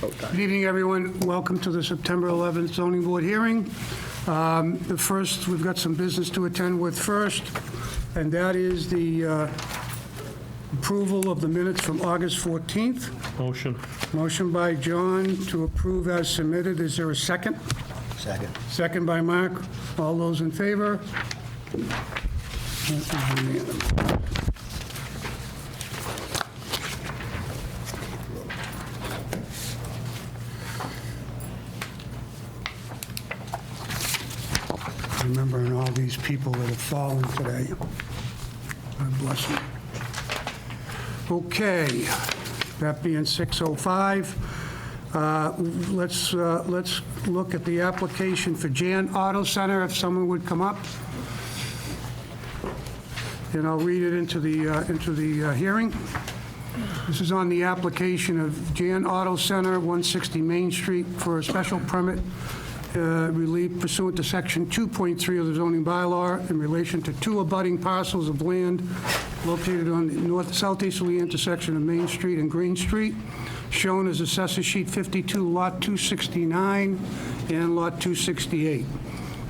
Good evening, everyone. Welcome to the September 11th zoning board hearing. The first, we've got some business to attend with first, and that is the approval of the minutes from August 14th. Motion. Motion by John to approve as submitted. Is there a second? Second. Second by Mark. All those in favor? That is unanimous. Remembering all these people that have fallen today. God bless them. Okay, that being 6:05, let's look at the application for Jan Auto Center, if someone would come up. And I'll read it into the hearing. This is on the application of Jan Auto Center, 160 Main Street, for a special permit relief pursuant to Section 2.3 of the zoning bylaw in relation to two abutting parcels of land located on the southeasterly intersection of Main Street and Green Street, shown as Assessor Sheet 52, Lot 269 and Lot 268.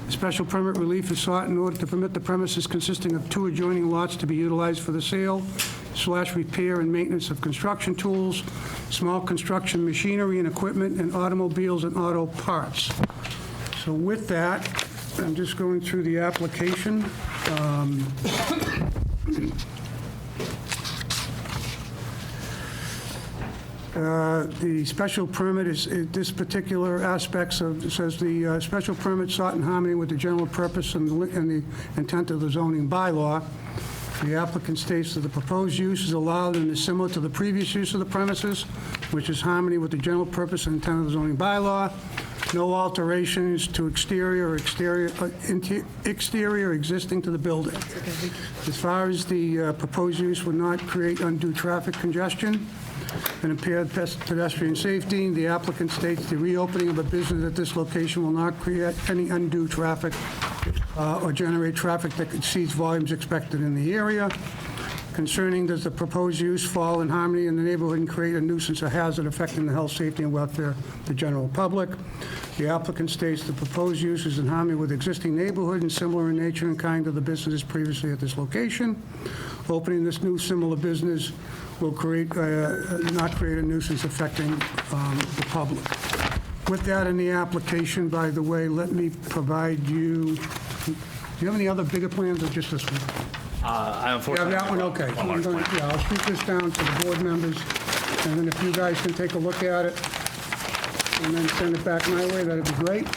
The special permit relief is sought in order to permit the premises consisting of two adjoining lots to be utilized for the sale/repair and maintenance of construction tools, small construction machinery and equipment, and automobiles and auto parts. So with that, I'm just going through the application. The special permit is, this particular aspects of, it says the special permit sought in harmony with the general purpose and the intent of the zoning bylaw. The applicant states that the proposed use is allowed and is similar to the previous use of the premises, which is harmony with the general purpose and intent of the zoning bylaw. No alterations to exterior existing to the building. As far as the proposed use would not create undue traffic congestion and impaired pedestrian safety, the applicant states the reopening of a business at this location will not create any undue traffic or generate traffic that exceeds volumes expected in the area. Concerning does the proposed use fall in harmony in the neighborhood and create a nuisance or hazard affecting the health, safety, and welfare of the general public. The applicant states the proposed use is in harmony with existing neighborhood and similar in nature and kind of the businesses previously at this location. Opening this new similar business will not create a nuisance affecting the public. With that in the application, by the way, let me provide you, do you have any other bigger plans or just this one? I You unfortunately. have that one? Okay. One large plan. Yeah, I'll shoot this down to the board members, and then if you guys can take a look at it and then send it back my way, that'd be great.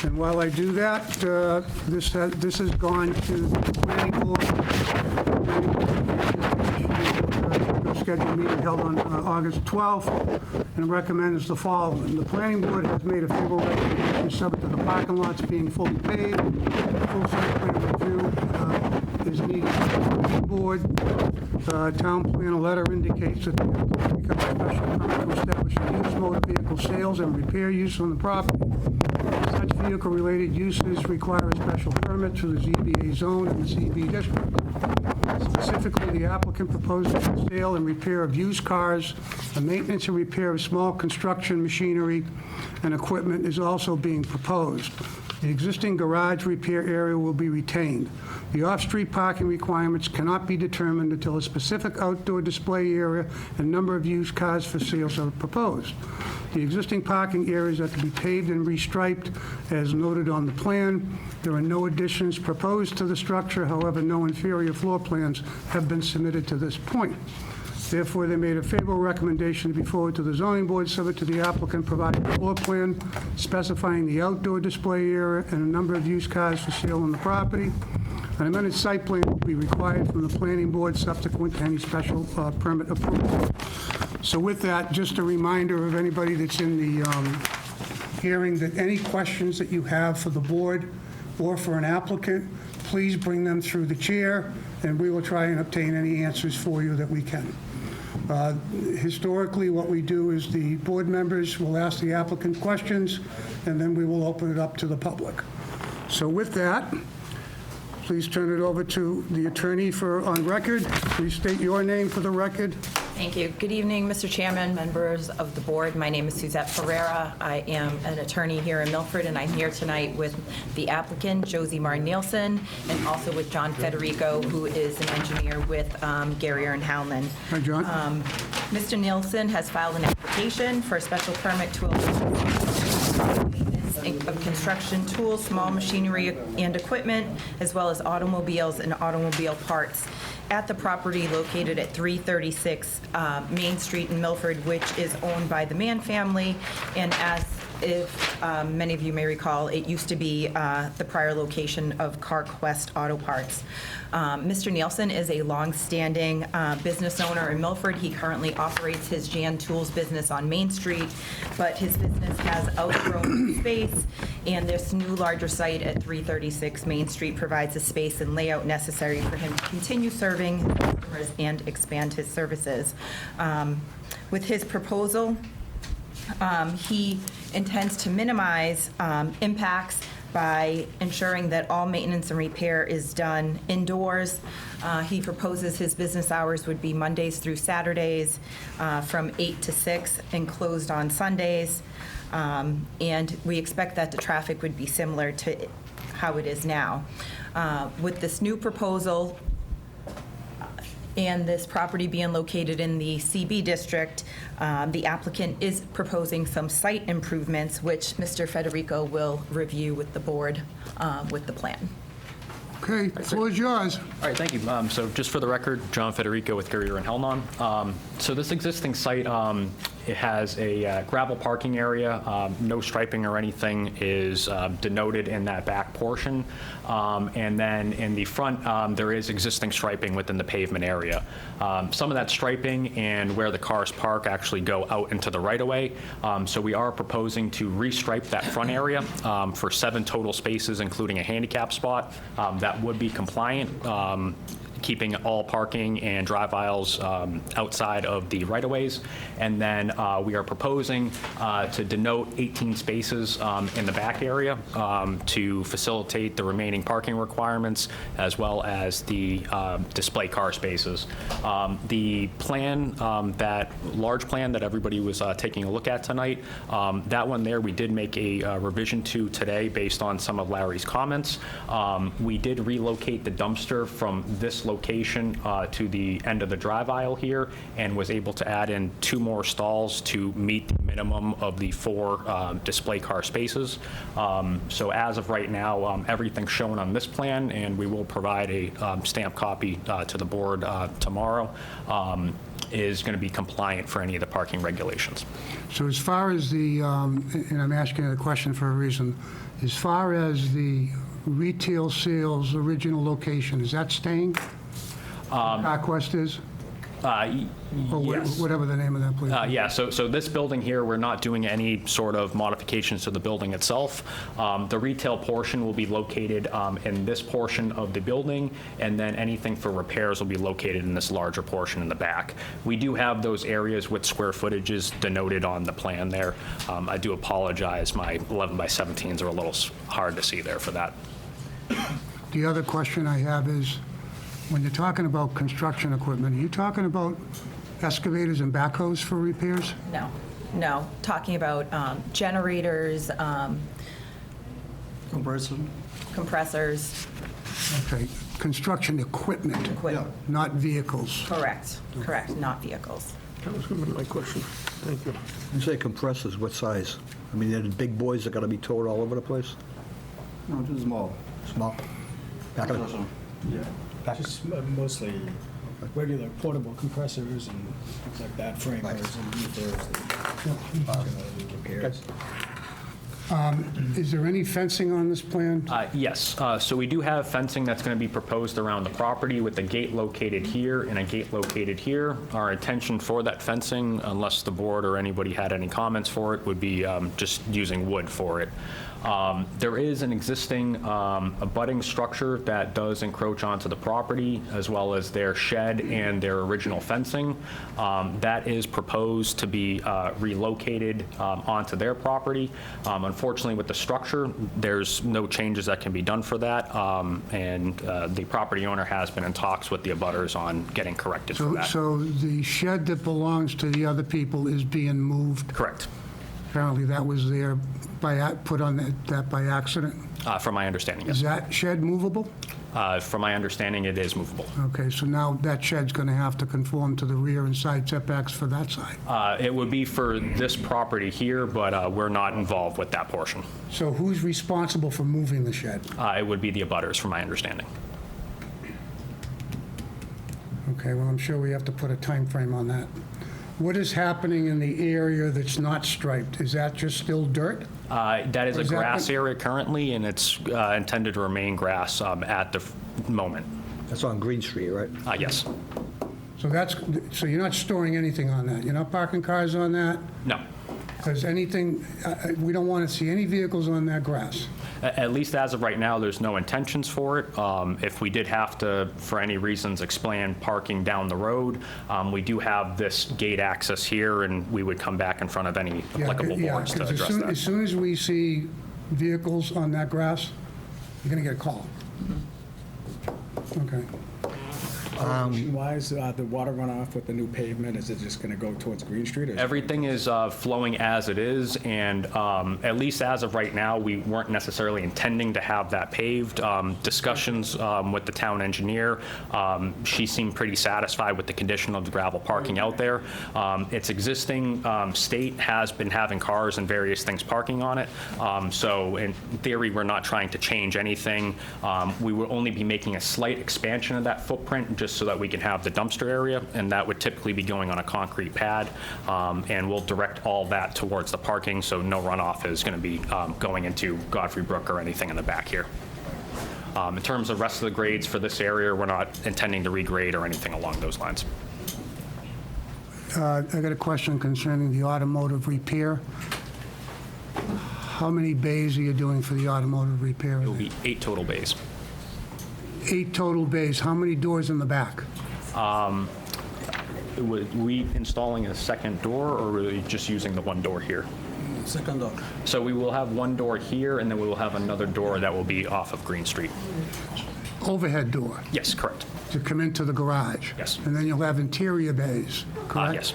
And while I do that, this has gone to the planning board. Scheduled meeting held on August 12th, and recommends the following. The planning board has made a favorable recommendation subject to the parking lots being fully paved. Full site plan review is needed by the board. Town plan letter indicates that the applicant becomes a special permit to establish a use motor vehicle sales and repair use on the property. Such vehicle-related uses require a special permit through the ZBA zone and the CB district. Specifically, the applicant proposes the sale and repair of used cars, the maintenance and repair of small construction machinery and equipment is also being proposed. The existing garage repair area will be retained. The off-street parking requirements cannot be determined until a specific outdoor display area and number of used cars for sales are proposed. The existing parking areas are to be paved and restriped as noted on the plan. There are no additions proposed to the structure. However, no inferior floor plans have been submitted to this point. Therefore, they made a favorable recommendation to be forwarded to the zoning board, subject to the applicant providing a floor plan specifying the outdoor display area and a number of used cars for sale on the property. An amended site plan will be required from the planning board subsequent to any special permit approval. So with that, just a reminder of anybody that's in the hearing that any questions that you have for the board or for an applicant, please bring them through the chair, and we will try and obtain any answers for you that we can. Historically, what we do is the board members will ask the applicant questions, and then we will open it up to the public. So with that, Please turn it over to the attorney on record. Please state your name for the record. Thank you. Good evening, Mr. Chairman, members of the board. My name is Suzette Ferreira. I am an attorney here in Milford, and I'm here tonight with the applicant, Josie Marr-Nielsen, and also with John Federico, who is an engineer with Garrier and Howland. Hi, John. Mr. Nielsen has filed an application for a special permit to of construction tools, small machinery and equipment, as well as automobiles and automobile parts at the property located at 336 Main Street in Milford, which is owned by the Mann family. And as if many of you may recall, it used to be the prior location of CarQuest Auto Parts. Mr. Nielsen is a long-standing business owner in Milford. He currently operates his Jan Tools business on Main Street, but his business has outgrown space, and this new larger site at 336 Main Street provides the space and layout necessary for him to continue serving his customers and expand his services. With his proposal, he intends to minimize impacts by ensuring that all maintenance and repair is done indoors. He proposes his business hours would be Mondays through Saturdays from 8 to 6 and closed on Sundays. And we expect that the traffic would be similar to how it is now. With this new proposal, and this property being located in the CB district, the applicant is proposing some site improvements, which Mr. Federico will review with the board with the plan. Okay, the floor is yours. All right, thank you. So just for the record, John Federico with Garrier and Hellnon. So this existing site, it has a gravel parking area. No striping or anything is denoted in that back portion. And then in the front, there is existing striping within the pavement area. Some of that striping and where the cars park actually go out into the right-of-way. So we are proposing to restripe that front area for 7 total spaces, including a handicap spot. That would be compliant, keeping all parking and drive aisles outside of the right-of-ways. And then we are proposing to denote 18 spaces in the back area to facilitate the remaining parking requirements, as well as the display car spaces. The plan, that large plan that everybody was taking a look at tonight, that one there we did make a revision to today based on some of Larry's comments. We did relocate the dumpster from this location to the end of the drive aisle here, and was able to add in 2 more stalls to meet the minimum of the 4 display car spaces. So as of right now, everything's shown on this plan, and we will provide a stamped copy to the board tomorrow, is going to be compliant for any of the parking regulations. So as far as the, and I'm asking the question for a reason, as far as the retail sales original location, is that staying? CarQuest is? Or Yes. whatever the name of that place is. Yeah, so this building here, we're not doing any sort of modifications to the building itself. The retail portion will be located in this portion of the building, and then anything for repairs will be located in this larger portion in the back. We do have those areas with square footages denoted on the plan there. I do apologize, my 11 by 17s are a little hard to see there for that. The other question I have is, when you're talking about construction equipment, are you talking about excavators and backhoes for repairs? No. Talking about generators, compressors. Okay, construction equipment, not vehicles. Correct, not vehicles. That was going to be my question. Thank you. You say compressors, what size? I mean, they're the big boys that got to be towed all over the place? No, just small. Small? Back of the- Yeah. Just mostly regular portable compressors and things like that, framers and reefers and repairs. Is there any fencing on this plan? Yes, so we do have fencing that's going to be proposed around the property with a gate located here and a gate located here. Our intention for that fencing, unless the board or anybody had any comments for it, would be just using wood for it. There is an existing abutting structure that does encroach onto the property, as well as their shed and their original fencing. That is proposed to be relocated onto their property. Unfortunately, with the structure, there's no changes that can be done for that, and the property owner has been in talks with the abutters on getting corrected for that. So the shed that belongs to the other people is being moved? Correct, Apparently that was there put on that by accident? from my understanding, Is yes. that shed movable? From my understanding, it is movable. Okay, so now that shed's going to have to conform to the rear and side setbacks for that side. It would be for this property here, but we're not involved with that portion. So who's responsible for moving the shed? It would be the abutters, from my understanding. Okay, well, I'm sure we have to put a time frame on that. What is happening in the area that's not striped? Is that just still dirt? That is a Is that grass the- area currently, and it's intended to remain grass at the moment. That's on Green Street, right? Yes. So you're not storing anything on that? You're not parking cars on that? No. Because anything, we don't want to see any vehicles on that grass. At least as of right now, there's no intentions for it. If we did have to, for any reasons, expand parking down the road, we do have this gate access here, and we would come back in front of any applicable boards to 'cause address as that. soon as we see vehicles on that grass, you're going to get a call. Okay. Wise, the water runoff with the new pavement, is it just going to go towards Green Street? Or is it- Everything is flowing as it is, and at least as of right now, we weren't necessarily intending to have that paved. Discussions with the town engineer, she seemed pretty satisfied with the condition of the gravel parking out there. Its existing state has been having cars and various things parking on it, so in theory, we're not trying to change anything. We will only be making a slight expansion of that footprint, just so that we can have the dumpster area, and that would typically be going on a concrete pad, and we'll direct all that towards the parking, so no runoff is going to be going into Godfrey Brook or anything in the back here. In terms of rest of the grades for this area, we're not intending to regrade or anything along those lines. I got a question concerning the automotive repair. How many bays are you doing for the automotive repair? It will be 8 total bays. 8 total bays. How many doors in the back? Would we installing a second door, or were we just using the one door here? Second door. So we will have one door here, and then we will have another door that will be off of Green Street. Overhead door Yes, correct. to come into the garage? Yes. And then you'll have interior bays, correct? Yes.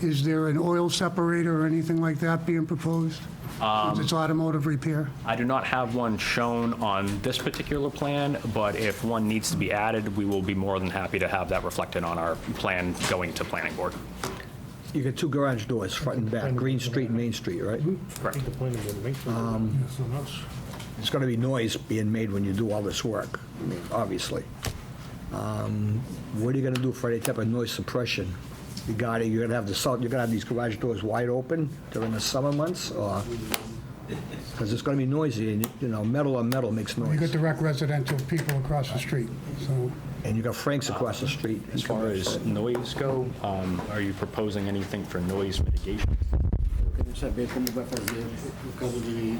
Is there an oil separator or anything like that being proposed? Since it's automotive repair? I do not have one shown on this particular plan, but if one needs to be added, we will be more than happy to have that reflected on our plan going to planning board. You got 2 garage doors, front and back, Green Street and Main Street, right? Correct. There's going to be noise being made when you do all this work, I mean, obviously. What are you going to do for any type of noise suppression? You're going to have these garage doors wide open during the summer months, or? Because it's going to be noisy, and, you know, metal on metal makes You got noise. direct residential people across the street, so... And you got Frank's across the street. As far as noise go, are you proposing anything for noise mitigation? Quero saber como vai fazer no caso de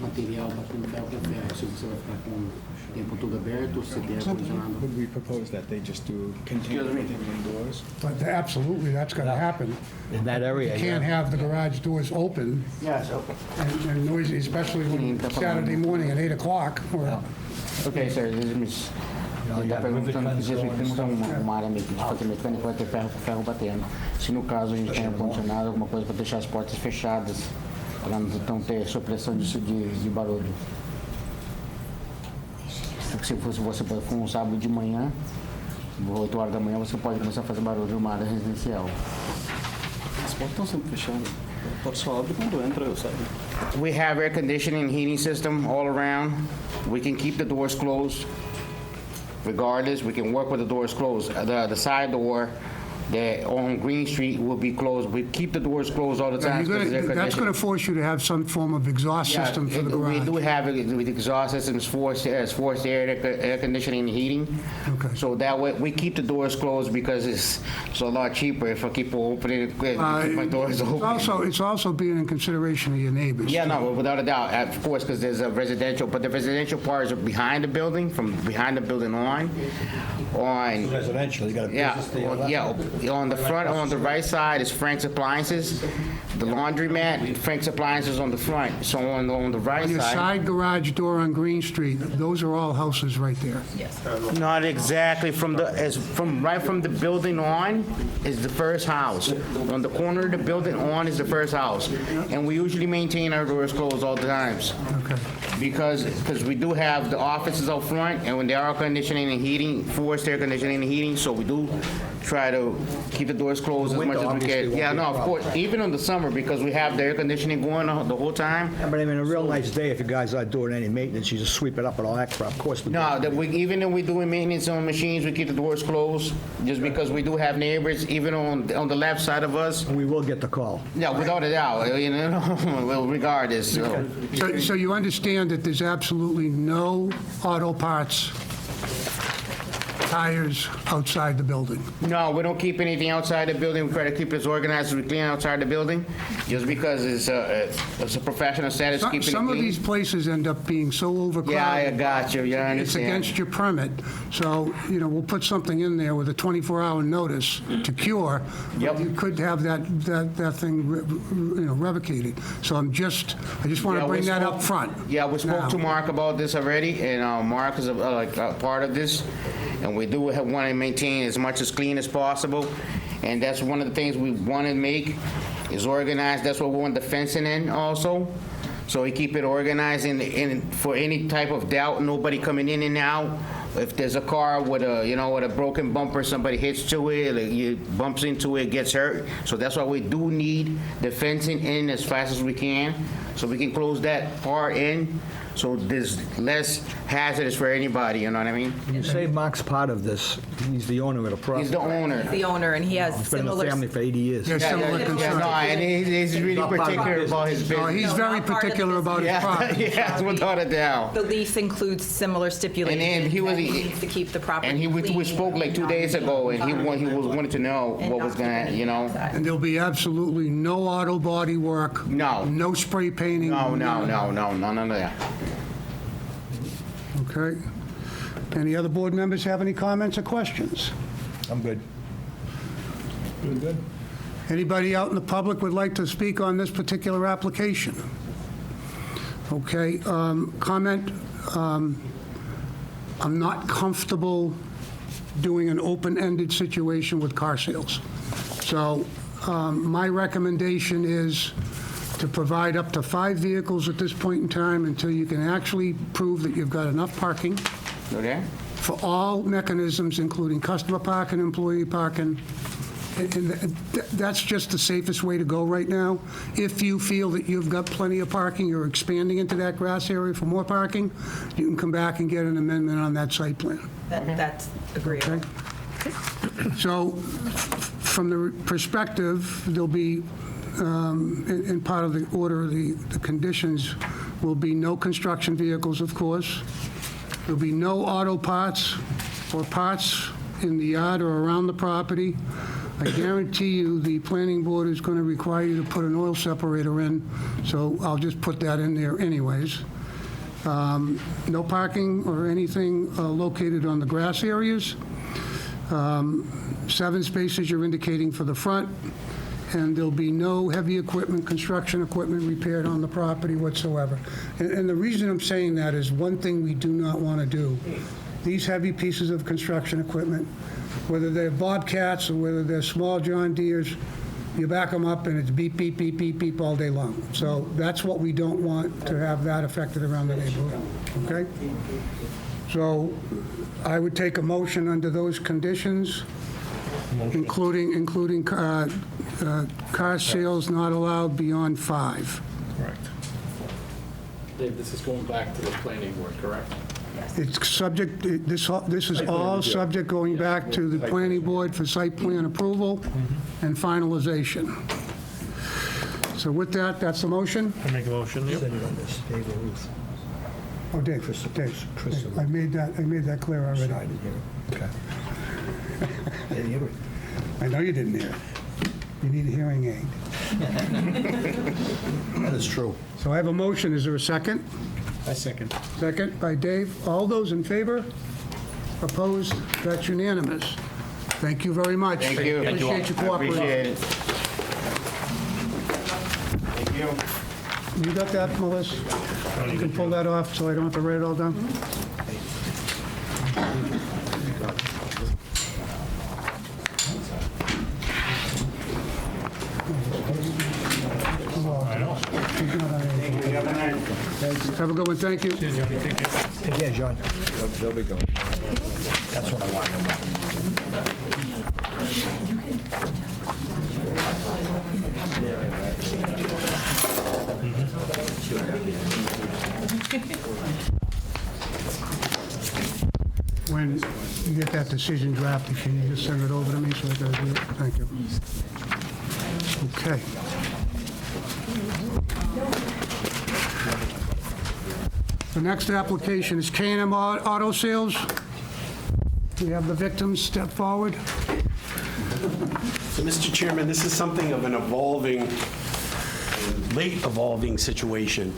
material batendo ferro com ferro, se você vai ficar com o tempo todo aberto, se tem ar-condicionado. Would we propose that they just do contain everything indoors? But absolutely, that's going to happen. In that area, You can't yeah. have the garage doors open Yes, okay. and noisy, especially when Saturday morning at 8 o'clock. or- Ok, sir, mas ele está perguntando se temos uma área de fazer mecânica, vai ter ferro com ferro batendo. Se no caso a gente tem ar-condicionado, alguma coisa para deixar as portas fechadas, para não ter supressão de barulho. Se fosse você for um sábado de manhã, 8 horas da manhã, você pode começar a fazer barulho numa área residencial. As portas estão sempre fechadas. A porta só abre quando entra, sabe? We have air conditioning and heating system all around. We can keep the doors closed. Regardless, we can work with the doors closed. The side door that on Green Street will be closed. We keep the doors closed all the time. That's going to force you to have some form of exhaust system for the We do garage. have it with exhaust systems, forced air conditioning and heating. Okay. So that way, we keep the doors closed because it's a lot cheaper if I keep opening, keep my doors open. It's also being in consideration of your neighbors. Yeah, no, without a doubt, of course, because there's a residential, but the residential part is behind the building, from behind the building on. Residential, you got a Yeah, business there. on the front, on the right side is Frank's Appliances. The laundromat, Frank's Appliances on the front. So on the right On your side. side garage door on Green Street, those are all houses right there. Yes. Not exactly, right from the building on is the first house. On the corner of the building on is the first house. And we usually maintain our doors closed all the times. Okay. Because we do have the offices out front, and when there are conditioning and heating, forced air conditioning and heating, so we do try to keep the doors closed as much Winter as we obviously can. won't Yeah, be a no, of problem. course, even in the summer, because we have the air conditioning going the whole time. Yeah, but I mean, a real nice day, if you guys aren't doing any maintenance, you just sweep it up and all that crap, of course. we do. No, even if we're doing maintenance on machines, we keep the doors closed, just because we do have neighbors, even on the left side of us. We will get the call. Yeah, without a doubt, you know, well, regardless. So. So you understand that there's absolutely no auto parts, tires outside the building? No, we don't keep anything outside the building. We try to keep it as organized as we can outside the building, just because it's a professional status keeping it clean. Some of these places end up being so Yeah, I overcrowded. got you. Yeah, I It's understand. against your permit, so, we'll put something in there with a 24-hour notice to cure. but Yep. You could have that thing, revocated. So I just want Yeah, to we bring that spoke- up front. Yeah, we spoke Now. to Mark about this already, and Mark is a part of this, and we do want to maintain as much as clean as possible, and that's one of the things we want to make is organized. That's what we want the fencing in also, so we keep it organized and for any type of doubt, nobody coming in and out. If there's a car with a broken bumper, somebody hits to it, bumps into it, gets hurt. So that's why we do need the fencing in as fast as we can, so we can close that part in, so there's less hazardous for anybody, you know what I mean? You say Mark's part of this, he's the owner of the property. He's the owner. The owner, and he has He's been in the similar. family for 80 years. There's similar Yeah, concerns. no, and he's really Not part of particular the about his No, business. he's No, very not part of the particular about his Yeah, property. yes, without a doubt. The lease includes similar stipulations. And then he was- that he needs to keep the property And we clean. spoke like 2 days ago, and he wanted to know what was gonna, And there'll be absolutely no auto body work. No. No spray painting. none of that. Okay. Any other board members have any comments or questions? I'm good. Anybody out in the public would like to speak on this particular application? Okay, comment, I'm not comfortable doing an open-ended situation with car sales. So my recommendation is to provide up to 5 vehicles at this point in time until you can actually prove that you've got enough parking Okay? for all mechanisms, including customer parking, employee parking. And that's just the safest way to go right now. If you feel that you've got plenty of parking, you're expanding into that grass area for more parking, you can come back and get an amendment on that site plan. That's agreeable. Okay? So from the perspective, there'll be, in part of the order, the conditions will be no construction vehicles, of course. There'll be no auto parts or parts in the yard or around the property. I guarantee you, the planning board is going to require you to put an oil separator in, so I'll just put that in there anyways. No parking or anything located on the grass areas. 7 spaces you're indicating for the front, and there'll be no heavy equipment, construction equipment repaired on the property whatsoever. And the reason I'm saying that is one thing we do not want to do. These heavy pieces of construction equipment, whether they're Bobcats or whether they're small John Deeres, you back them up and it's beep, beep, beep, beep, beep all day long. So that's what we don't want to have that affected around the neighborhood, okay? So I would take a motion under those conditions, including car sales not allowed beyond 5. Correct. Dave, this is going back to the planning board, correct? It's subject, this is all subject going back to the planning board for site plan approval and finalization. So with that, that's the motion? I make a motion, yep. Send it on this, Dave or Ruth. Oh, Dave, Dave, I made that clear already. I didn't hear it. Okay. I didn't hear it. I know you didn't hear it. You need a hearing aid. That is true. So I have a motion, is there a second? I second. Second by Dave. All those in favor? Opposed? That's unanimous. Thank you very much. Thank you. Appreciate your I cooperation. appreciate it. Thank you. You got that, Melissa? You can pull that off so I don't have to write it all down? Have a good one, thank you. Yeah, John. They'll be going. That's what I want to know. When you get that decision drafted, can you just send it over to me so I can do it? Thank you. Okay. The next application is K&M Auto Sales. We have the victims step forward. So, Mr. Chairman, this is something of an evolving, late evolving situation.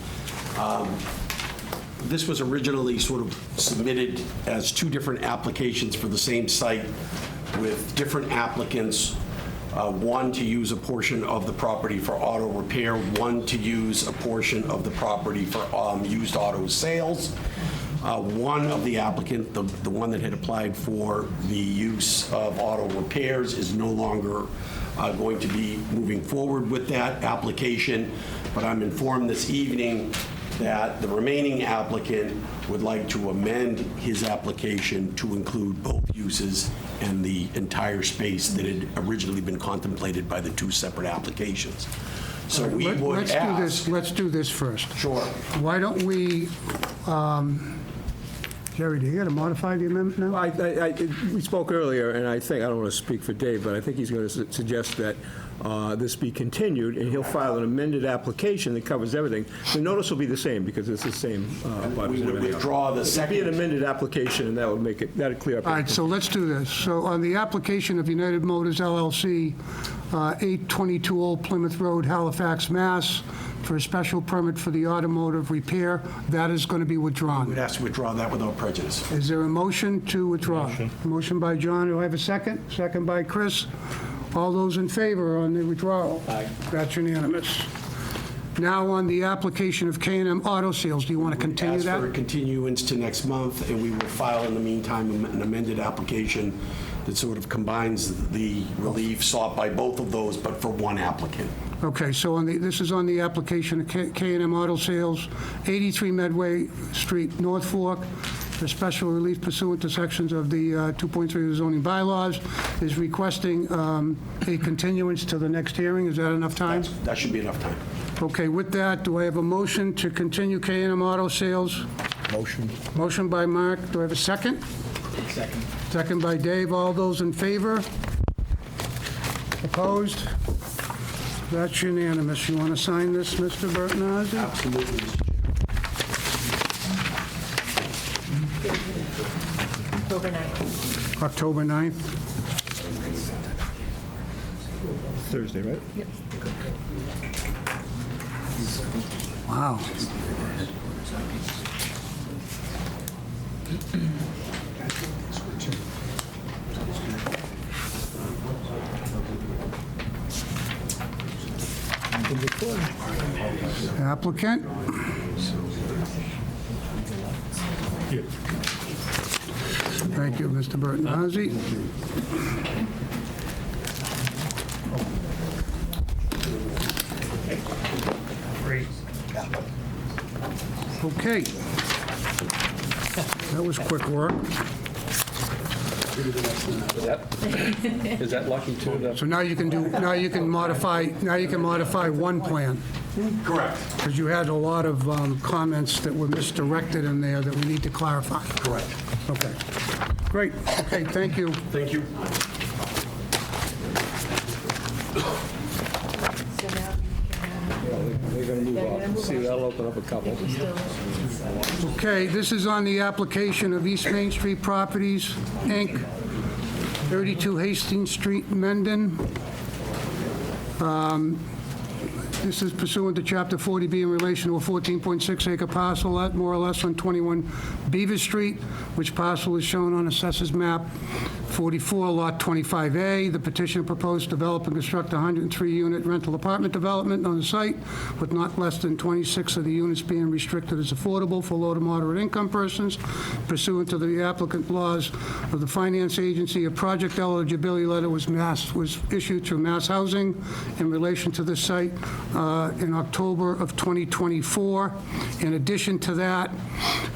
This was originally sort of submitted as two different applications for the same site with different applicants, one to use a portion of the property for auto repair, one to use a portion of the property for used auto sales. One of the applicant, the one that had applied for the use of auto repairs, is no longer going to be moving forward with that application, but I'm informed this evening that the remaining applicant would like to amend his application to include both uses and the entire space that had originally been contemplated by the two separate applications. So we would ask... Let's do this first. Sure. Why don't we, Jerry, do you got to modify the amendment now? We spoke earlier, and I don't want to speak for Dave, but I think he's going to suggest that this be continued, and he'll file an amended application that covers everything. The notice will be the same, because it's the same. We would withdraw the It'd be second... an amended application, and that would make it, that'd clear up. All right, so let's do this. So on the application of United Motors LLC, 822 Old Plymouth Road, Halifax, Mass., for a special permit for the automotive repair, that is going to be withdrawn. We'd ask to withdraw that without prejudice. Is there a motion to withdraw? Motion by John. Do I have a second? Second by Chris. All those in favor on the withdrawal? Aye. That's unanimous. Now on the application of K&M Auto Sales, do you want to continue Ask for a that? continuance to next month, and we will file in the meantime an amended application that sort of combines the relief sought by both of those, but for one applicant. Okay, so this is on the application of K&M Auto Sales, 83 Medway Street, North Fork, for special relief pursuant to sections of the 2.3 of the zoning bylaws, is requesting a continuance to the next hearing. Is that enough time? That should be enough time. Okay, with that, do I have a motion to continue K&M Auto Sales? Motion. Motion by Mark. Do I have a second? Second. Second by Dave. All those in favor? Opposed? That's unanimous. You want to sign this, Mr. Bertnazzi? Absolutely. October 9th. October 9th. Thursday, right? Wow. Applicant? Thank you, Mr. Bertnazzi. Okay. That was quick work. Is that lucky too? So now you can modify one plan. Correct. Because you had a lot of comments that were misdirected in there that we need to clarify. Correct. Okay. Great. Okay, thank you. Thank you. They're going to move on. See, that'll open up a couple. Okay, this is on the application of East Main Street Properties, Inc., 32 Hastings Street, Mendon. This is pursuant to Chapter 40B in relation to a 14.6-acre parcel lot, more or less on 21 Beaver Street, which parcel is shown on Assessors Map 44, Lot 25A. The petitioner proposed to develop and construct a 103-unit rental apartment development on the site, with not less than 26 of the units being restricted as affordable for low to moderate income persons. Pursuant to the applicant laws of the finance agency, a project eligibility letter was issued through Mass Housing in relation to this site in October of 2024. In addition to that,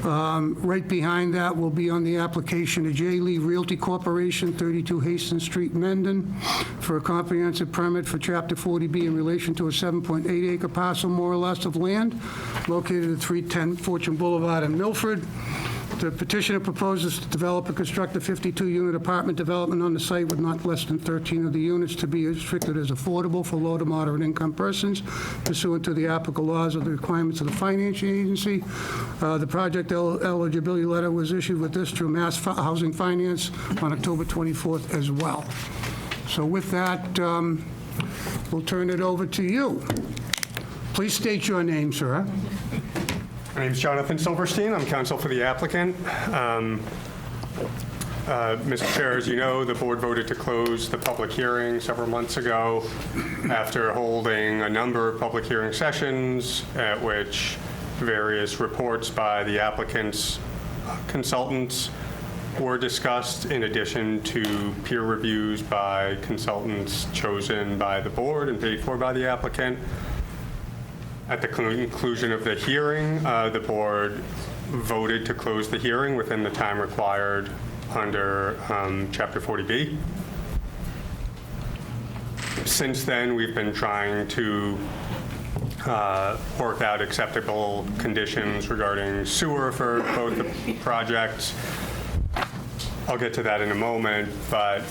right behind that will be on the application of J. Lee Realty Corporation, 32 Hastings Street, Mendon, for a comprehensive permit for Chapter 40B in relation to a 7.8-acre parcel, more or less, of land located at 310 Fortune Boulevard in Milford. The petitioner proposes to develop and construct a 52-unit apartment development on the site with not less than 13 of the units to be restricted as affordable for low to moderate income persons pursuant to the applicable laws of the requirements of the financial agency. The project eligibility letter was issued with this through Mass Housing Finance on October 24th as well. So with that, we'll turn it over to you. Please state your name, sir. My name is Jonathan Silverstein. I'm counsel for the applicant. Mr. Chair, as you know, the board voted to close the public hearing several months ago after holding a number of public hearing sessions at which various reports by the applicant's consultants were discussed, in addition to peer reviews by consultants chosen by the board and paid for by the applicant. At the conclusion of the hearing, the board voted to close the hearing within the time required under Chapter 40B. Since then, we've been trying to work out acceptable conditions regarding sewer for both the projects. I'll get to that in a moment, but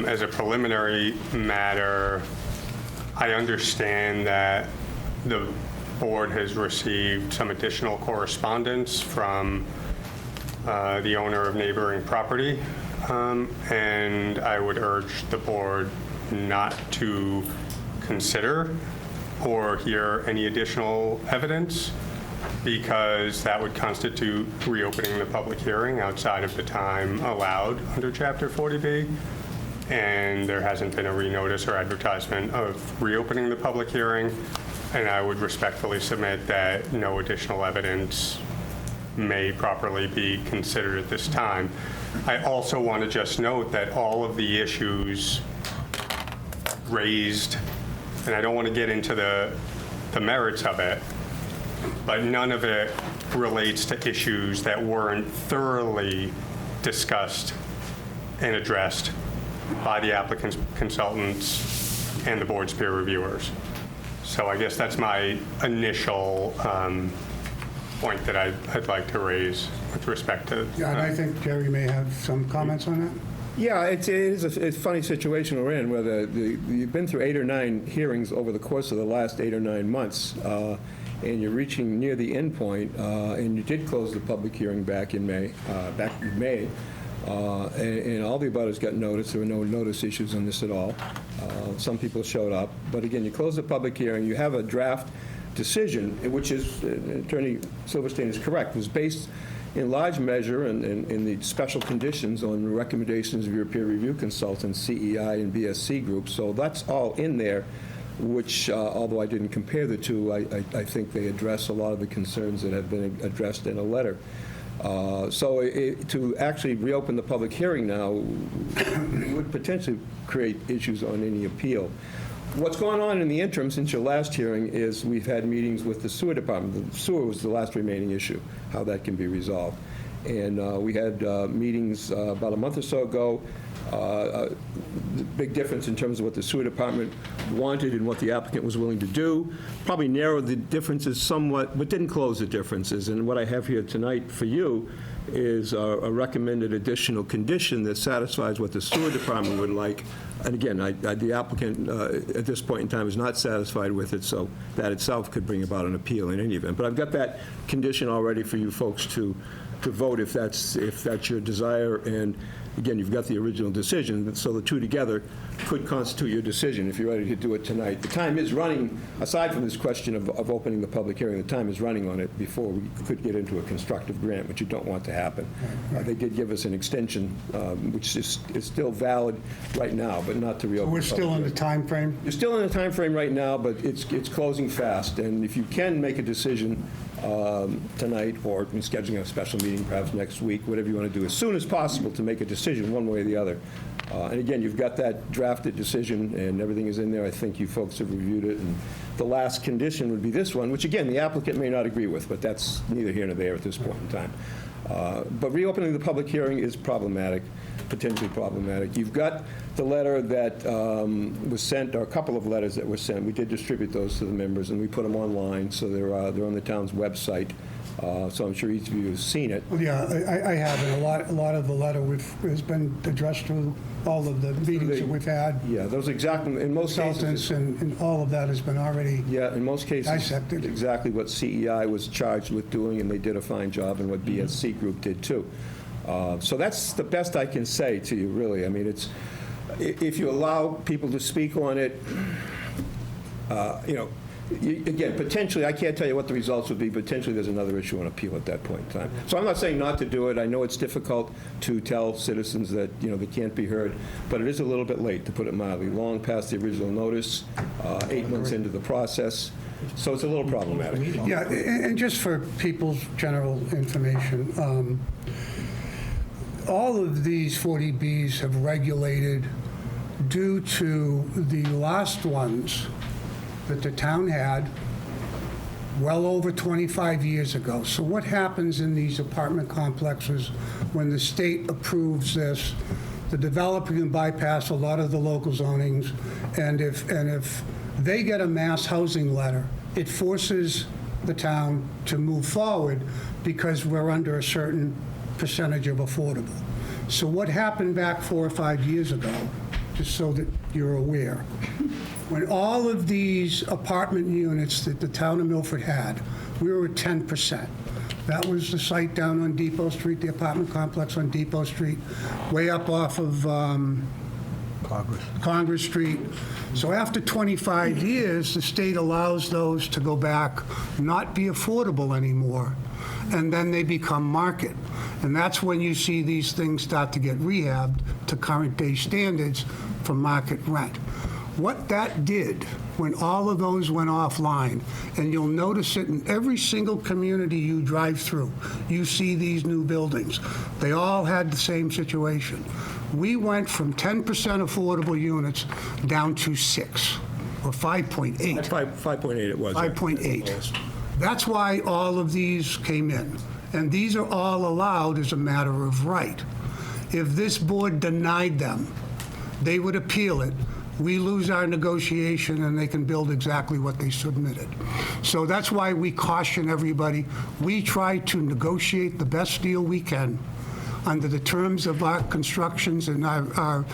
as a preliminary matter, I understand that the board has received some additional correspondence from the owner of neighboring property, and I would urge the board not to consider or hear any additional evidence, because that would constitute reopening the public hearing outside of the time allowed under Chapter 40B, and there hasn't been a renotice or advertisement of reopening the public hearing. And I would respectfully submit that no additional evidence may properly be considered at this time. I also want to just note that all of the issues raised, and I don't want to get into the merits of it, but none of it relates to issues that weren't thoroughly discussed and addressed by the applicant's consultants and the board's peer reviewers. So I guess that's my initial point that I'd like to raise with respect to. Yeah, and I think Jerry may have some comments on that. Yeah, it is a funny situation we're in, where you've been through 8 or 9 hearings over the course of the last 8 or 9 months, and you're reaching near the end point, and you did close the public hearing back in May, and all the abutters got notice. There were no notice issues on this at all. Some people showed up, but again, you close the public hearing, you have a draft decision, which is, Attorney Silverstein is correct, was based in large measure in the special conditions on recommendations of your peer review consultants, CEI and BSC groups. So that's all in there, which, although I didn't compare the two, I think they address a lot of the concerns that have been addressed in a letter. So to actually reopen the public hearing now would potentially create issues on any appeal. What's going on in the interim since your last hearing is we've had meetings with the sewer department. The sewer was the last remaining issue, how that can be resolved. And we had meetings about a month or so ago. the big difference in terms of what the sewer department wanted and what the applicant was willing to do. Probably narrowed the differences somewhat, but didn't close the differences. And what I have here tonight for you is a recommended additional condition that satisfies what the sewer department would like. And again, the applicant at this point in time is not satisfied with it, so that itself could bring about an appeal in any event. But I've got that condition already for you folks to vote if that's your desire. And again, you've got the original decision, so the two together could constitute your decision if you're ready to do it tonight. The time is running, aside from this question of opening the public hearing, the time is running on it before we could get into a constructive grant, which you don't want to happen. They did give us an extension, which is still valid right now, but not to reopen. We're still in the time frame? You're still in the time frame right now, but it's closing fast. And if you can make a decision tonight, or scheduling a special meeting perhaps next week, whatever you want to do, as soon as possible to make a decision one way or the other. And again, you've got that drafted decision, and everything is in there. I think you folks have reviewed it. And the last condition would be this one, which, again, the applicant may not agree with, but that's neither here nor there at this point in time. But reopening the public hearing is problematic, potentially problematic. You've got the letter that was sent, or a couple of letters that were sent. We did distribute those to the members, and we put them online, so they're on the town's website. So I'm sure each of you has seen it. Yeah, I have, and a lot of the letter has been addressed through all of the meetings that we've had. Yeah, those exactly, in most cases. Consultants, and all of that has been already Yeah, in most cases, dissected. exactly what CEI was charged with doing, and they did a fine job, and what BSC Group did too. So that's the best I can say to you, really. I mean, if you allow people to speak on it, again, potentially, I can't tell you what the results would be. Potentially, there's another issue on appeal at that point in time. So I'm not saying not to do it. I know it's difficult to tell citizens that, they can't be heard, but it is a little bit late, to put it mildly. Long past the original notice, 8 months into the process, so it's a little problematic. Yeah, and just for people's general information, all of these 40Bs have regulated due to the last ones that the town had well over 25 years ago. So what happens in these apartment complexes when the state approves this? The developer can bypass a lot of the local zonings, and if they get a mass housing letter, it forces the town to move forward because we're under a certain percentage of affordable. So what happened back 4 or 5 years ago, just so that you're aware, when all of these apartment units that the town of Milford had, we were at 10%. That was the site down on Depot Street, the apartment complex on Depot Street, way up off of Congress Street. So after 25 years, the state allows those to go back, not be affordable anymore, and then they become market. And that's when you see these things start to get rehabbed to current day standards for market rent. What that did when all of those went offline, and you'll notice it in every single community you drive through, you see these new buildings. They all had the same situation. We went from 10% affordable units down to 6, or 5.8. 5.8 it was. 5.8. That's why all of these came in. And these are all allowed as a matter of right. If this board denied them, they would appeal it. We lose our negotiation, and they can build exactly what they submitted. So that's why we caution everybody. We try to negotiate the best deal we can under the terms of our constructions and our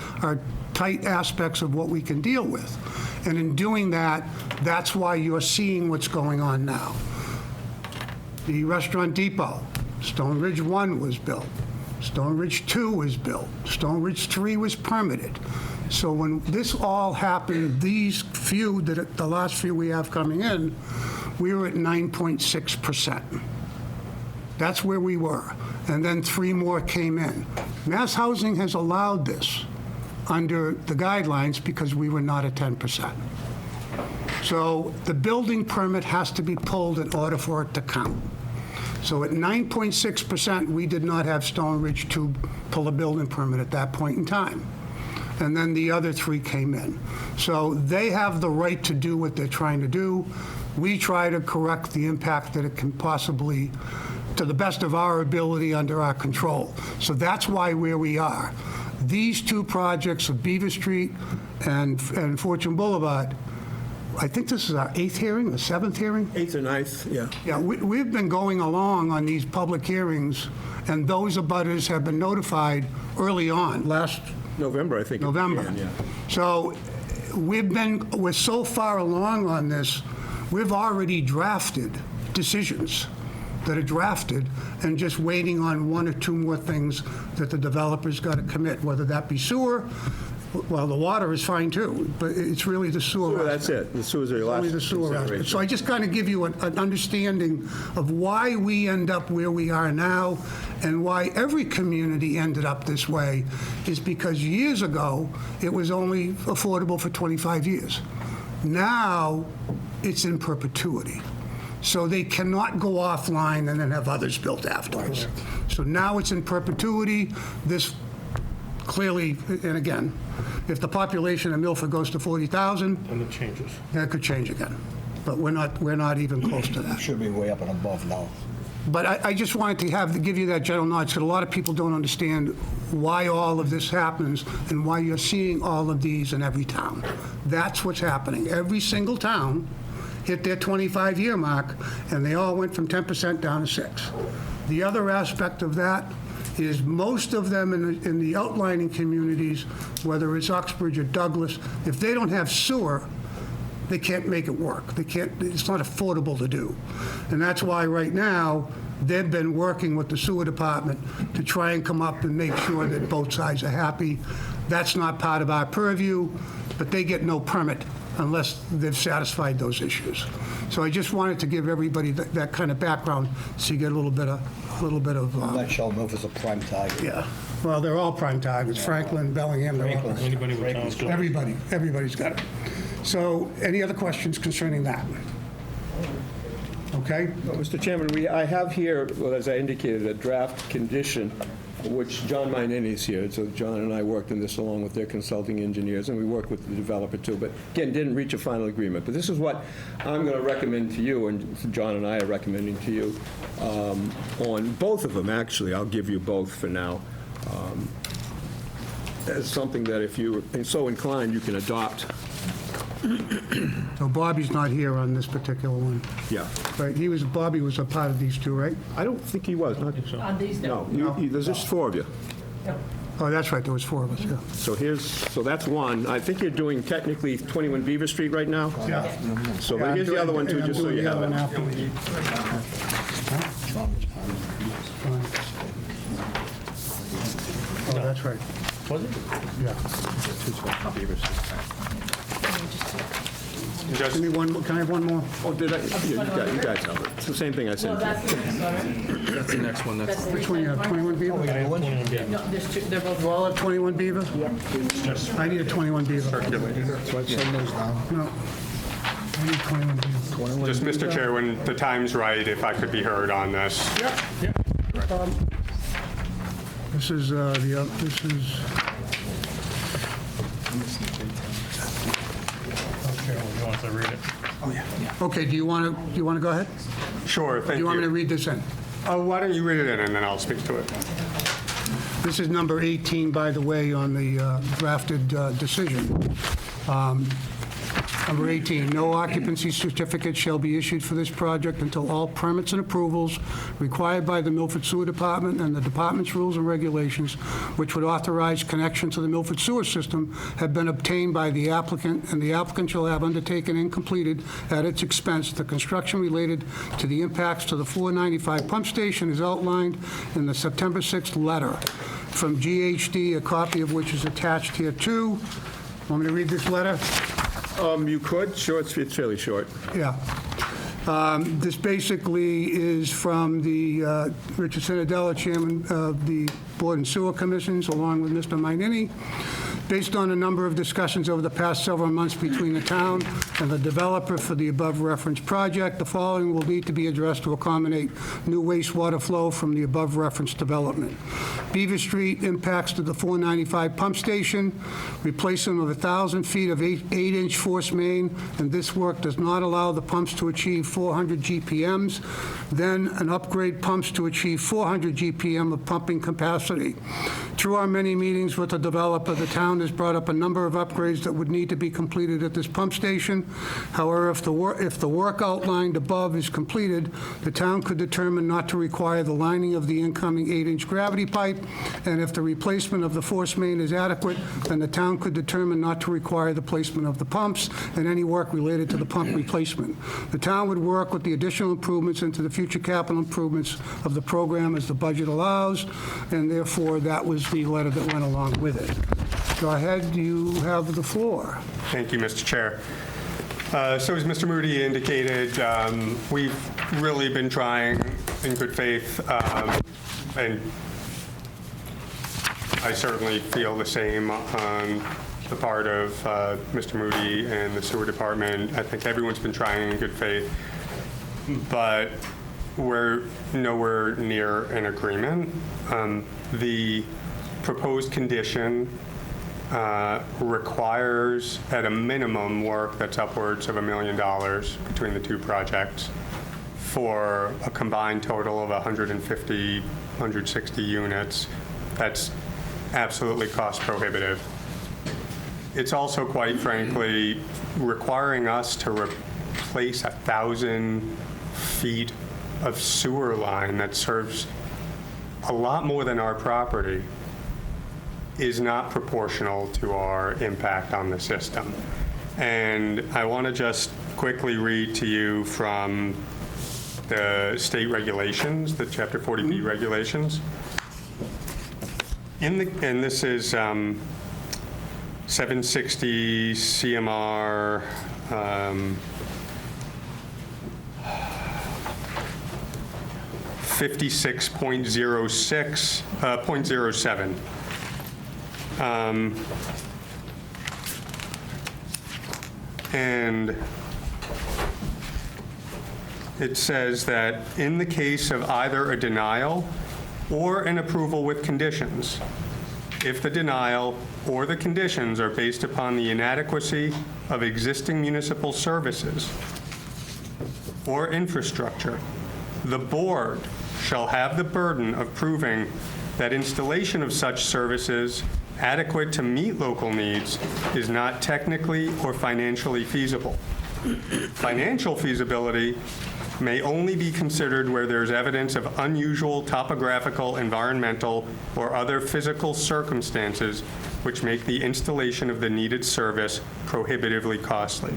tight aspects of what we can deal with. And in doing that, that's why you're seeing what's going on now. The Restaurant Depot, Stone Ridge 1 was built. Stone Ridge 2 was built. Stone Ridge 3 was permitted. So when this all happened, these few, the last few we have coming in, we were at 9.6%. That's where we were. And then 3 more came in. Mass Housing has allowed this under the guidelines because we were not at 10%. So the building permit has to be pulled in order for it to count. So at 9.6%, we did not have Stone Ridge 2 pull a building permit at that point in time. And then the other 3 came in. So they have the right to do what they're trying to do. We try to correct the impact that it can possibly, to the best of our ability, under our control. So that's why where we are. These two projects of Beaver Street and Fortune Boulevard, I think this is our 8th hearing, or 7th hearing? 8th or 9th, yeah. Yeah, we've been going along on these public hearings, and those abutters have been notified early on, last November, I think. it November. began, yeah. So we're so far along on this, we've already drafted decisions that are drafted and just waiting on one or two more things that the developer's got to commit, whether that be sewer. Well, the water is fine too, but it's really the sewer. Well, that's it. The sewers are your last Only the sewer aspect. consideration. So I just kind of give you an understanding of why we end up where we are now and why every community ended up this way is because years ago, it was only affordable for 25 years. Now, it's in perpetuity. So they cannot go offline and then have others built afterwards. So now it's in perpetuity. This clearly, and again, if the population of Milford goes to 40,000, And it changes. that could change again. But we're not even close to that. Should be way up and above now. But I just wanted to give you that general knowledge, because a lot of people don't understand why all of this happens and why you're seeing all of these in every town. That's what's happening. Every single town hit their 25-year mark, and they all went from 10% down to 6. The other aspect of that is most of them in the outlining communities, whether it's Uxbridge or Douglas, if they don't have sewer, they can't make it work. They can't, it's not affordable to do. And that's why right now, they've been working with the sewer department to try and come up and make sure that both sides are happy. That's not part of our purview, but they get no permit unless they've satisfied those issues. So I just wanted to give everybody that kind of background so you get a little bit of, Nutshell, Milford's a prime target. yeah. Well, they're all prime targets, Franklin, Bellingham, they're all. Anybody with town's good. Everybody's got it. So any other questions concerning that? Okay? Mr. Chairman, I have here, well, as I indicated, a draft condition, which John Mainini is here, so John and I worked on this along with their consulting engineers, and we worked with the developer too, but again, didn't reach a final agreement. But this is what I'm going to recommend to you, and John and I are recommending to you, on both of them, actually. I'll give you both for now. As something that if you are so inclined, you can adopt. So Bobby's not here on this particular one, Yeah. right? Bobby was a part of these two, right? I don't think he was. On these, No, there's just 4 of you. Oh, that's right, there was 4 of us, yeah. So that's one. I think you're doing technically 21 Beaver Street right now? Yeah. So but here's the other one too, just so you have it. Oh, that's right. Was it? Yeah. Just, Give me one, can I have one more? Oh, did I? Yeah, you guys have it. It's the same thing I no, said. that's the next one, right? That's the next one. That's Which one you have, 21 Beaver? No, there's two, they're both. You all have 21 Beaver? I need a 21 Beaver. No. I need 21 Beaver. just Mr. Chair, when the time's right, if I could be heard on this. This is, this is... Okay, do you want to go ahead? Sure, Do thank you want me to you. read this in? Why don't you read it in, and then I'll speak to it. This is number 18, by the way, on the drafted decision. Number 18, no occupancy certificate shall be issued for this project until all permits and approvals required by the Milford Sewer Department and the department's rules and regulations, which would authorize connection to the Milford sewer system, have been obtained by the applicant, and the applicant shall have undertaken and completed at its expense the construction related to the impacts to the 495 pump station as outlined in the September 6th letter from GHD, a copy of which is attached here too. Want me to read this letter? You could, sure, it's fairly short. Yeah. This basically is from the Richard Cittadella, Chairman of the Board and Sewer Commissions, along with Mr. Mainini, Based on a number of discussions over the past several months between the town and the developer for the above-referenced project, the following will need to be addressed to accommodate new wastewater flow from the above-referenced development. Beaver Street impacts to the 495 pump station, replacement of 1,000 feet of 8-inch force main, and this work does not allow the pumps to achieve 400 GPMs. Then an upgrade pumps to achieve 400 GPM of pumping capacity. Through our many meetings with the developer, the town has brought up a number of upgrades that would need to be completed at this pump station. However, if the work outlined above is completed, the town could determine not to require the lining of the incoming 8-inch gravity pipe, and if the replacement of the force main is adequate, then the town could determine not to require the placement of the pumps and any work related to the pump replacement. The town would work with the additional improvements into the future capital improvements of the program as the budget allows, and therefore that was the letter that went along with it. Go ahead, you have the floor. Thank you, Mr. Chair. So as Mr. Moody indicated, we've really been trying in good faith, and I certainly feel the same on the part of Mr. Moody and the sewer department. I think everyone's been trying in good faith, but we're nowhere near an agreement. The proposed condition requires, at a minimum, work that's upwards of $1 million between the two projects for a combined total of 150, 160 units. That's absolutely cost prohibitive. It's also, quite frankly, requiring us to replace 1,000 feet of sewer line that serves a lot more than our property is not proportional to our impact on the system. And I want to just quickly read to you from the state regulations, the Chapter 40B regulations. And this is 760 CMR 56.07. And it says that in the case of either a denial or an approval with conditions, if the denial or the conditions are based upon the inadequacy of existing municipal services or infrastructure, the board shall have the burden of proving that installation of such services adequate to meet local needs is not technically or financially feasible. Financial feasibility may only be considered where there's evidence of unusual topographical, environmental, or other physical circumstances which make the installation of the needed service prohibitively costly.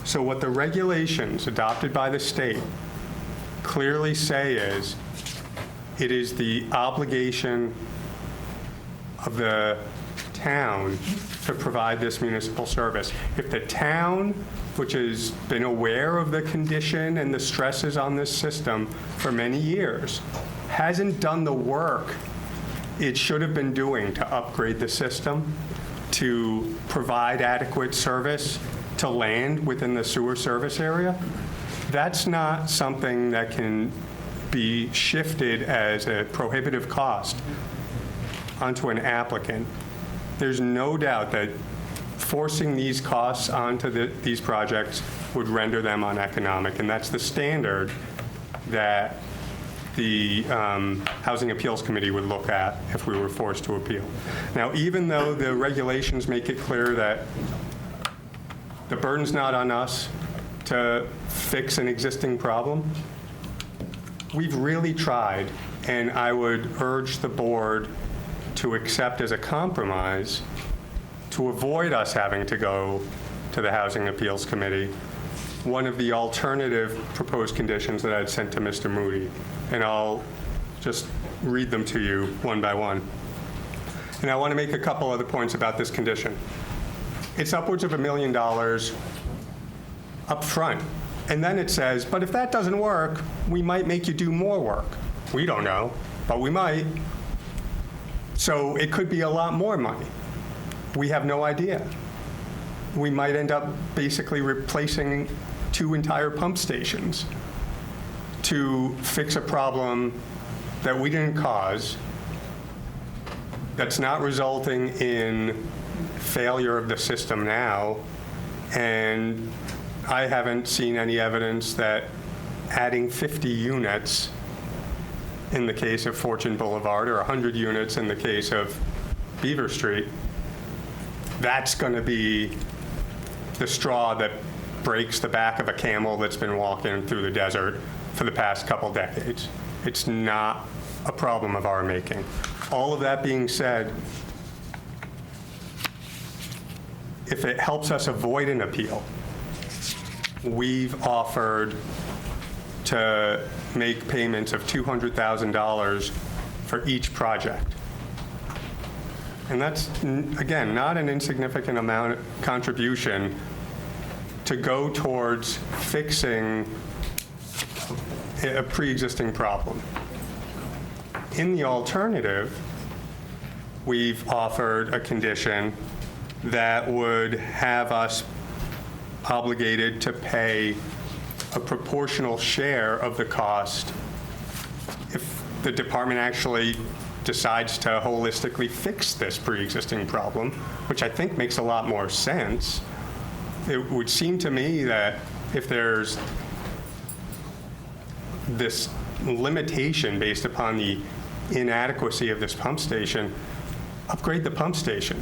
So what the regulations adopted by the state clearly say is, it is the obligation of the town to provide this municipal service. If the town, which has been aware of the condition and the stresses on this system for many years, hasn't done the work it should have been doing to upgrade the system, to provide adequate service to land within the sewer service area, that's not something that can be shifted as a prohibitive cost onto an applicant. There's no doubt that forcing these costs onto these projects would render them uneconomic, and that's the standard that the Housing Appeals Committee would look at if we were forced to appeal. Now, even though the regulations make it clear that the burden's not on us to fix an existing problem, we've really tried, and I would urge the board to accept as a compromise, to avoid us having to go to the Housing Appeals Committee, one of the alternative proposed conditions that I'd sent to Mr. Moody. And I'll just read them to you one by one. And I want to make a couple other points about this condition. It's upwards of $1 million up front. And then it says, but if that doesn't work, we might make you do more work. We don't know, but we might. So it could be a lot more money. We have no idea. We might end up basically replacing 2 entire pump stations to fix a problem that we didn't cause, that's not resulting in failure of the system now, and I haven't seen any evidence that adding 50 units in the case of Fortune Boulevard or 100 units in the case of Beaver Street, that's going to be the straw that breaks the back of a camel that's been walking through the desert for the past couple decades. It's not a problem of our making. All of that being said, if it helps us avoid an appeal, we've offered to make payments of $200,000 for each project. And that's, again, not an insignificant amount of contribution to go towards fixing a pre-existing problem. In the alternative, we've offered a condition that would have us obligated to pay a proportional share of the cost if the department actually decides to holistically fix this pre-existing problem, which I think makes a lot more sense. It would seem to me that if there's this limitation based upon the inadequacy of this pump station, upgrade the pump station,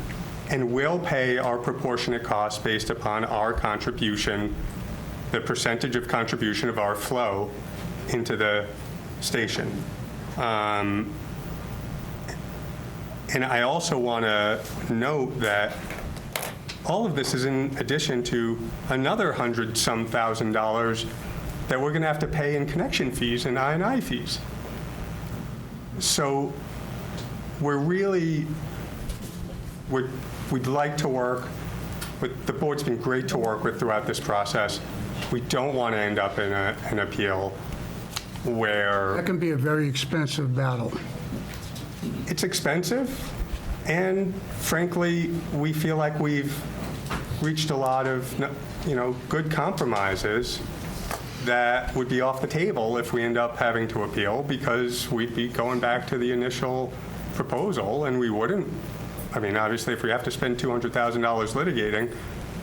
and we'll pay our proportionate costs based upon our contribution, the percentage of contribution of our flow into the station. And I also want to note that all of this is in addition to another $100-some thousand that we're going to have to pay in connection fees and I&I fees. So we'd like to work with, the board's been great to work with throughout this process. We don't want to end up in an appeal where... That can be a very expensive battle. It's expensive, and frankly, we feel like we've reached a lot of, good compromises that would be off the table if we end up having to appeal, because we'd be going back to the initial proposal, and we wouldn't. I mean, obviously, if we have to spend $200,000 litigating,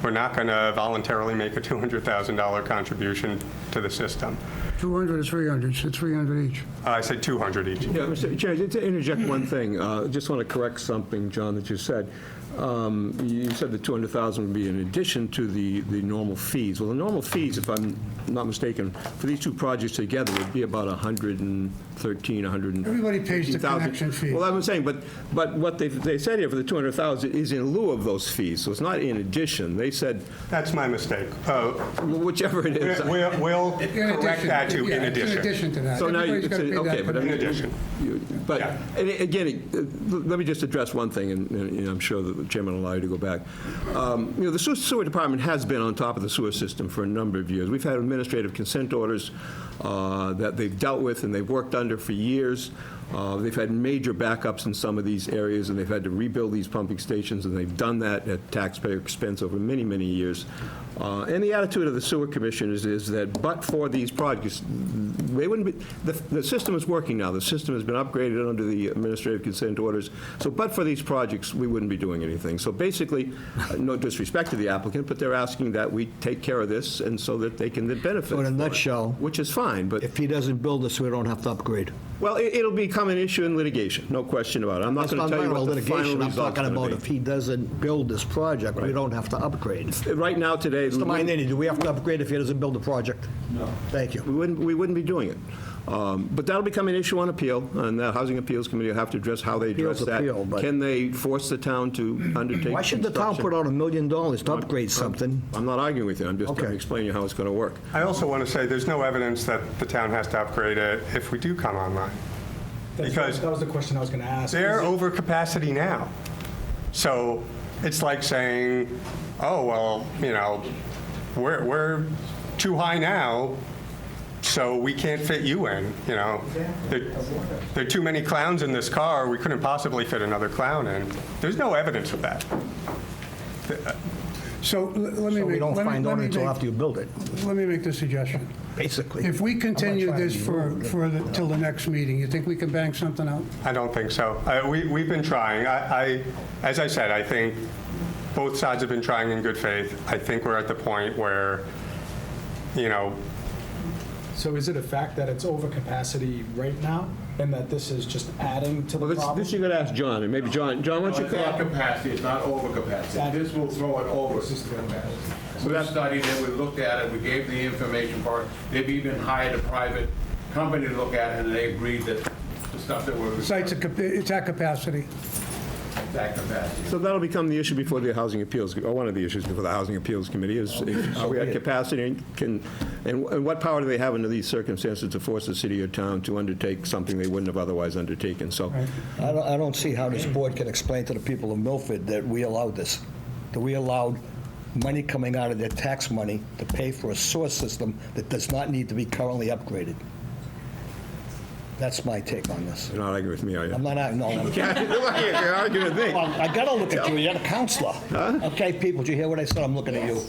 we're not going to voluntarily make a $200,000 contribution to the system. 200 or 300? You said 300 each. I said 200 each. Yeah, Mr. Chair, to interject one thing, just want to correct something, John, that you said. You said the $200,000 would be in addition to the normal fees. Well, the normal fees, if I'm not mistaken, for these 2 projects together would be about $113,000, $150,000. Everybody pays the connection fee. Well, I'm saying, but what they said here for the $200,000 is in lieu of those fees, so it's not in addition. They said... That's my mistake. Whichever it is. We'll correct that to in addition. In addition to that. So now Everybody's got to pay that. but In addition. But Yeah. and again, let me just address one thing, and I'm sure that the chairman will allow you to go back. The sewer department has been on top of the sewer system for a number of years. We've had administrative consent orders that they've dealt with and they've worked under for years. They've had major backups in some of these areas, and they've had to rebuild these pumping stations, and they've done that at taxpayer expense over many, many years. And the attitude of the sewer commission is that but for these projects, they wouldn't be, the system is working now. The system has been upgraded under the administrative consent orders. So but for these projects, we wouldn't be doing anything. So basically, no disrespect to the applicant, but they're asking that we take care of this and so that they can then benefit. So in a from it, nutshell, which is fine, but... If he doesn't build this, we don't have to upgrade. Well, it'll become an issue in litigation, no question about it. I'm not That's going not to tell you about what the final litigation. I'm result's talking going about to if be. he doesn't build this project, we don't have to upgrade. Right now, today... Mr. Mayne, do we have to upgrade if he doesn't build the project? No. Thank you. We wouldn't be doing it. But that'll become an issue on appeal, and the Housing Appeals Committee will have to address how they address Appeals that. appeal, but- Can they force the town to undertake Why should the town construction? put out $1 million to upgrade something? I'm not arguing with you, I'm just trying to Okay. explain to you how it's going to work. I also want to say there's no evidence that the town has to upgrade it if we do come online. Because That was the question I was going to ask. they're Is it- over capacity now. So it's like saying, oh, well, we're too high now, so we can't fit you in, There are too many clowns in this car, we couldn't possibly fit another clown in. There's no evidence of that. So let me So we make, don't let me- find let out me until make- after you build it, let me make the suggestion. basically. If we continue trying to this be for, rude. till the next meeting, you think we can bang something out? I don't think so. We've been trying. As I said, I think both sides have been trying in good faith. I think we're at the point where, you know, So is it a fact that it's over capacity right now, and that this is just adding to the Well, problem? this you got to ask John, and maybe John, why don't you It's come at up? capacity, it's not over capacity. This will throw it over capacity. We studied it, we looked at it, we gave the information for it. They've even hired a private company to look at it, and they agreed that the stuff that we're... Site's, it's at capacity. That capacity. So that'll become the issue before the Housing Appeals, or one of the issues before the Housing Appeals Committee is, are we at capacity, and what power do they have under these circumstances to force the city or town to undertake something they wouldn't have otherwise undertaken? So I don't see how this board can explain to the people of Milford that we allowed this, that we allowed money coming out of their tax money to pay for a sewer system that does not need to be currently upgraded. That's my take on this. you're not arguing with me, are you? I'm not, no, I'm- You're arguing with me. well, I gotta look at you, you're the counselor. Okay, people, did you hear what I said? I'm looking at you.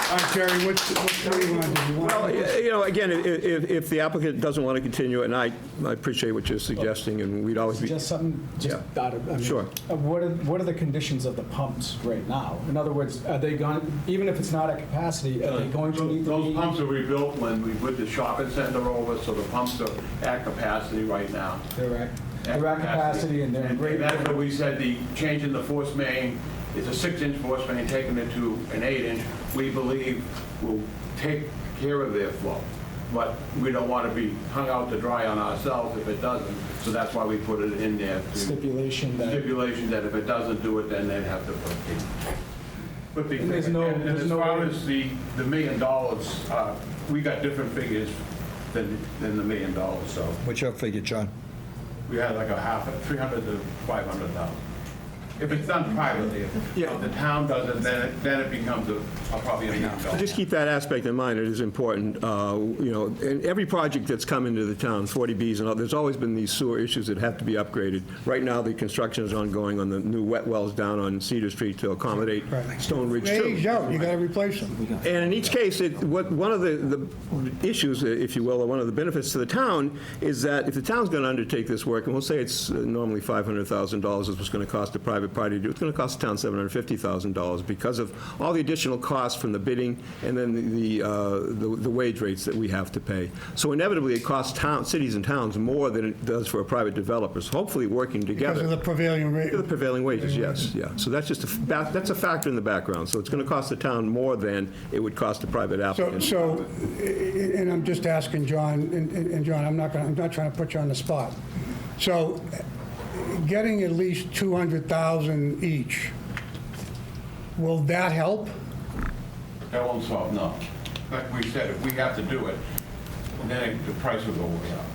All right, Jerry, what do you want to do? You want Well, you know, again, if the applicant doesn't want to continue, and I appreciate what you're suggesting, and we'd always be, Just something, just Yeah. out of, I mean, Sure. What are the conditions of the pumps right now? In other words, are they going, even if it's not at capacity, are they going to need to Those be? pumps were rebuilt when we put the shopping center over, so the pumps are at capacity right now. They're at capacity and they're in great. And that's what we said, the change in the force main, it's a 6-inch force main, taking it to an 8-inch, we believe will take care of their flow. But we don't want to be hung out to dry on ourselves if it doesn't, so that's why we put it in there. Stipulation that. Stipulation that if it doesn't do it, then they'd have to put the. And there's no- and there's as no far way- as the $1 million, we got different figures than the $1 million, so What's your figure, John? we had like a half, 300 to 500,000. If it's done privately, if the town does it, then it becomes probably $1 million. just keep that aspect in mind, it is important. You know, in every project that's come into the town, 40Bs and all, there's always been these sewer issues that have to be upgraded. Right now, the construction is ongoing on the new wet wells down on Cedar Street to accommodate Stone Ridge 2. Aged out, you got to replace them. And in each case, one of the issues, if you will, or one of the benefits to the town is that if the town's going to undertake this work, and we'll say it's normally $500,000 is what's going to cost a private party to do, it's going to cost the town $750,000 because of all the additional costs from the bidding and then the wage rates that we have to pay. So inevitably, it costs cities and towns more than it does for a private developer. So hopefully, working together. Because of the prevailing rate. The prevailing wages, yes, yeah. So that's just that's a factor in the background. So it's going to cost the town more than it would cost a private applicant. So, and I'm just asking John, and John, I'm not trying to put you on the spot. So, getting at least 200,000 each, will that help? That won't solve, no. Like we said, if we have to do it, then the price will go way up,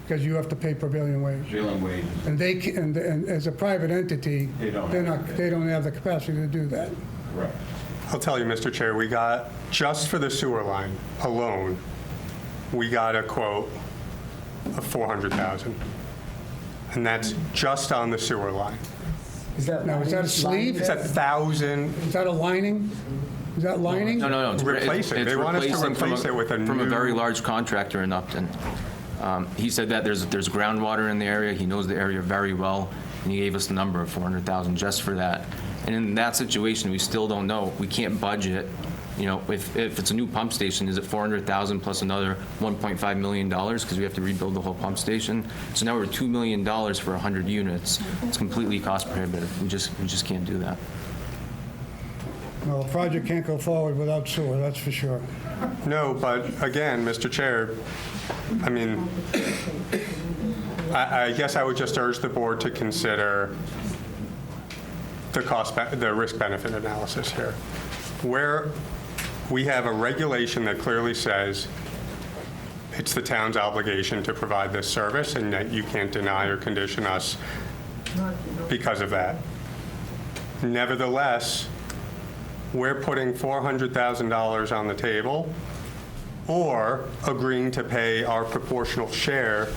Because you have to pay prevailing wage. dealing wages. And and as a private entity, They don't they're have not, to. they don't have the capacity to do that. Correct. I'll tell you, Mr. Chair, we got, just for the sewer line alone, we got a quote of $400,000. And that's just on the sewer line. Is that? Now, is that a sleeve? It's 1,000 Is that a lining? Is that lining? No. It's Replacing. it's They want us to replacing from replace it with a From a very new- large contractor in Upton. He said that there's groundwater in the area, he knows the area very well, and he gave us the number of 400,000 just for that. And in that situation, we still don't know. We can't budget, you know, if it's a new pump station, is it 400,000 plus another $1.5 million because we have to rebuild the whole pump station? So now we're $2 million for 100 units. It's completely cost prohibitive. We just can't do that. No, the project can't go forward without sewer, that's for sure. No, but again, Mr. Chair, I mean, I guess I would just urge the board to consider the risk-benefit analysis here. Where we have a regulation that clearly says it's the town's obligation to provide this service and that you can't deny or condition us because of that. Nevertheless, we're putting $400,000 on the table or agreeing to pay our proportional share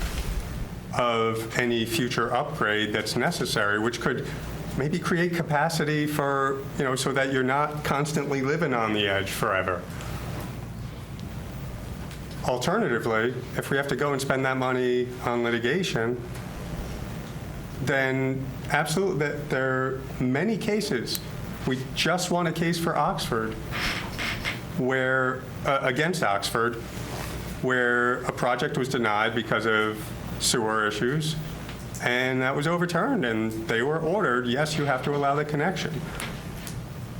of any future upgrade that's necessary, which could maybe create capacity for, so that you're not constantly living on the edge forever. Alternatively, if we have to go and spend that money on litigation, then absolutely, there are many cases. We just won a case for Oxford, where, against Oxford, where a project was denied because of sewer issues, and that was overturned, and they were ordered, yes, you have to allow the connection.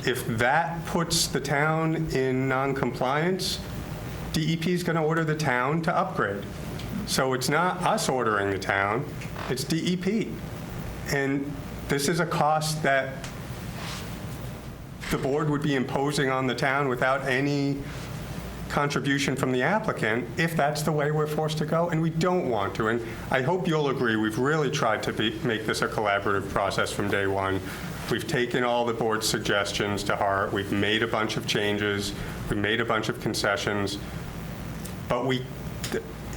If that puts the town in non-compliance, DEP is going to order the town to upgrade. So it's not us ordering the town, it's DEP. And this is a cost that the board would be imposing on the town without any contribution from the applicant, if that's the way we're forced to go, and we don't want to. And I hope you'll agree, we've really tried to make this a collaborative process from day one. We've taken all the board's suggestions to heart. We've made a bunch of changes. We've made a bunch of concessions. But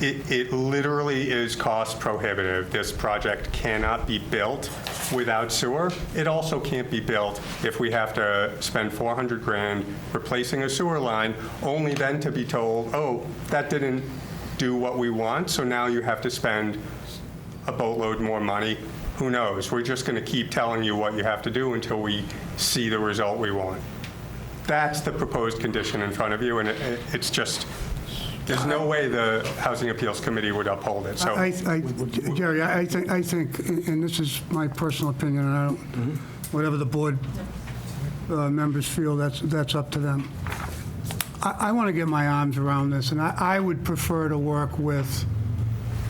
it literally is cost prohibitive. This project cannot be built without sewer. It also can't be built if we have to spend $400 grand replacing a sewer line, only then to be told, oh, that didn't do what we want, so now you have to spend a boatload more money. Who knows? We're just going to keep telling you what you have to do until we see the result we want. That's the proposed condition in front of you, and it's just, there's no way the Housing Appeals Committee would uphold it. So, Jerry, I think, and this is my personal opinion, and I don't, whatever the board members feel, that's up to them. I want to get my arms around this, and I would prefer to work with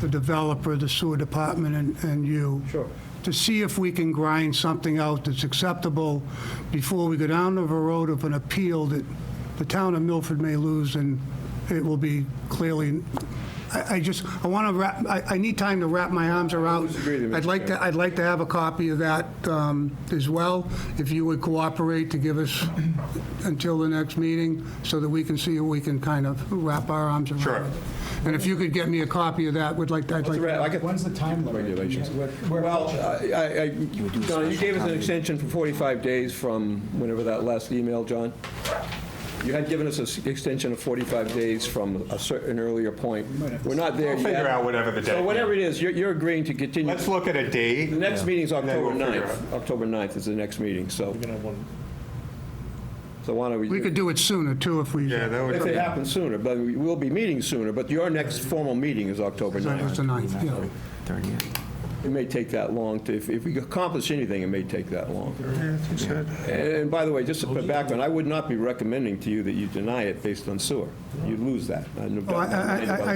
the developer, the sewer department, and you. Sure. To see if we can grind something out that's acceptable before we go down the road of an appeal that the town of Milford may lose, and it will be clearly, I want to wrap, I need time to wrap my arms around. I'd like to have a copy of that as well, if you would cooperate to give us until the next meeting, so that we can see if we can kind of wrap our arms around it. Sure. And if you could get me a copy of that, I'd like to. When's the time limit? Regulations. Well, John, you gave us an extension for 45 days from whenever that last email, John? You had given us an extension of 45 days from a certain earlier point. We're not there yet. We'll figure out whatever the date. So whatever it is, you're agreeing to continue. Let's look at a date. The next meeting's And then October we'll figure 9th. October 9th is the next meeting, so. So why don't we? We could do it sooner, too, if we. Yeah, that would If it happens sooner, but we will be meeting sooner, but your next formal meeting is October That was the 9th. 9th, yeah. 30th. It may take that long to, if we accomplish anything, it may take that long. And by the way, just to put background, I would not be recommending to you that you deny it based on sewer. You'd lose that. I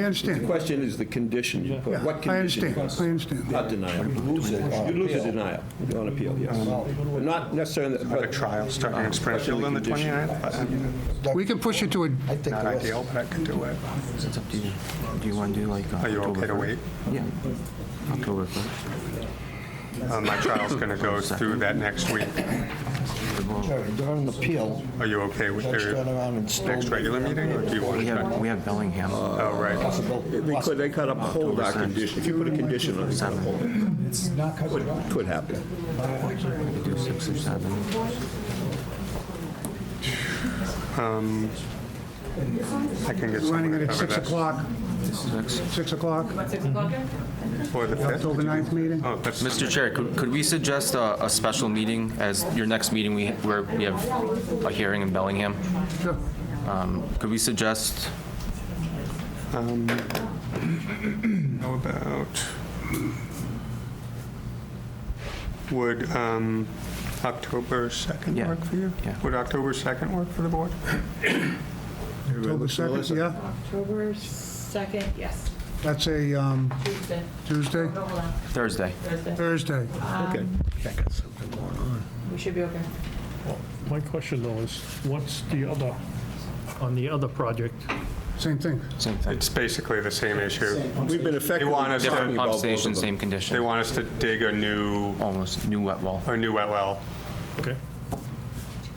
understand. The question is the condition you put. What I condition? understand, I understand. Not denial. You'd lose a denial on appeal, yes. But not necessarily. Have a trial starting in Springfield on the 29th. We can push it to a, Not ideal, but I could do it. It's up to you. Do you want to do like Are you okay to wait? Yeah. October 1st. My trial's going to go through that next week. Jerry, during an appeal, Are you okay with judge turn the around and stone next regular meeting, or do you want We to? have Bellingham. Oh, right. They could uphold our condition. If you put a condition on it, you could uphold it. It's not cut and dry. Could happen. We could do 6 or 7. I can get running it somebody at to 6 cover that. o'clock. 6 o'clock, About 6 o'clock here? For the 5th? October 9th meeting. Oh, that's, Mr. Chair, could we suggest a special meeting as your next meeting where we have a hearing in Bellingham? Sure. Could we suggest, how about, would October 2nd Yeah. work for you? Yeah. Would October 2nd work for the board? October 2nd, yeah. October 2nd, yes, That's a Tuesday. Tuesday, No, hold on, Thursday? Thursday. Thursday. Okay. We should be okay. My question though is, what's the other, on the other project? Same thing. Same thing. It's basically the same issue. We've been They effectively want us talking Different about pump both of station, them. same They condition. want us to dig a new Almost new wet well. wet well, Okay.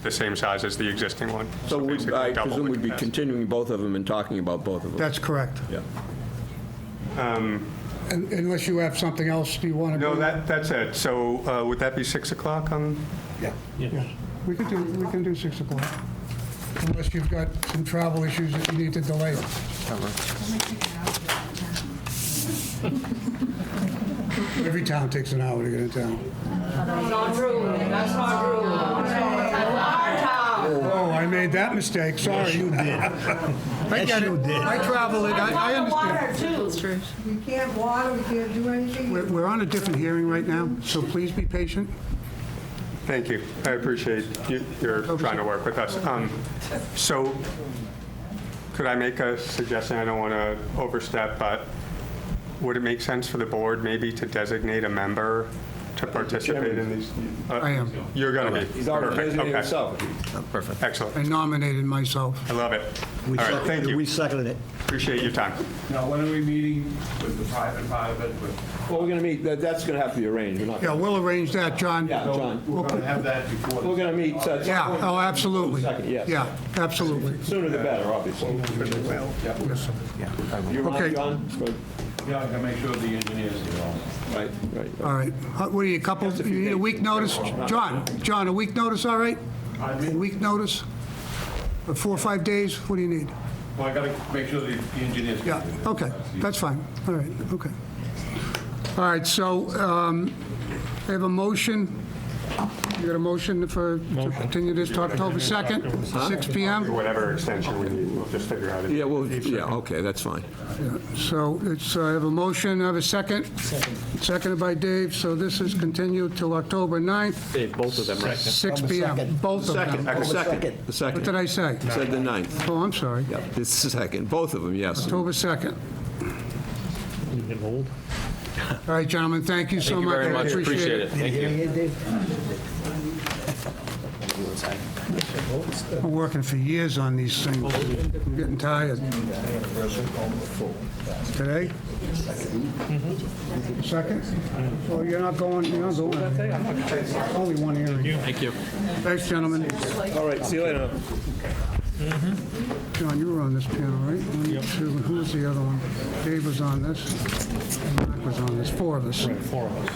the same size as the existing one. So basically I double presume the we'd be capacity. continuing both of them and talking about both of them. That's correct. Yeah. And Unless you have something else you want to do. No, that's it. So would that be 6 o'clock on? Yeah. Yeah, we can do 6 o'clock. Unless you've got some travel issues that you need to delay it. Every town takes an hour to get in town. That's not true. That's not true. Our town. Oh, I made that mistake, sorry. You did. I get it. you did. I travel it, I understand. Water too. It's true. We can't water, we can't do anything. We're on a different hearing right now, so please be patient. Thank you. I appreciate you're trying to work with us. So could I make a suggestion? I don't want to overstep, but would it make sense for the board maybe to designate a member to participate in these? I am. You're going to be? He's already Perfect. designated Okay. himself. Perfect. Excellent. I nominated myself. I love it. All right, thank you. We seconded it. Appreciate your time. Now, when are we meeting with the private part of it? Well, we're going to meet, that's going to have to be arranged. We're not. Yeah, we'll arrange that, John. Yeah, John. We're going to have that before. We're going to meet. Yeah, oh, absolutely. Second, yes. Yeah, absolutely. Sooner the better, obviously. You're Okay. on, John? Good. Yeah, I can make sure the engineers get all. Right, right. All right. What do you, you need a week notice? John, a week notice, all right? A week notice? 4 or 5 days? What do you need? Well, I got to make sure the engineers. Yeah, okay, that's fine. All right, okay. All right, so I have a motion. You got a motion to continue this to October 2nd, 6 PM? Whatever extension we need, we'll just figure out. Yeah, well, yeah, okay, that's fine. So it's, I have a motion, I have a second. Seconded by Dave, so this is continued till October 9th. Dave, both of them, right? 6 PM, both of Second, them. the second. What did I say? Said the 9th. Oh, I'm sorry. Yeah, this is the second, both of them, yes. October 2nd. You getting old? All right, gentlemen, thank you so Thank you much. very I much. Appreciate it. Thank you. I'm working for years on these things. I'm getting tired. Today? Second? Well, you're not going. Only one hearing. Thank you. Thanks, gentlemen. All right, see you later. John, you were on this panel, right? 1, 2, and who was the other one? Dave was on this. And Mark was on this. 4 of us. Right, 4 of us.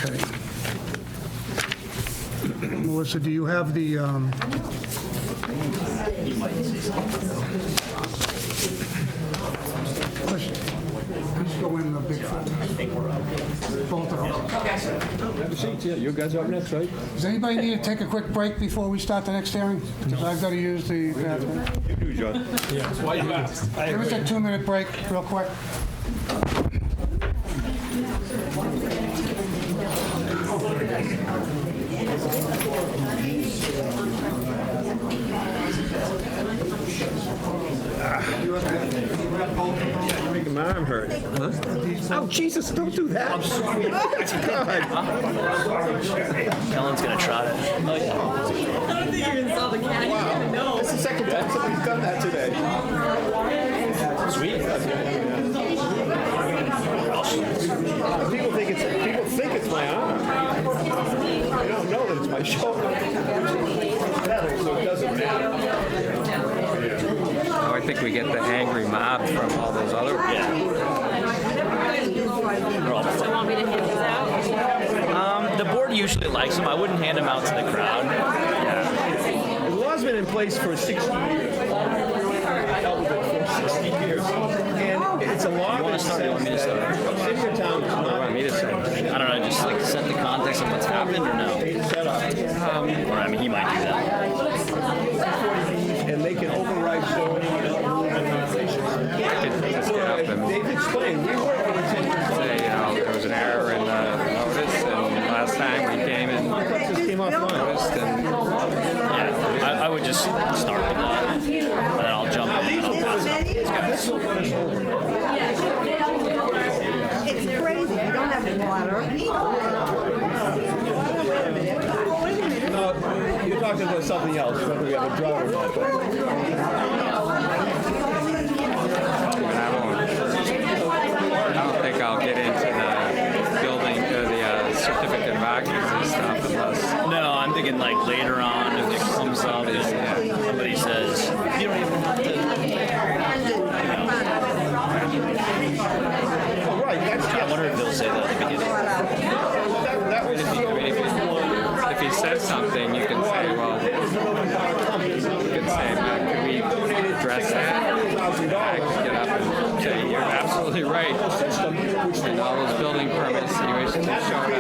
Okay. Melissa, do you have the, Please go in the big front. Both of them. Have a seat, yeah, you guys are up next, right? Does anybody need to take a quick break before we start the next hearing? Because I've got to use the bathroom. You do, John. Give us a 2-minute break, real quick. You're making my arm hurt. Huh? Oh, Jesus, don't do that. I'm sorry. Ellen's going to try it. I don't think you even saw the cat. You didn't know. It's the second time somebody's done that today. Sweet. People think it's my arm. They don't know that it's my shoulder. So it doesn't matter. Oh, I think we get the angry mob from all those other. So want me to hand these out? The board usually likes them. I wouldn't hand them out to the crowd. The law's been in place for 60 years. For 60 years. And it's a law that says that city or town is not... Want me to say? I don't know, just like set the context of what's happened or no? set up. Or I mean, he might do that. And they can override zoning and regulations. Just get up and They've explained, we work with the 10 years. say, there was an error in the notice, and last time we came and Just came off line. noticed, and yeah, I would just start with that, and then I'll jump in and I'll pass it. It's crazy, you don't have water. No, you're talking about something else, whether we have a drought or not. But then like later on, if it comes up and somebody says, you don't even have to. I wonder if they'll say that at the beginning. If he says something, you can say, well, can we address that? I can get up and say, you're absolutely right. And all those building permits, situations that showed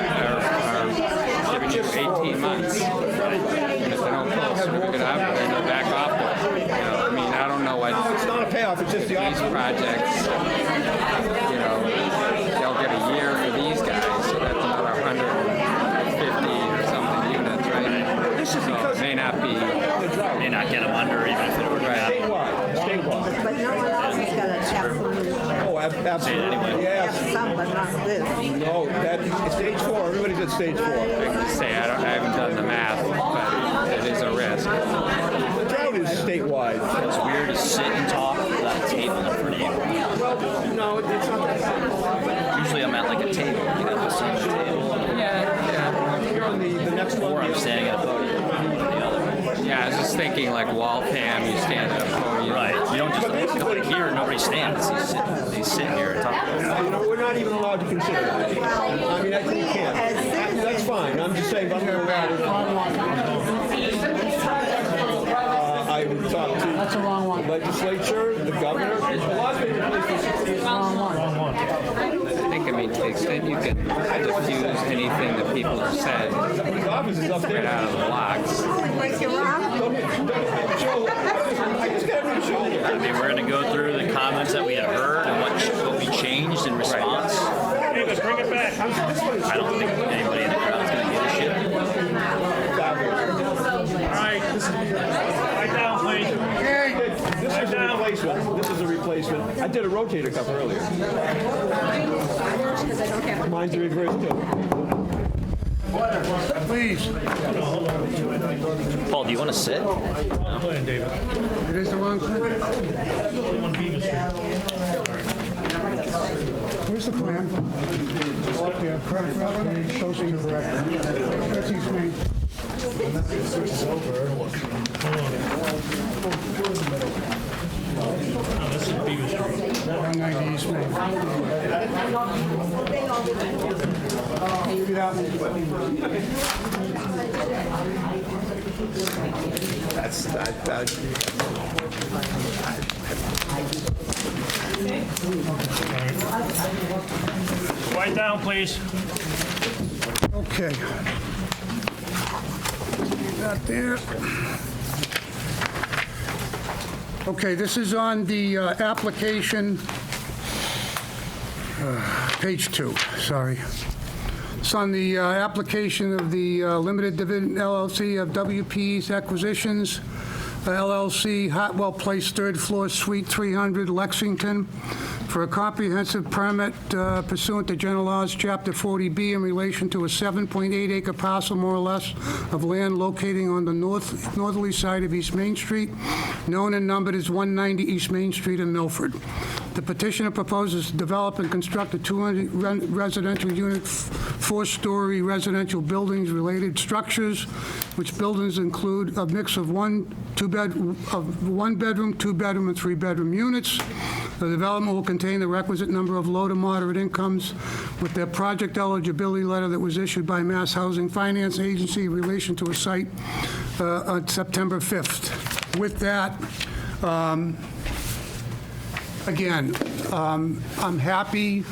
are giving you 18 months. And if they don't pull a certificate up, then they'll back off. You know, I mean, I don't know what. It's not a payoff, it's just the these projects, you know, they'll get a year for these guys, so that's another 150 or something units, right? This is so because it may not get them under even if it were to happen. Statewide. But no one else is gonna have some. Oh, absolutely. Have Yes. some, but not this. No, it's stage 4. Everybody's at stage 4. I can say I haven't done the math, but it is a risk. The drought is statewide. It's weird to sit and talk without a table in front of you. Well, no, it's not that. Usually I'm at like a table. You got to sit at a table. Yeah. You're on the next one. Or I'm standing at a podium. One or the other. Yeah, I was just thinking like Waltham, you stand at a podium. Right. You don't just nobody here, nobody stands. They sit here and talk. You know, we're not even allowed to consider that. I mean, we can't. That's fine. I'm just saying, I'm going to I would talk to the legislature, the governor. A lot of places. I think, I mean, to the extent you can diffuse anything that people have said right out of the blocks. I mean, we're going to go through the comments that we had heard and what we changed in response. David, bring it back. I don't think anybody in the crowd's going to give a shit. All right. Right down, please. This is a replacement. This is a replacement. I did a rotator cuff earlier. Mine's a reverse too. Please. Paul, do you want to sit? Go ahead, David. It is the wrong thing. Where's the plan? Up there, correct, Robert? Shows you correct. That's East Main. This is Beaver Street. 190 East Main. Get out. That's that. Right down, please. Okay. Got there. Okay, this is on the application, page 2, sorry. It's on the application of the Limited Division LLC of WP's Acquisitions LLC, Hartwell Place, 3rd floor, Suite 300, Lexington, for a comprehensive permit pursuant to General Laws, Chapter 40B, in relation to a 7.8 acre parcel, more or less, of land locating on the northerly side of East Main Street, known and numbered as 190 East Main Street in Milford. The petitioner proposes to develop and construct a 200 residential unit, 4-story residential buildings, related structures, which buildings include a mix of one bedroom, 2-bedroom, and 3-bedroom units. The development will contain the requisite number of low to moderate incomes with their project eligibility letter that was issued by Mass Housing Finance Agency in relation to a site on September 5th. With that, again, I'm happy,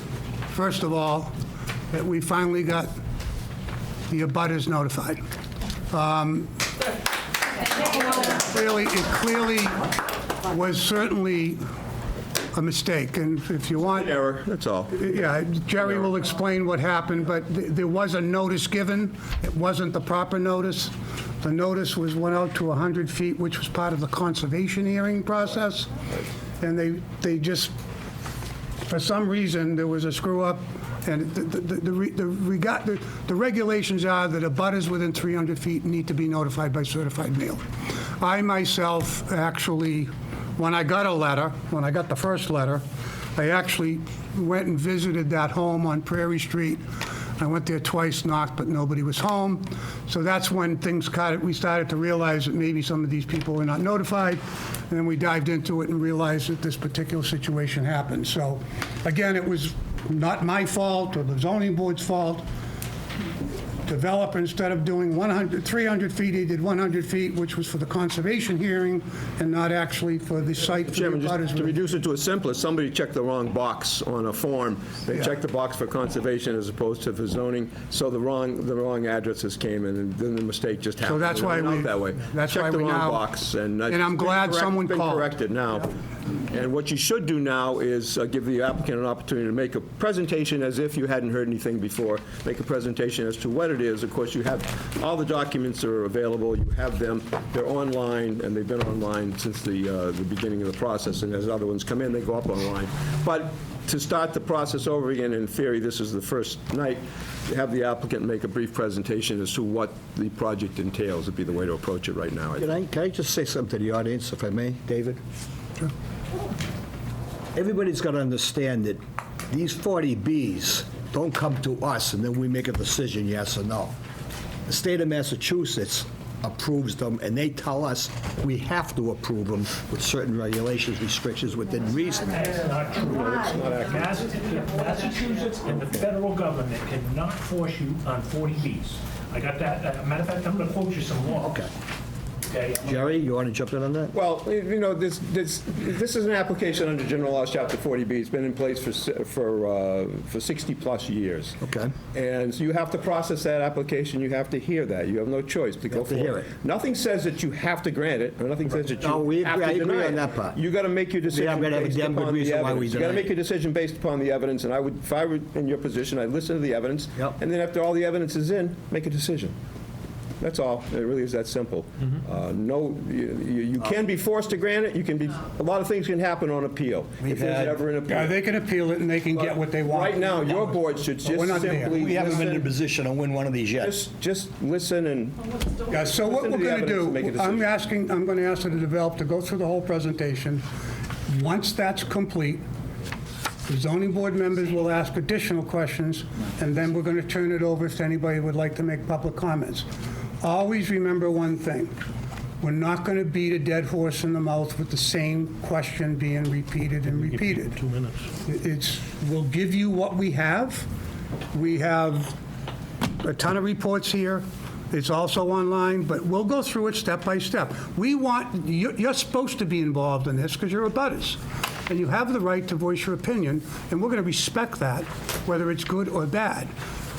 first of all, that we finally got the abutters notified. It clearly was certainly a mistake, and if you want... Error, that's all. Yeah, Jerry will explain what happened, but there was a notice given. It wasn't the proper notice. The notice went out to 100 feet, which was part of the conservation hearing process, and they just, for some reason, there was a screw-up, and the regulations are that abutters within 300 feet need to be notified by certified mail. I myself actually, when I got the first letter, I actually went and visited that home on Prairie Street. I went there twice, knocked, but nobody was home. So that's when we started to realize that maybe some of these people were not notified. And then we dived into it and realized that this particular situation happened. So again, it was not my fault or the zoning board's fault. Developer, instead of doing 300 feet, he did 100 feet, which was for the conservation hearing and not actually for the site. Chairman, just to reduce it to a simplest, somebody checked the wrong box on a form. They checked the box for conservation as opposed to for zoning, so the wrong addresses came in, and then the mistake just happened. So that's why we, that way. that's Checked why the we wrong now, box, and I'm glad someone been called. corrected now. And what you should do now is give the applicant an opportunity to make a presentation as if you hadn't heard anything before. Make a presentation as to what it is. Of course, you have all the documents are available. You have them. They're online, and they've been online since the beginning of the process. And as other ones come in, they go up online. But to start the process over again, in theory, this is the first night, have the applicant make a brief presentation as to what the project entails would be the way to approach it right now. Can I just say something to the audience, if I may, David? Sure. Everybody's got to understand that these 40Bs don't come to us and then we make a decision, yes or no. The state of Massachusetts approves them, and they tell us we have to approve them with certain regulations, restrictions within reason. That's not true. Massachusetts and the federal government cannot force you on 40Bs. I got that. Matter of fact, I'm going to quote you some law. Okay. Okay. Jerry, you want to jump in on that? Well, you know, this is an application under General Laws, Chapter 40B. It's been in place for 60-plus years. Okay. And so you have to process that application. You have to hear that. You have no choice to go forward. hear it. Nothing says that you have to grant it, or nothing says that you No, we have agree. to I agree deny on it. that part. You got to make your decision I'm gonna have a based damn good upon the reason why we evidence. You got to deny make your decision based upon the evidence, and I would, if I were in your position, I'd listen to the evidence, Yep. and then after all the evidence is in, make a decision. That's all. It really is that simple. No, you can be forced to grant it. You can be. A lot of things can happen on appeal. If there's ever an appeal. Yeah, they can appeal it and they can get what they want. Right now, your board should just we're not there. simply We haven't been in a listen. position to win one of these yet. Just listen and. Yeah, so what Listen we're to the going to evidence and make a do, decision. I'm going to ask the developer to go through the whole presentation. Once that's complete, the zoning board members will ask additional questions, and then we're going to turn it over if anybody would like to make public comments. Always remember one thing. We're not going to beat a dead horse in the mouth with the same question being repeated and repeated. 2 minutes. We'll give you what we have. We have a ton of reports here. It's also online, but we'll go through it step by step. You're supposed to be involved in this because you're abutters, and you have the right to voice your opinion, and we're going to respect that, whether it's good or bad.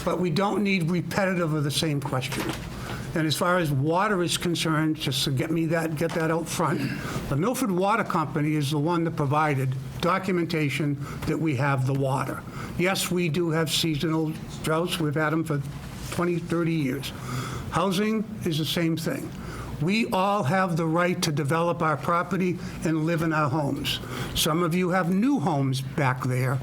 But we don't need repetitive of the same question. And as far as water is concerned, just to get that out front, the Milford Water Company is the one that provided documentation that we have the water. Yes, we do have seasonal droughts. We've had them for 20, 30 years. Housing is the same thing. We all have the right to develop our property and live in our homes. Some of you have new homes back there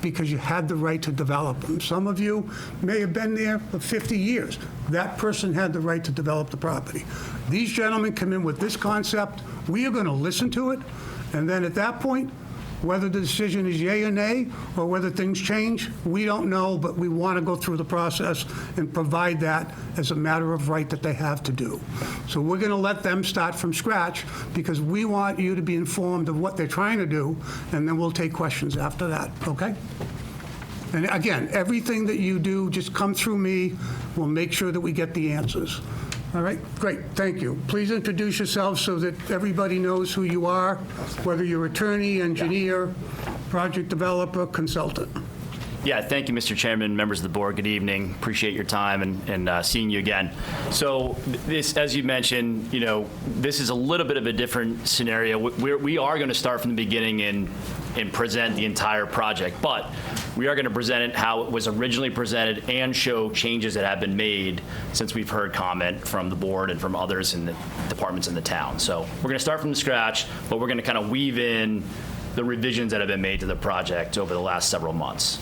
because you had the right to develop them. Some of you may have been there for 50 years. That person had the right to develop the property. These gentlemen come in with this concept. We are going to listen to it, and then at that point, whether the decision is yay or nay, or whether things change, we don't know, but we want to go through the process and provide that as a matter of right that they have to do. So we're going to let them start from scratch because we want you to be informed of what they're trying to do, and then we'll take questions after that, okay? And again, everything that you do, just come through me. We'll make sure that we get the answers. All right, great, thank you. Please introduce yourselves so that everybody knows who you are, whether you're attorney, engineer, project developer, consultant. Yeah, thank you, Mr. Chairman, members of the board. Good evening. Appreciate your time and seeing you again. So this, as you mentioned, this is a little bit of a different scenario. We are going to start from the beginning and present the entire project, but we are going to present it how it was originally presented and show changes that have been made since we've heard comment from the board and from others in the departments in the town. So we're going to start from scratch, but we're going to kind of weave in the revisions that have been made to the project over the last several months.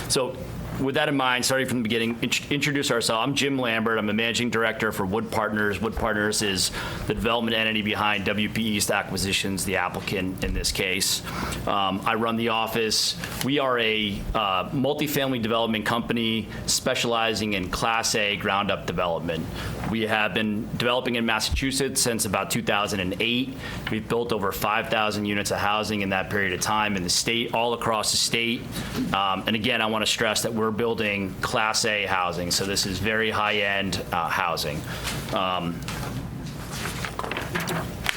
So with that in mind, starting from the beginning, introduce ourselves. I'm Jim Lambert. I'm the managing director for Wood Partners. Wood Partners is the development entity behind WP East Acquisitions, the applicant in this case. I run the office. We are a multifamily development company specializing in Class A ground-up development. We have been developing in Massachusetts since about 2008. We've built over 5,000 units of housing in that period of time in the state, all across the state. And again, I want to stress that we're building Class A housing, so this is very high-end housing.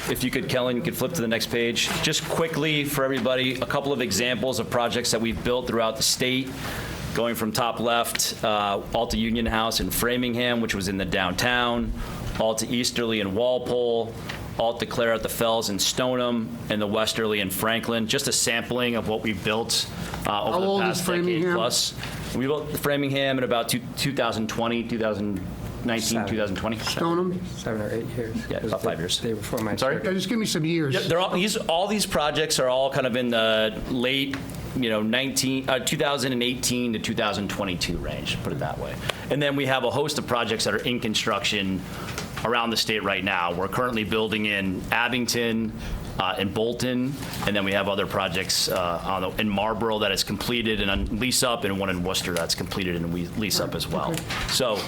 If you could, Kellen, you could flip to the next page. Just quickly for everybody, a couple of examples of projects that we've built throughout the state. Going from top left, Alta Union House in Framingham, which was in the downtown, Alta Easterly in Walpole, Alta Claire at the Fells in Stoneham, and the Westerly in Franklin. Just a sampling of what we've built over the past decade plus. We built Framingham in about 2020, 2019, 2020. Stoneham? 7 or 8 years. Yeah, about 5 years. Day before my Sorry? Yeah, just give me some years. Yeah, they're all these projects are all kind of in the late, 2018 to 2022 range, put it that way. And then we have a host of projects that are in construction around the state right now. We're currently building in Abington, in Bolton, and then we have other projects in Marlboro that is completed and on lease up, and one in Worcester that's completed and lease up as well. So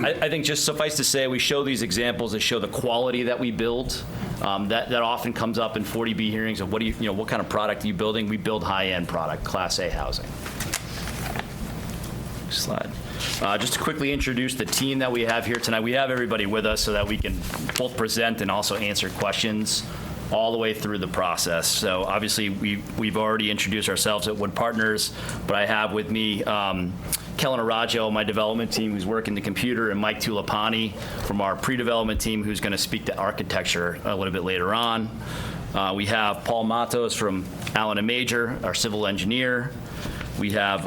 I think just suffice to say, we show these examples that show the quality that we build. That often comes up in 40B hearings of what kind of product are you building? We build high-end product, Class A housing. Next slide. Just to quickly introduce the team that we have here tonight. We have everybody with us so that we can both present and also answer questions all the way through the process. So obviously, we've already introduced ourselves at Wood Partners, but I have with me Kellen Arajo, my development team, who's working the computer, and Mike Tulipani from our pre-development team, who's going to speak to architecture a little bit later on. We have Paul Matos from Allen & Major, our civil engineer. We have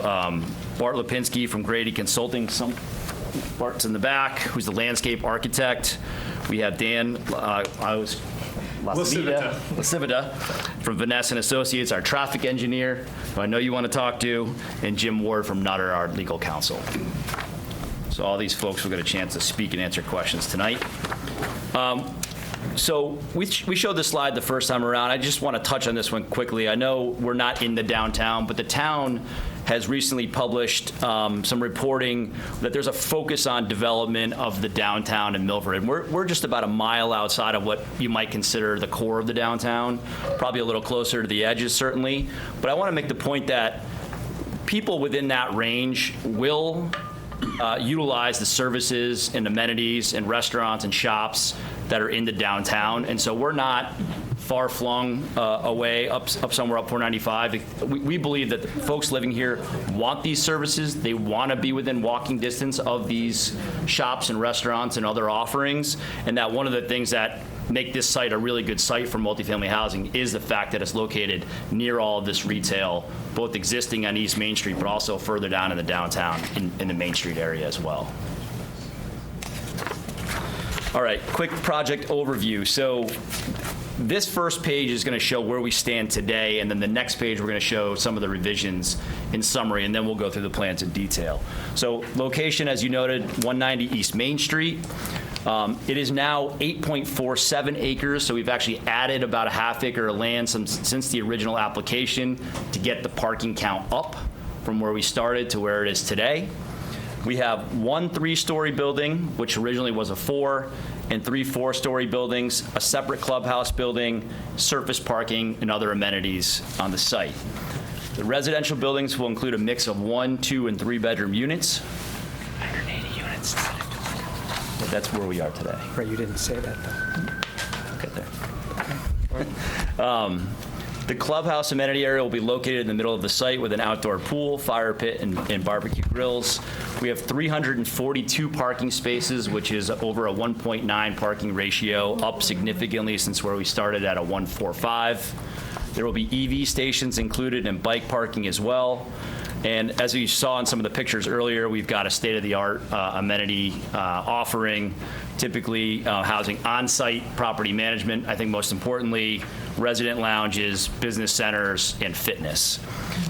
Bart Lipinski from Grady Consulting. Bart's in the back, who's the landscape architect. We have Dan Lasivita from Vanessa & Associates, our traffic engineer, who I know you want to talk to, and Jim Ward from Nutter, our legal counsel. So all these folks will get a chance to speak and answer questions tonight. So we showed this slide the first time around. I just want to touch on this one quickly. I know we're not in the downtown, but the town has recently published some reporting that there's a focus on development of the downtown in Milford. We're just about a mile outside of what you might consider the core of the downtown, probably a little closer to the edges, certainly. But I want to make the point that people within that range will utilize the services and amenities and restaurants and shops that are in the downtown. And so we're not far-flung away up somewhere up 495. We believe that the folks living here want these services. They want to be within walking distance of these shops and restaurants and other offerings, and that one of the things that make this site a really good site for multifamily housing is the fact that it's located near all of this retail, both existing on East Main Street, but also further down in the downtown in the Main Street area as well. All right, quick project overview. So this first page is going to show where we stand today, and then the next page we're going to show some of the revisions in summary, and then we'll go through the plans in detail. So location, as you noted, 190 East Main Street. It is now 8.47 acres, so we've actually added about a half acre of land since the original application to get the parking count up from where we started to where it is today. We have one 3-story building, which originally was a 4, and 3 4-story buildings, a separate clubhouse building, surface parking, and other amenities on the site. The residential buildings will include a mix of 1, 2, and 3-bedroom units. 180 units. That's where we are today. Right, you didn't say that, though. Get there. The clubhouse amenity area will be located in the middle of the site with an outdoor pool, fire pit, and barbecue grills. We have 342 parking spaces, which is over a 1.9 parking ratio, up significantly since where we started at a 1.45. There will be EV stations included and bike parking as well. And as you saw in some of the pictures earlier, we've got a state-of-the-art amenity offering, typically housing on-site property management. I think most importantly, resident lounges, business centers, and fitness.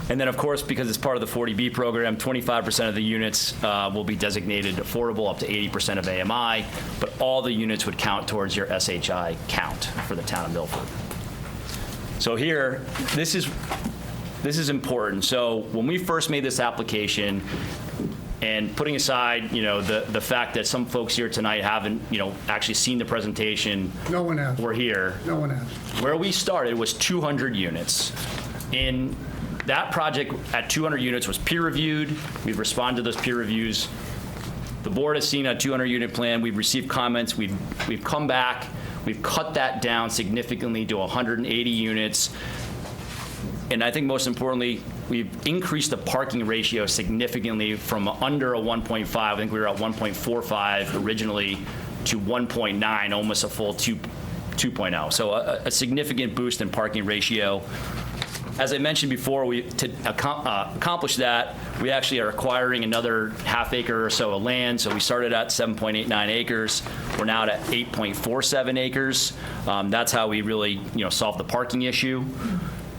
And then, of course, because it's part of the 40B program, 25% of the units will be designated affordable, up to 80% of AMI, but all the units would count towards your SHI count for the town of Milford. So here, this is important. So when we first made this application, and putting aside, the fact that some folks here tonight haven't, actually seen the presentation. No one has. We're here. No one has. Where we started was 200 units. In that project at 200 units was peer reviewed. We've responded to those peer reviews. The board has seen a 200 unit plan. We've received comments. We've come back. We've cut that down significantly to 180 units. And I think most importantly, we've increased the parking ratio significantly from under a 1.5, I think we were at 1.45 originally, to 1.9, almost a full 2.0. So a significant boost in parking ratio. As I mentioned before, to accomplish that, we actually are acquiring another half acre or so of land. So we started at 7.89 acres. We're now at 8.47 acres. That's how we really, solve the parking issue.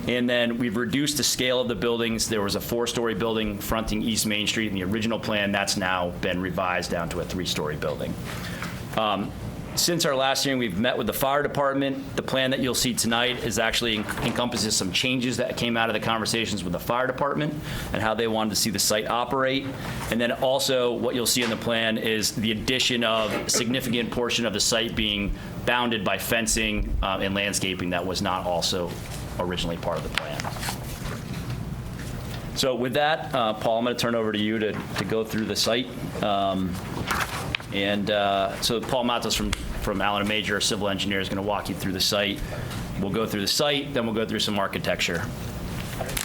And then we've reduced the scale of the buildings. There was a 4-story building fronting East Main Street in the original plan. That's now been revised down to a 3-story building. Since our last hearing, we've met with the fire department. The plan that you'll see tonight actually encompasses some changes that came out of the conversations with the fire department and how they wanted to see the site operate. And then also what you'll see in the plan is the addition of a significant portion of the site being bounded by fencing and landscaping that was not also originally part of the plan. So with that, Paul, I'm going to turn over to you to go through the site. So Paul Matos from Allen & Major, our civil engineer, is going to walk you through the site. We'll go through the site, then we'll go through some architecture.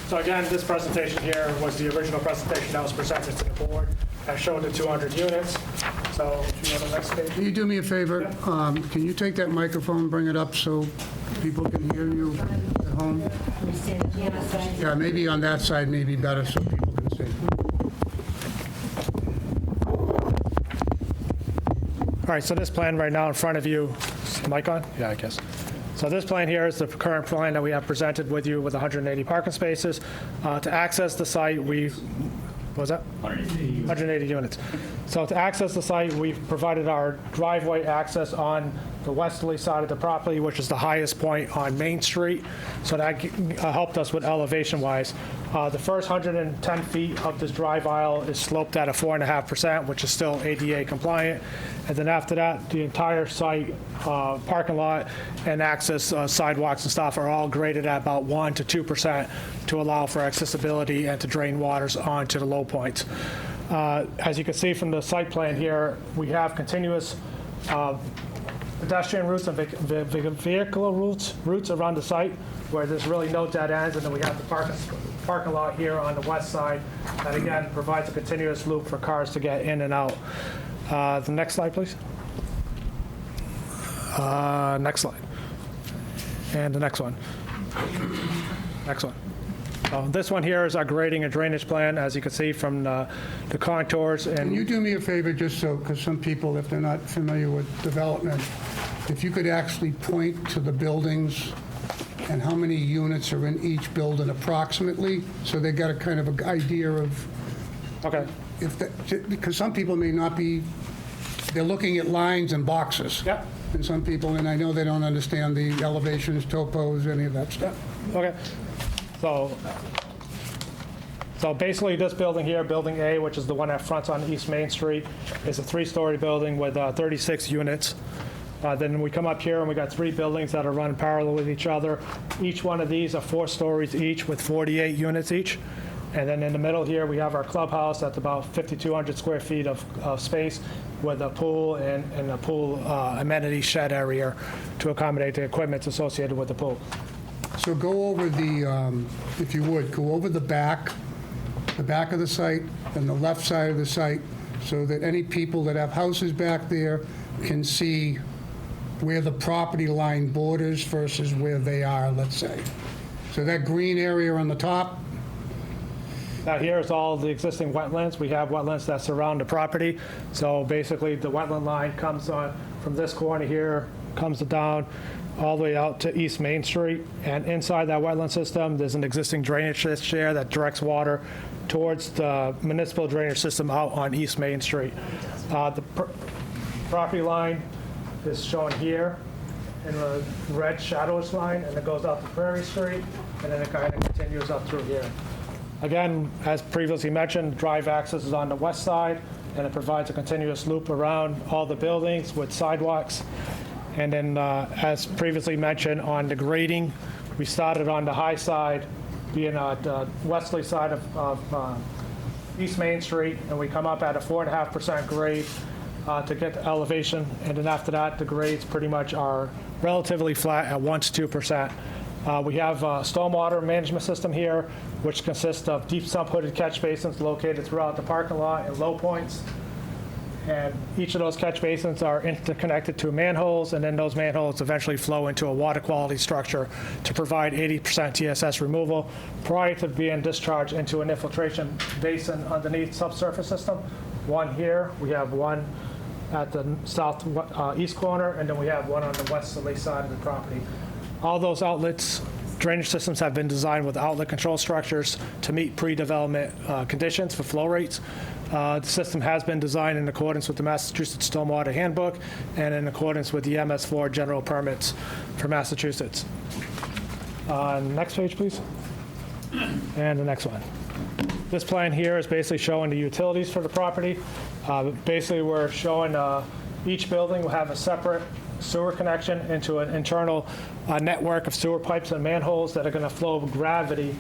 So again, this presentation here was the original presentation that was presented to the board. I showed the 200 units. So if you go to the next page. Can you do me a favor? Can you take that microphone, bring it up so people can hear you at home? Yeah, maybe on that side may be better so people can see. All right, so this plan right now in front of you, is the mic on? Yeah, I guess. So this plan here is the current plan that we have presented with you with 180 parking spaces. To access the site, what was that? 180 units. So to access the site, we've provided our driveway access on the westerly side of the property, which is the highest point on Main Street. So that helped us with elevation-wise. The first 110 feet of this drive aisle is sloped at a 4.5%, which is still ADA compliant. And then after that, the entire site, parking lot and access sidewalks and stuff are all graded at about 1 to 2% to allow for accessibility and to drain waters onto the low points. As you can see from the site plan here, we have continuous pedestrian routes and vehicular routes around the site where there's really no dead ends, and then we have the parking lot here on the west side that again provides a continuous loop for cars to get in and out. The next slide, please. Next slide. And the next one. Next one. This one here is our grading and drainage plan, as you can see from the contours. And can you do me a favor, just so, because some people, if they're not familiar with development, if you could actually point to the buildings and how many units are in each building approximately, so they got a kind of an idea of. Okay. Because some people may not be, they're looking at lines and boxes. Yep. And some people, and I know they don't understand the elevations, topos, any of that stuff. Okay. So basically this building here, Building A, which is the one that fronts on East Main Street, is a 3-story building with 36 units. Then we come up here and we got 3 buildings that are run parallel with each other. Each one of these are 4 stories each with 48 units each. And then in the middle here, we have our clubhouse that's about 5,200 square feet of space with a pool and a pool amenity shed area to accommodate the equipment associated with the pool. So go over the, if you would, go over the back of the site and the left side of the site so that any people that have houses back there can see where the property line borders versus where they are, let's say. So that green area on the top. Now here is all the existing wetlands. We have wetlands that surround the property. So basically the wetland line comes on from this corner here comes down all the way out to East Main Street. And inside that wetland system, there's an existing drainage ditch there that directs water towards the municipal drainage system out on East Main Street. The property line is shown here in the red shadows line, and it goes out to Prairie Street, and then it kind of continues up through here. Again, as previously mentioned, drive access is on the west side, and it provides a continuous loop around all the buildings with sidewalks. And then, as previously mentioned, on the grading, we started on the high side, being on the westerly side of East Main Street, and we come up at a 4.5% grade to get the elevation. And then after that, the grades pretty much are relatively flat at 1 to 2%. We have a stormwater management system here, which consists of deep sump hooded catch basins located throughout the parking lot and low points. And each of those catch basins are interconnected to manholes, and then those manholes eventually flow into a water quality structure to provide 80% TSS removal prior to being discharged into an infiltration basin underneath subsurface system. One here, we have one at the southeast corner, and then we have one on the westerly side of the property. All those outlets, drainage systems have been designed with outlet control structures to meet pre-development conditions for flow rates. The system has been designed in accordance with the Massachusetts Stormwater Handbook and in accordance with the MS4 general permits for Massachusetts. Next page, please. And the next one. This plan here is basically showing the utilities for the property. Basically, we're showing each building will have a separate sewer connection into an internal network of sewer pipes and manholes that are going to flow with gravity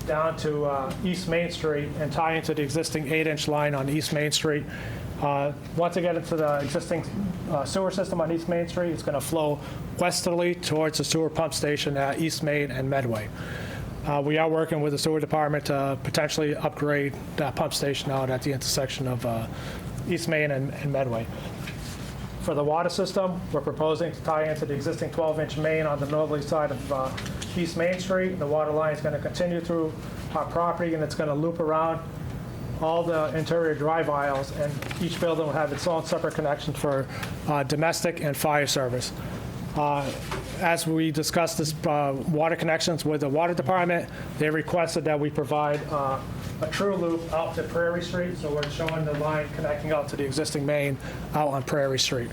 down to East Main Street and tie into the existing 8-inch line on East Main Street. Once they get into the existing sewer system on East Main Street, it's going to flow westerly towards the sewer pump station at East Main and Medway. We are working with the sewer department to potentially upgrade that pump station out at the intersection of East Main and Medway. For the water system, we're proposing to tie into the existing 12-inch main on the northerly side of East Main Street. The water line is going to continue through our property, and it's going to loop around all the interior drive aisles, and each building will have its own separate connection for domestic and fire service. As we discussed this water connections with the water department, they requested that we provide a true loop out to Prairie Street, so we're showing the line connecting out to the existing main out on Prairie Street.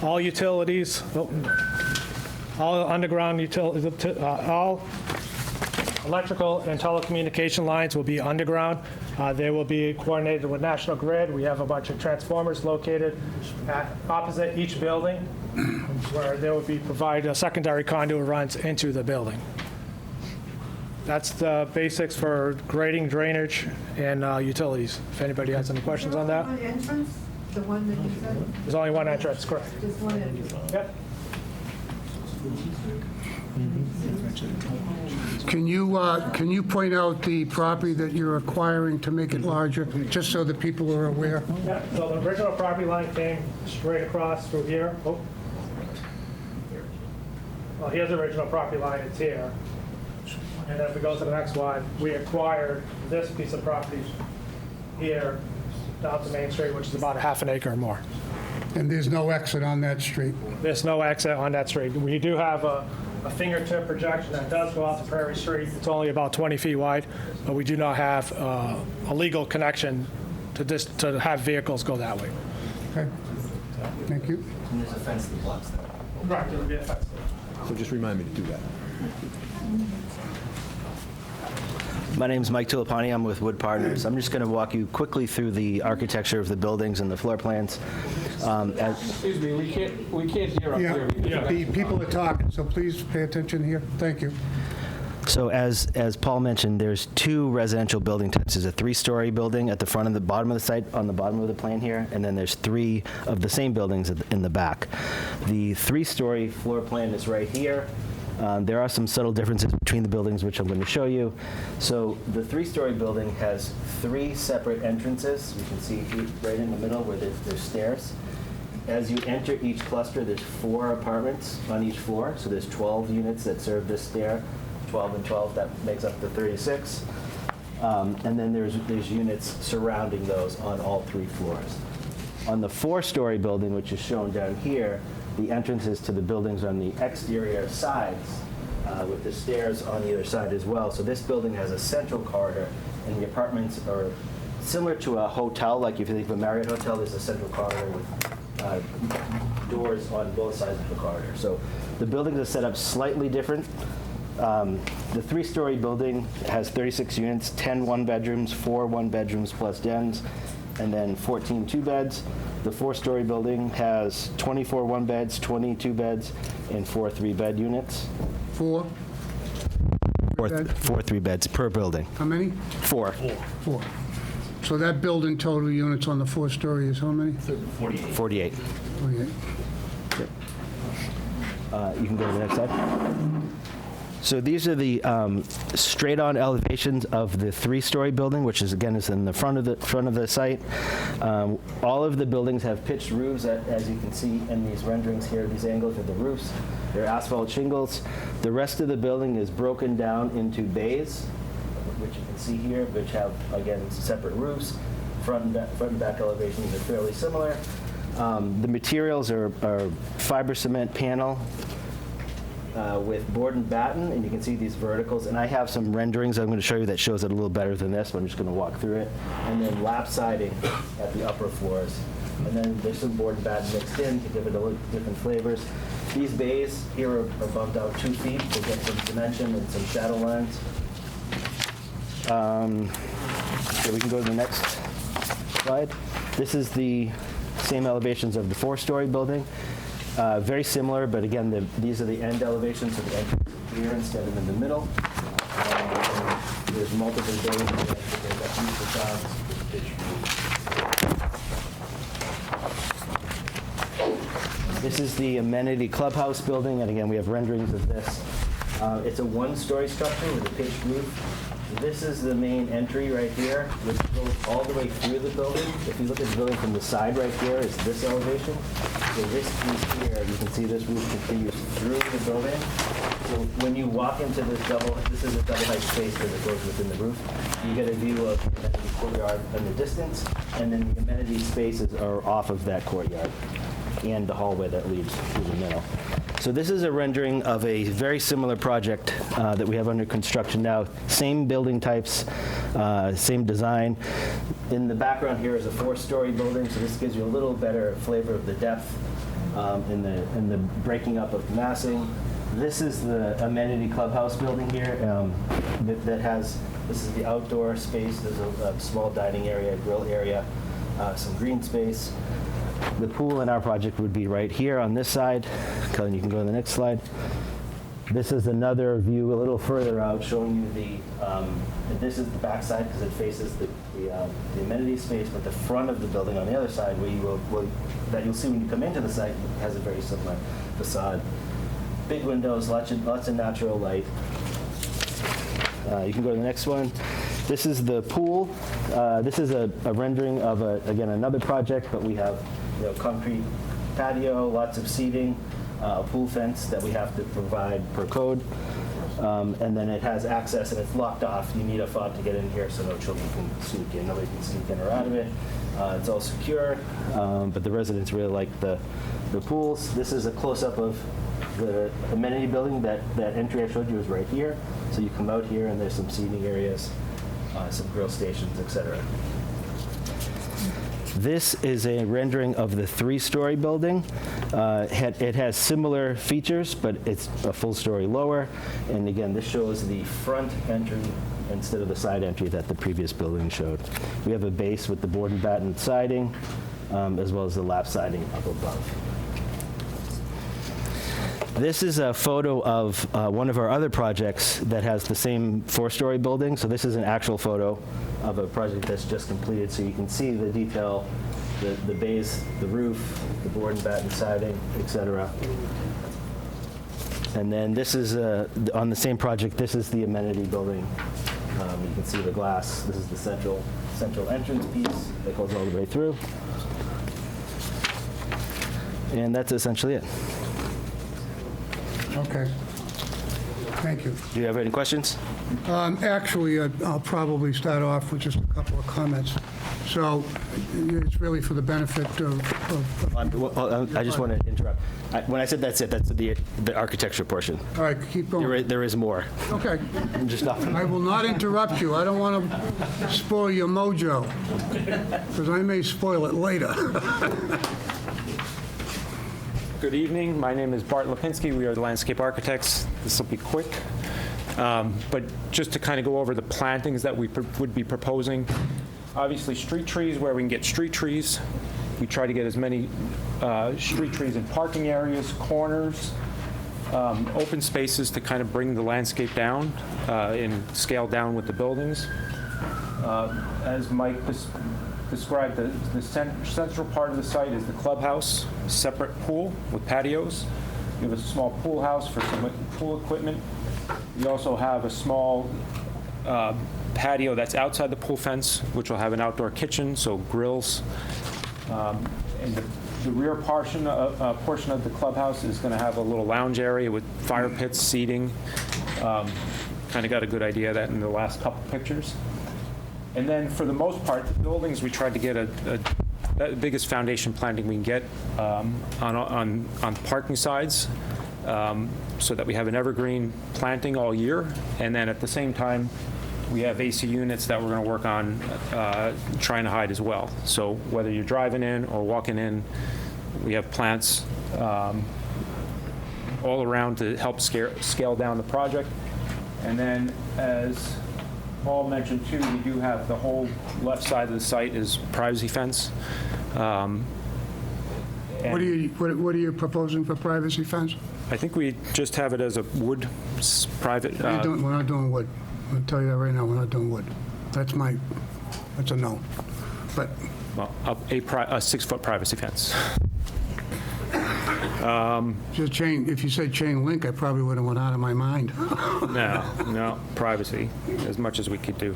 All utilities, all underground utilities, all electrical and telecommunication lines will be underground. They will be coordinated with National Grid. We have a bunch of transformers located opposite each building, where they will be provided a secondary conduit runs into the building. That's the basics for grading, drainage, and utilities. If anybody has any questions on that. One entrance, the one that you said? There's only one entrance, correct. Just one entrance. Yep. Can you point out the property that you're acquiring to make it larger, just so that people are aware? Yeah, so the original property line came straight across through here. Oh. Well, here's the original property line, it's here. And then if we go to the next one, we acquired this piece of property here down to Main Street, which is about a half an acre or more. And there's no exit on that street? There's no exit on that street. We do have a fingertip projection that does go out to Prairie Street. It's only about 20 feet wide, but we do not have a legal connection to have vehicles go that way. Okay. Thank you. And there's a fence that blocks that. Right, there would be a fence. So just remind me to do that. My name's Mike Tulipani. I'm with Wood Partners. I'm just going to walk you quickly through the architecture of the buildings and the floor plans. Excuse me, we can't hear up Yeah, here. the people are talking, so please pay attention here. Thank you. So as Paul mentioned, there's two residential building types. There's a 3-story building at the front and the bottom of the site, on the bottom of the plan here, and then there's 3 of the same buildings in the back. The 3-story floor plan is right here. There are some subtle differences between the buildings, which I'm going to show you. So the 3-story building has 3 separate entrances. You can see right in the middle where there's stairs. As you enter each cluster, there's 4 apartments on each floor. So there's 12 units that serve this stair, 12 and 12, that makes up to 36. And then there's units surrounding those on all 3 floors. On the 4-story building, which is shown down here, The entrances to the buildings on the exterior sides, with the stairs on either side as well. So this building has a central corridor, and the apartments are similar to a hotel. Like if you think of a Marriott hotel, there's a central corridor with doors on both sides of the corridor. So the buildings are set up slightly different. The three-story building has 36 units, 10 one-bedrooms, 4 one-bedrooms plus dens, and then 14 two-beds. The four-story building has 24 one-beds, 22 beds, and 4 three-bed units. 4? Four three-beds per building. How many? 4. 4. So that building total units on the four-story is how many? 48. 48. 48. You can go to the next slide. So these are the straight-on elevations of the three-story building, which is again is in the front of the site. All of the buildings have pitched roofs, as you can see in these renderings here. These angles are the roofs. They're asphalt shingles. The rest of the building is broken down into bays, which you can see here, which have again separate roofs. Front and back elevations are fairly similar. The materials are fiber cement panel. With board and batten, and you can see these verticals. And I have some renderings I'm going to show you that shows it a little better than this, but I'm just going to walk through it. And then lap siding at the upper floors. And then there's some board and batten mixed in to give it a little different flavors. These bays here are bumped out 2 feet to get some dimension and some shadow lines. Okay, we can go to the next slide. This is the same elevations of the four-story building. Very similar, but again, these are the end elevations, so the entrance is here instead of in the middle. There's multiple buildings. This is the amenity clubhouse building, and again, we have renderings of this. It's a one-story structure with a pitched roof. This is the main entry right here, which goes all the way through the building. If you look at the building from the side right here, is this elevation. So this piece here, you can see this roof continues through the building. So when you walk into this is a double height space that goes within the roof. You get a view of the amenity courtyard in the distance, and then the amenity spaces are off of that courtyard and the hallway that leads through the middle. So this is a rendering of a very similar project that we have under construction now. Same building types, same design. In the background here is a four-story building, so this gives you a little better flavor of the depth in the breaking up of the massing. This is the amenity clubhouse building here this is the outdoor space. There's a small dining area, grill area, some green space. The pool in our project would be right here on this side. Colin, you can go to the next slide. This is another view a little further out showing you this is the back side because it faces the amenity space, but the front of the building on the other side that you'll see when you come into the site has a very similar facade. Big windows, lots of natural light. You can go to the next one. This is the pool. This is a rendering of, again, another project, but we have concrete patio, lots of seating, a pool fence that we have to provide per code. And then it has access and it's locked off. You need a fob to get in here so no children can sneak in. Nobody can sneak in or out of it. It's all secure, but the residents really like the pools. This is a close-up of the amenity building. That entry I showed you is right here. So you come out here and there's some seating areas, some grill stations, etc. This is a rendering of the three-story building. It has similar features, but it's a full story lower. And again, this shows the front entry instead of the side entry that the previous building showed. We have a base with the board and batten siding, as well as the lap siding up above. This is a photo of one of our other projects that has the same four-story building. So this is an actual photo of a project that's just completed. So you can see the detail, the base, the roof, the board and batten siding, etc. And then this is, on the same project, this is the amenity building. You can see the glass. This is the central entrance piece that goes all the way through. And that's essentially it. Okay. Thank you. Do you have any questions? Actually, I'll probably start off with just a couple of comments. So it's really for the benefit of... I just want to interrupt. When I said that's it, that's the architecture portion. All right, keep going. There is more. Okay. Just nothing. I will not interrupt you. I don't want to spoil your mojo, because I may spoil it later. Good evening. My name is Bart Lipinski. We are the landscape architects. This will be quick. But just to kind of go over the plantings that we would be proposing, obviously street trees where we can get street trees. We try to get as many street trees in parking areas, corners, open spaces to kind of bring the landscape down and scale down with the buildings. As Mike described, the central part of the site is the clubhouse, separate pool with patios. We have a small pool house for some pool equipment. We also have a small patio that's outside the pool fence, which will have an outdoor kitchen, so grills. And the rear portion of the clubhouse is going to have a little lounge area with fire pits, seating. Kind of got a good idea of that in the last couple pictures. And then for the most part, the buildings, we tried to get the biggest foundation planting we can get on parking sides, so that we have an evergreen planting all year. And then at the same time, we have AC units that we're going to work on trying to hide as well. So whether you're driving in or walking in, we have plants all around to help scale down the project. And then, as Paul mentioned too, we do have the whole left side of the site is privacy fence. What are you proposing for privacy fence? I think we just have it as a wood private. We're not doing wood. I'll tell you that right now, we're not doing wood. That's a no. But Well, a 6-foot privacy fence. just if you said chain link, I probably would have went out of my mind. No, privacy, as much as we could do.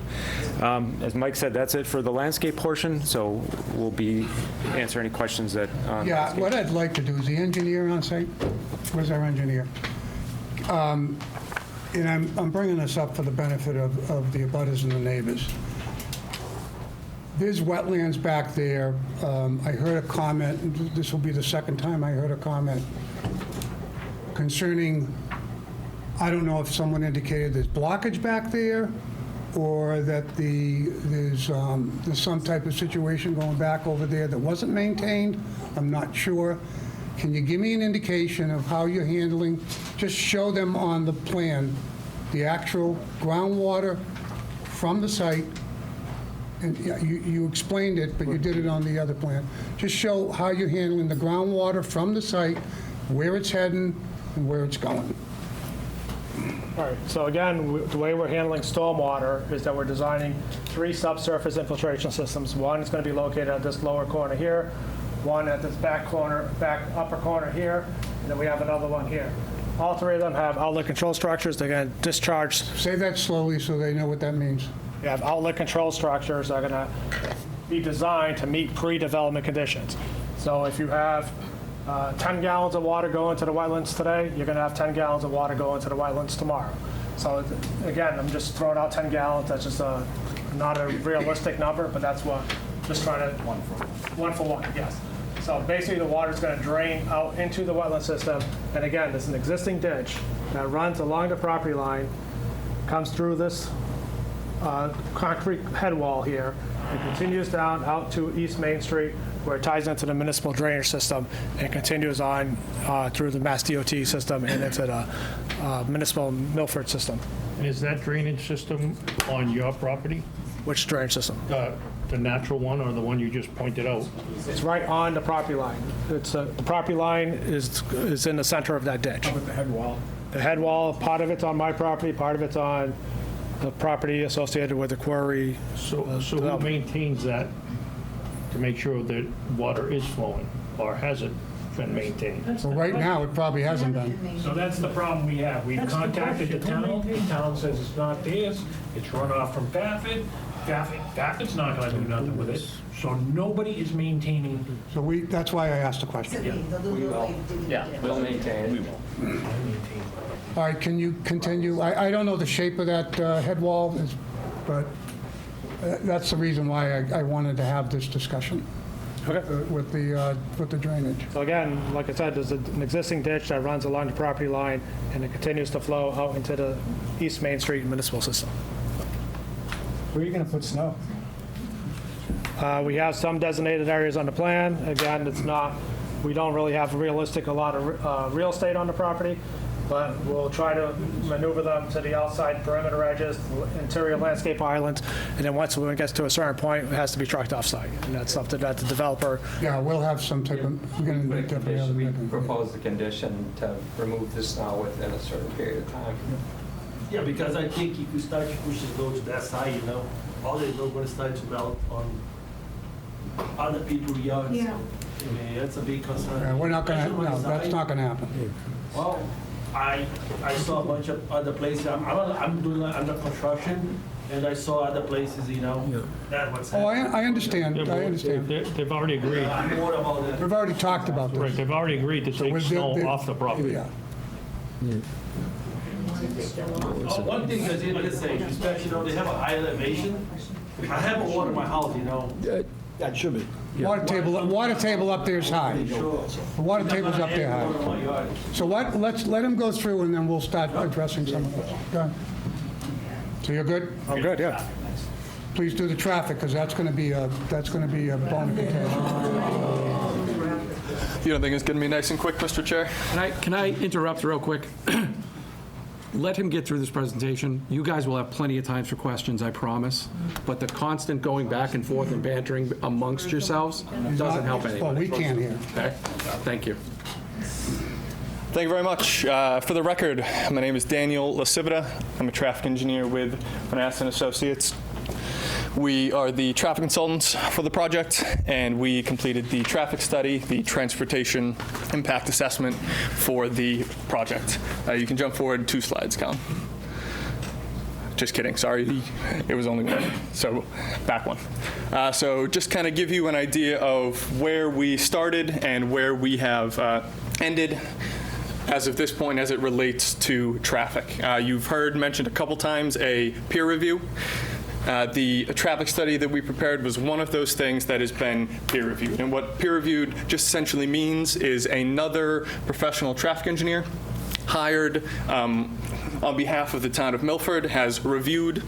As Mike said, that's it for the landscape portion, so we'll be answer any questions that. Yeah, what I'd like to do is the engineer on site. Where's our engineer? And I'm bringing this up for the benefit of the abutters and the neighbors. There's wetlands back there. I heard a comment, this will be the second time I heard a comment concerning, I don't know if someone indicated there's blockage back there or that there's some type of situation going back over there that wasn't maintained. I'm not sure. Can you give me an indication of how you're handling, just show them on the plan, the actual groundwater from the site. And you explained it, but you did it on the other plan. Just show how you're handling the groundwater from the site, where it's heading, and where it's going. All right, so again, the way we're handling stormwater is that we're designing 3 subsurface infiltration systems. One is going to be located at this lower corner here, one at this back upper corner here, and then we have another one here. All 3 of them have outlet control structures. They're going to discharge. Say that slowly so they know what that means. You have outlet control structures that are going to be designed to meet pre-development conditions. So if you have 10 gallons of water going to the wetlands today, you're going to have 10 gallons of water going to the wetlands tomorrow. So again, I'm just throwing out 10 gallons. That's just not a realistic number, but that's what, just trying to, one for one, yes. So basically the water is going to drain out into the wetland system. And again, there's an existing ditch that runs along the property line, comes through this concrete head wall here, and continues down out to East Main Street, where it ties into the municipal drainage system and continues on through the Mass DOT system and into the municipal Milford system. And is that drainage system on your property? Which drainage system? The natural one or the one you just pointed out? It's right on the property line. It's the property line is in the center of that ditch. With the head wall. The head wall, part of it's on my property, part of it's on the property associated with the quarry. So who maintains that to make sure that water is flowing, or has it been maintained? So right now, it probably hasn't been. So that's the problem we have. We've contacted the town says it's not theirs, it's run off from Baffert. Baffert's not gonna do nothing with it, so nobody is maintaining. So that's why I asked the question. We will. Yeah, we'll maintain. We will. All right, can you continue? I don't know the shape of that head wall, but That's the reason why I wanted to have this discussion with the drainage. So again, like I said, there's an existing ditch that runs along the property line, and it continues to flow out into the East Main Street municipal system. Where are you going to put snow? We have some designated areas on the plan. Again, it's not, we don't really have a lot of real estate on the property, but we'll try to maneuver them to the outside perimeter edges, interior landscape islands, and then when it gets to a certain point, it has to be trucked off-site. And that's something that the developer... Yeah, we'll have some type of... We're going to definitely have We propose the condition to remove the snow within a certain period of time. Yeah, because I think if you start to push the snow to that side, all the snow going to start to melt on other people's yards. Yeah. I mean, that's a big concern. Yeah, we're not going to... Especially on No, the that's side. not going to happen. Well, I saw a bunch of other places. I'm doing under construction, and I saw other places, that what's Oh, happening. I understand. I understand. They've already agreed. I'm more about that. We've already talked about this. Right, they've already agreed to take we're- snow they- off the property. Yeah. One thing I did say, especially, they have a high elevation. I have a water in my house, That should be. Water table up there is high. The water table's up there high. So let him go through, and then we'll start addressing some of this. Go ahead. So you're good? I'm good, yeah. Please do the traffic, because that's going to be a bone of contention. You don't think it's going to be nice and quick, Mr. Chair? Can I interrupt real quick? Let him get through this presentation. You guys will have plenty of times for questions, I promise. But the constant going back and forth and bantering amongst yourselves doesn't help anybody. Well, we can't hear. Okay? Thank you. Thank you very much. For the record, my name is Daniel LaCivita. I'm a traffic engineer with Manassas & Associates. We are the traffic consultants for the project, and we completed the traffic study, the transportation impact assessment for the project. You can jump forward 2 slides, Colin. Just kidding, sorry, it was only 1. So back 1. So just kind of give you an idea of where we started and where we have ended as of this point as it relates to traffic. You've heard mentioned a couple times a peer review. The traffic study that we prepared was one of those things that has been peer reviewed. And what peer reviewed just essentially means is another professional traffic engineer hired on behalf of the town of Milford has reviewed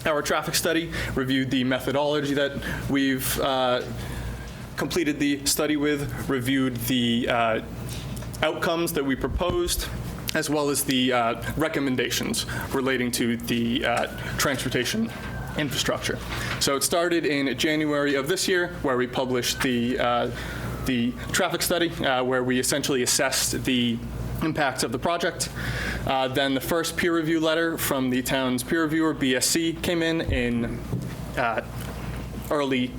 our traffic study, reviewed the methodology that we've completed the study with, reviewed the outcomes that we proposed, as well as the recommendations relating to the transportation infrastructure. So it started in January of this year, where we published the traffic study, where we essentially assessed the impacts of the project. Then the first peer review letter from the town's peer reviewer, BSC, came in early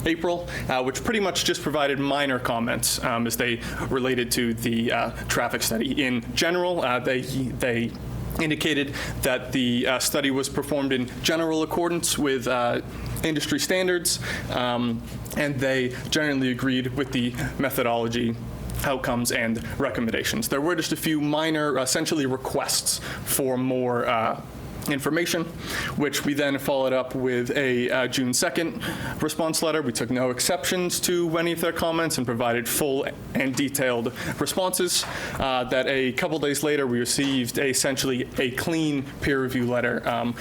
April, which pretty much just provided minor comments as they related to the traffic study. In general, they indicated that the study was performed in general accordance with industry standards, and they generally agreed with the methodology, outcomes, and recommendations. There were just a few minor, essentially, requests for more information, which we then followed up with a June 2nd response letter. We took no exceptions to any of their comments and provided full and detailed responses. That a couple days later, we received essentially a clean peer review letter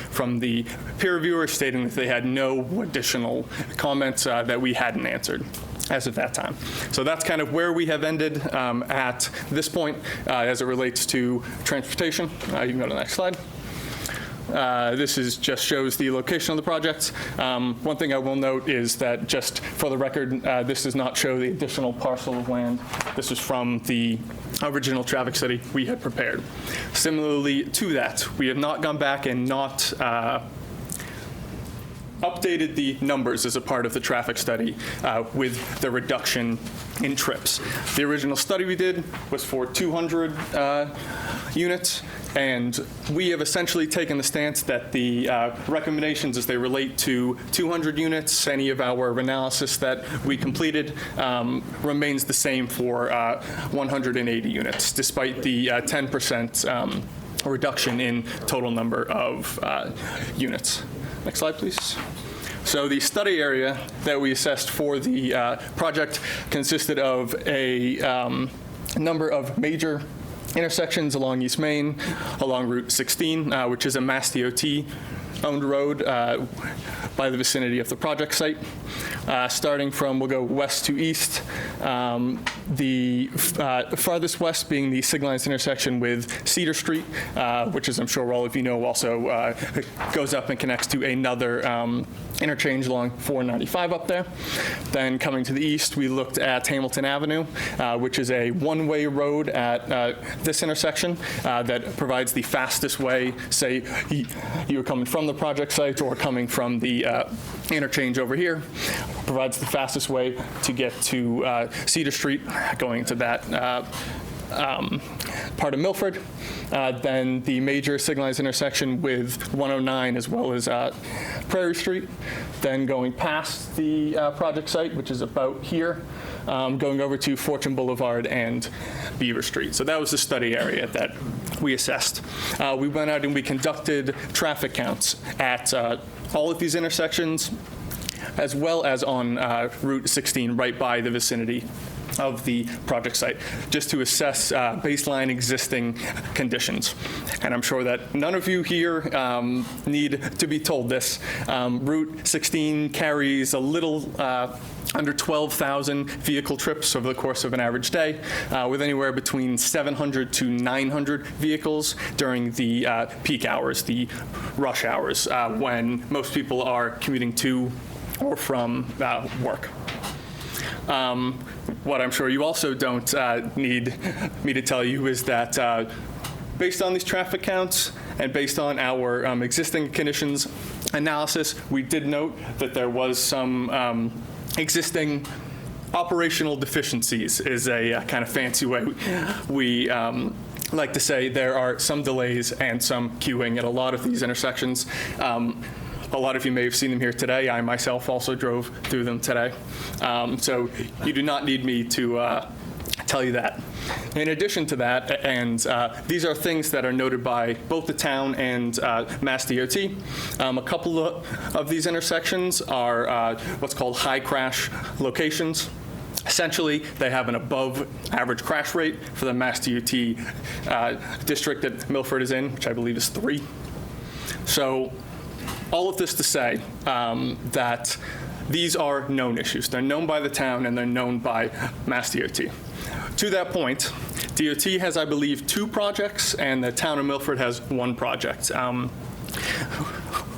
from the peer reviewer stating that they had no additional comments that we hadn't answered as of that time. So that's kind of where we have ended at this point as it relates to transportation. You can go to the next slide. This just shows the location of the project. One thing I will note is that, just for the record, this does not show the additional parcel of land. This is from the original traffic study we had prepared. Similarly to that, we have not gone back and not updated the numbers as a part of the traffic study with the reduction in trips. The original study we did was for 200 units, and we have essentially taken the stance that the recommendations as they relate to 200 units, any of our analysis that we completed, remains the same for 180 units, despite the 10% reduction in total number of units. Next slide, please. So the study area that we assessed for the project consisted of a number of major intersections along East Main, along Route 16, which is a Mass DOT-owned road by the vicinity of the project site. Starting from, we'll go west to east, the farthest west being the signalized intersection with Cedar Street, which, as I'm sure all of you know, also goes up and connects to another interchange along 495 up there. Then coming to the east, we looked at Hamilton Avenue, which is a one-way road at this intersection that provides the fastest way, say you're coming from the project site or coming from the interchange over here, provides the fastest way to get to Cedar Street, going into that part of Milford. Then the major signalized intersection with 109 as well as Prairie Street. Then going past the project site, which is about here, going over to Fortune Boulevard and Beaver Street. So that was the study area that we assessed. We went out and we conducted traffic counts at all of these intersections, as well as on Route 16, right by the vicinity of the project site, just to assess baseline existing conditions. And I'm sure that none of you here need to be told this. Route 16 carries a little under 12,000 vehicle trips over the course of an average day, with anywhere between 700 to 900 vehicles during the peak hours, the rush hours, when most people are commuting to or from work. What I'm sure you also don't need me to tell you is that based on these traffic counts and based on our existing conditions analysis, we did note that there was some existing operational deficiencies, is a kind of fancy way we like to say. There are some delays and some queuing at a lot of these intersections. A lot of you may have seen them here today. I myself also drove through them today. So you do not need me to tell you that. In addition to that, and these are things that are noted by both the town and Mass DOT, a couple of these intersections are what's called high crash locations. Essentially, they have an above average crash rate for the Mass DOT district that Milford is in, which I believe is 3. So all of this to say that these are known issues. They're known by the town and they're known by Mass DOT. To that point, DOT has, I believe, 2 projects and the town of Milford has 1 project.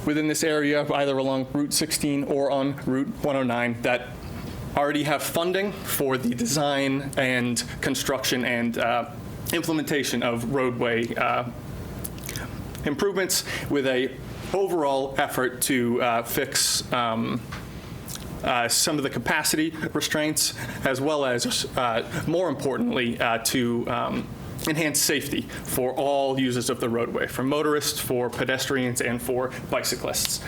Within this area, either along Route 16 or on Route 109, that already have funding for the design and construction and implementation of roadway improvements, with a overall effort to fix some of the capacity restraints, as well as, more importantly, to enhance safety for all users of the roadway, for motorists, for pedestrians, and for bicyclists.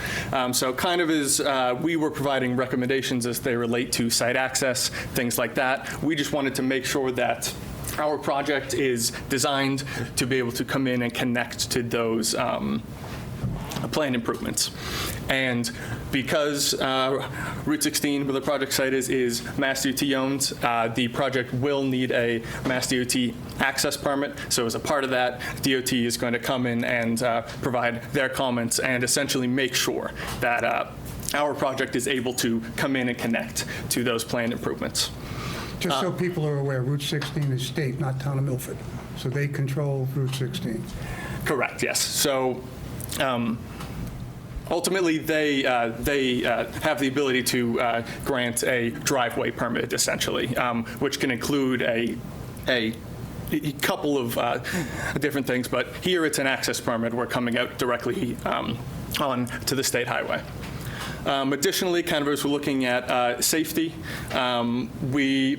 So kind of as we were providing recommendations as they relate to site access, things like that, we just wanted to make sure that our project is designed to be able to come in and connect to those planned improvements. And because Route 16, where the project site is Mass DOT owned, the project will need a Mass DOT access permit. So as a part of that, DOT is going to come in and provide their comments and essentially make sure that our project is able to come in and connect to those planned improvements. Just so people are aware, Route 16 is state, not town of Milford. So they control Route 16. Correct, yes. So ultimately, they have the ability to grant a driveway permit, essentially, which can include a couple of different things. But here it's an access permit. We're coming out directly on to the state highway. Additionally, kind of as we're looking at safety, we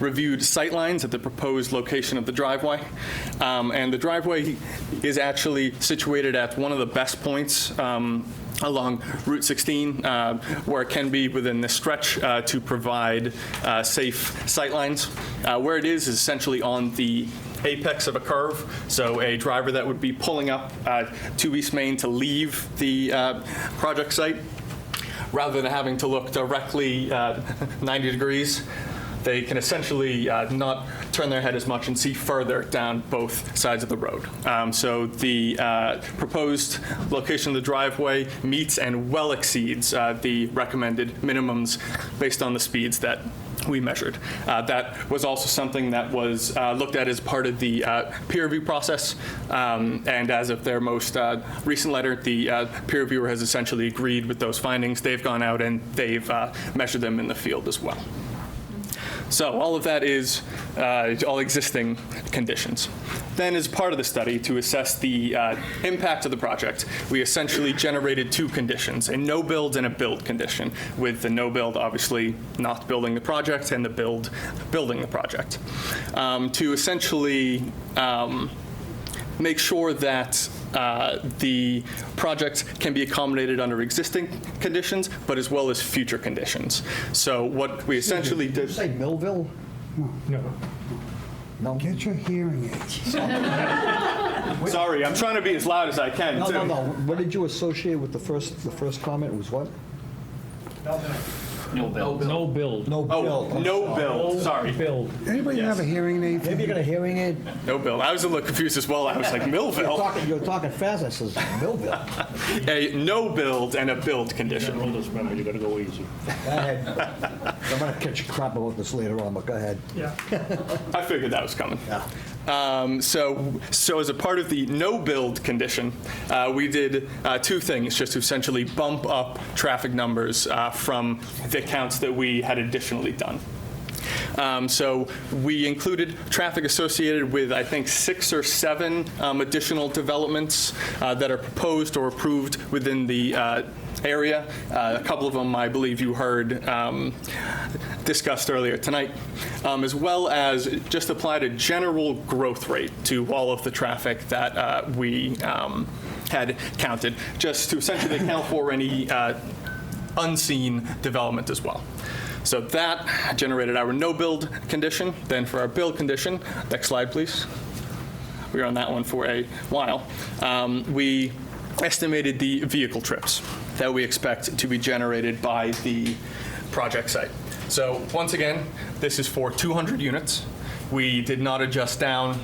reviewed sightlines at the proposed location of the driveway. And the driveway is actually situated at one of the best points along Route 16, where it can be within this stretch to provide safe sightlines. Where it is essentially on the apex of a curve, so a driver that would be pulling up to East Main to leave the project site rather than having to look directly 90 degrees, they can essentially not turn their head as much and see further down both sides of the road. So the proposed location of the driveway meets and well exceeds the recommended minimums based on the speeds that we measured. That was also something that was looked at as part of the peer review process. And as of their most recent letter, the peer reviewer has essentially agreed with those findings. They've gone out and they've measured them in the field as well. So all of that is all existing conditions. Then as part of the study, to assess the impact of the project, we essentially generated two conditions, a no-build and a build condition, with the no-build obviously not building the project and the build building the project. To essentially make sure that the project can be accommodated under existing conditions, but as well as future conditions. So what we essentially did... Did you say Millville? No. Get your hearing aids. Sorry, I'm trying to be as loud as I can, No, too. no, no. What did you associate with the first comment? It was what? No build. No build. No build. I'm No sorry. build, sorry. Build. Anybody have a hearing aid? Maybe you got a hearing aid? No build. I was a little confused as well. I was like, Millville? You're talking fast. I says Millville. A no build and a build condition. Remember, you gotta go easy. Go ahead. I'm gonna catch crap about this later on, but go ahead. Yeah. I figured that was coming. Yeah. So as a part of the no build condition, we did two things just to essentially bump up traffic numbers from the counts that we had additionally done. So we included traffic associated with, I think, 6 or 7 additional developments that are proposed or approved within the area. A couple of them, I believe you heard discussed earlier tonight, as well as just applied a general growth rate to all of the traffic that we had counted, just to essentially account for any unseen development as well. So that generated our no build condition. Then for our build condition, next slide, please. We were on that one for a while. We estimated the vehicle trips that we expect to be generated by the project site. So once again, this is for 200 units. We did not adjust down,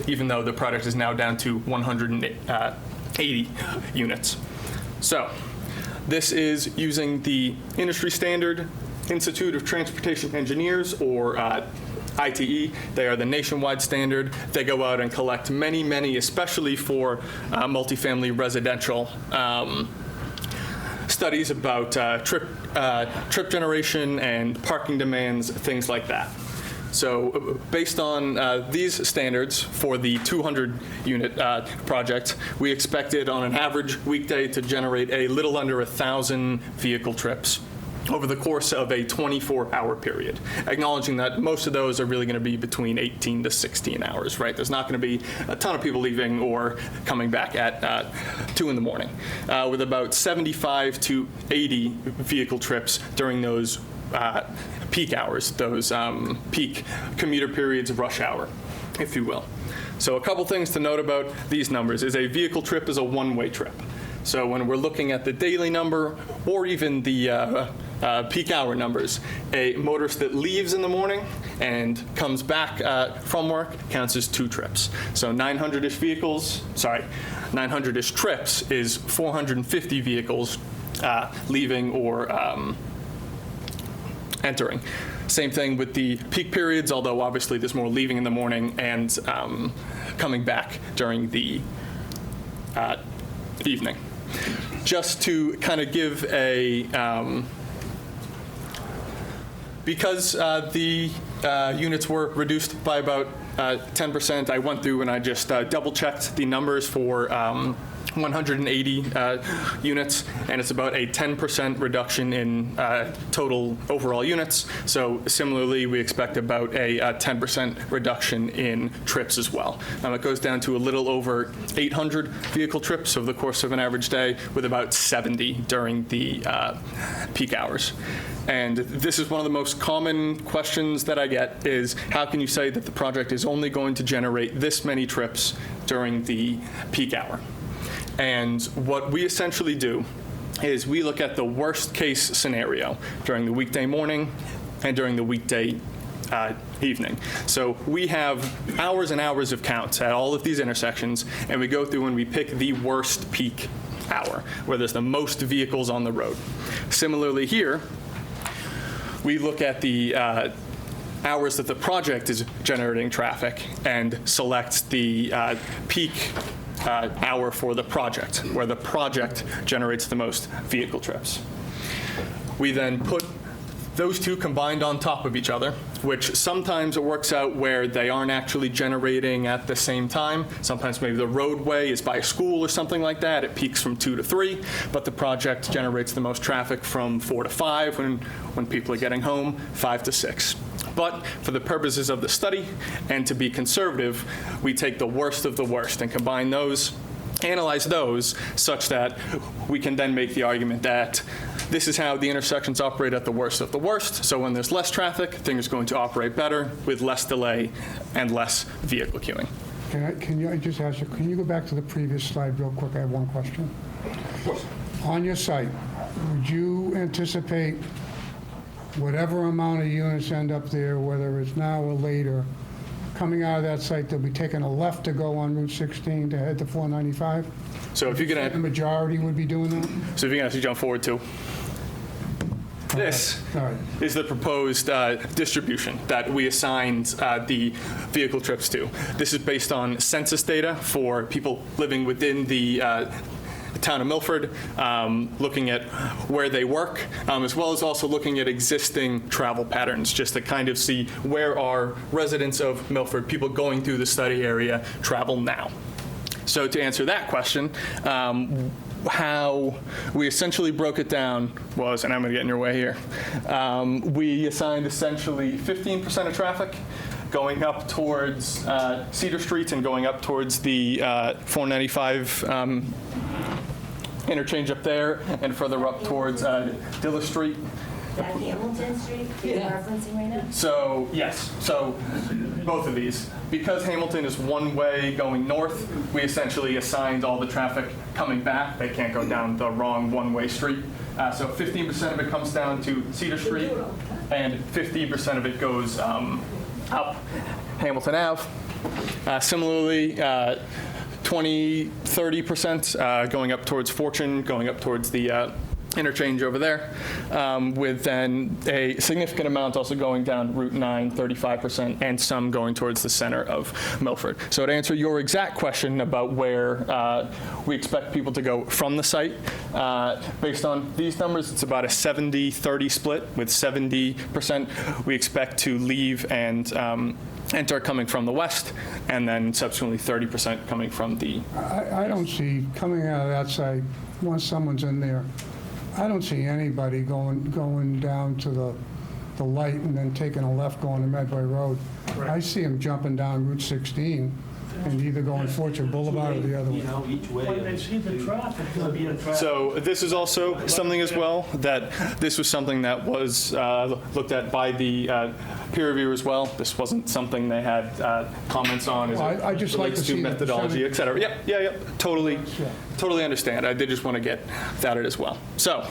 even though the project is now down to 180 units. So this is using the industry standard Institute of Transportation Engineers, or ITE. They are the nationwide standard. They go out and collect many, many, especially for multifamily residential studies about trip generation and parking demands, things like that. So based on these standards for the 200-unit project, we expected on an average weekday to generate a little under 1,000 vehicle trips over the course of a 24-hour period, acknowledging that most of those are really going to be between 18 to 16 hours, right? There's not going to be a ton of people leaving or coming back at 2 in the morning, with about 75 to 80 vehicle trips during those peak hours, those peak commuter periods of rush hour, if you will. So a couple things to note about these numbers is a vehicle trip is a one-way trip. So when we're looking at the daily number or even the peak hour numbers, a motorist that leaves in the morning and comes back from work counts as 2 trips. So 900-ish vehicles, 900-ish trips is 450 vehicles leaving or entering. Same thing with the peak periods, although obviously there's more leaving in the morning and coming back during the evening. Just to kind of give a, because the units were reduced by about 10%, I went through and I just double-checked the numbers for 180 units, and it's about a 10% reduction in total overall units. So similarly, we expect about a 10% reduction in trips as well. It goes down to a little over 800 vehicle trips over the course of an average day, with about 70 during the peak hours. And this is one of the most common questions that I get is, how can you say that the project is only going to generate this many trips during the peak hour? And what we essentially do is we look at the worst-case scenario during the weekday morning and during the weekday evening. So we have hours and hours of counts at all of these intersections, and we go through and we pick the worst peak hour, where there's the most vehicles on the road. Similarly here, we look at the hours that the project is generating traffic and select the peak hour for the project, where the project generates the most vehicle trips. We then put those two combined on top of each other, which sometimes it works out where they aren't actually generating at the same time. Sometimes maybe the roadway is by a school or something like that. It peaks from 2 to 3, but the project generates the most traffic from 4 to 5 when people are getting home, 5 to 6. But for the purposes of the study and to be conservative, we take the worst of the worst and combine those, analyze those, such that we can then make the argument that this is how the intersections operate at the worst of the worst. So when there's less traffic, things are going to operate better with less delay and less vehicle queuing. Can I just ask you, can you go back to the previous slide real quick? I have one question. Of course. On your site, would you anticipate whatever amount of units end up there, whether it's now or later, coming out of that site, they'll be taking a left to go on Route 16 to head to 495? So if you're going to... The majority would be doing that? So if you're going to actually jump forward to... This is the proposed distribution that we assigned the vehicle trips to. This is based on census data for people living within the town of Milford, looking at where they work, as well as also looking at existing travel patterns, just to kind of see where our residents of Milford, people going through the study area, travel now. So to answer that question, how we essentially broke it down was, and I'm going to get in your way here, we assigned essentially 15% of traffic going up towards Cedar Street and going up towards the 495 interchange up there, and further up towards Dilla Street. That Hamilton Street you're referencing right now? So, yes. So, both of these. Because Hamilton is one way going north, we essentially assigned all the traffic coming back. They can't go down the wrong one-way street. So 15% of it comes down to Cedar Street, and 15% of it goes up Hamilton Ave. Similarly, 20-30% going up towards Fortune, going up towards the interchange over there, with then a significant amount also going down Route 9, 35%, and some going towards the center of Milford. So to answer your exact question about where we expect people to go from the site, based on these numbers, it's about a 70-30 split, with 70% we expect to leave and enter coming from the west, and then subsequently 30% coming from the... I don't see, coming out of that site, once someone's in there, I don't see anybody going down to the light and then taking a left going to Medway Road. I see them jumping down Route 16 and either going Fortune Boulevard or the other way. Each way. When they see the traffic, they'll be in traffic. So this is also something as well, that this was something that was looked at by the peer review as well. This wasn't something they had comments on as I just like to see the methodology, et cetera. Yep, totally understand. I did just want to get that as well. So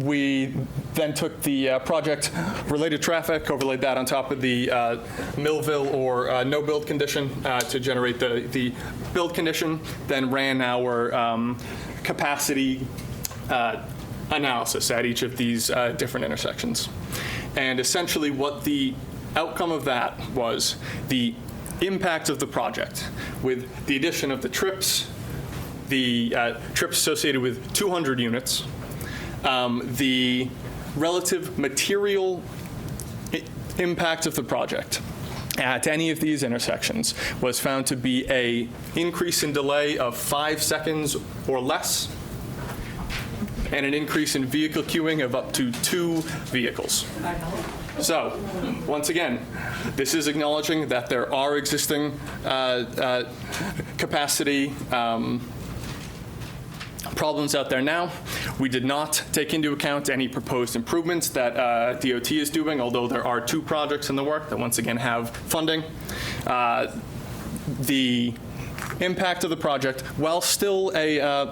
we then took the project-related traffic, overlaid that on top of the Millville or no-build condition to generate the build condition, then ran our capacity analysis at each of these different intersections. And essentially what the outcome of that was the impact of the project with the addition of the trips associated with 200 units, the relative material impact of the project at any of these intersections was found to be an increase in delay of 5 seconds or less, and an increase in vehicle queuing of up to 2 vehicles. So, once again, this is acknowledging that there are existing capacity problems out there now. We did not take into account any proposed improvements that DOT is doing, although there are 2 projects in the work that once again have funding. The impact of the project, while still a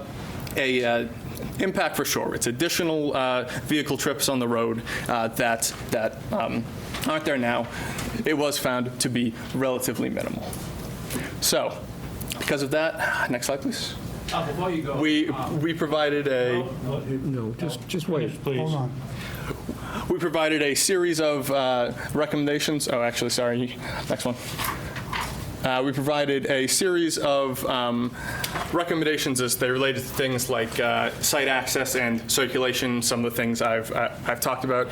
impact for sure. It's additional vehicle trips on the road that aren't there now. It was found to be relatively minimal. So, because of that, next slide, please. Before you go. We provided a... No, just wait. Hold on. We provided a series of recommendations. Oh, actually, sorry. Next one. We provided a series of recommendations as they related to things like site access and circulation, some of the things I've talked about,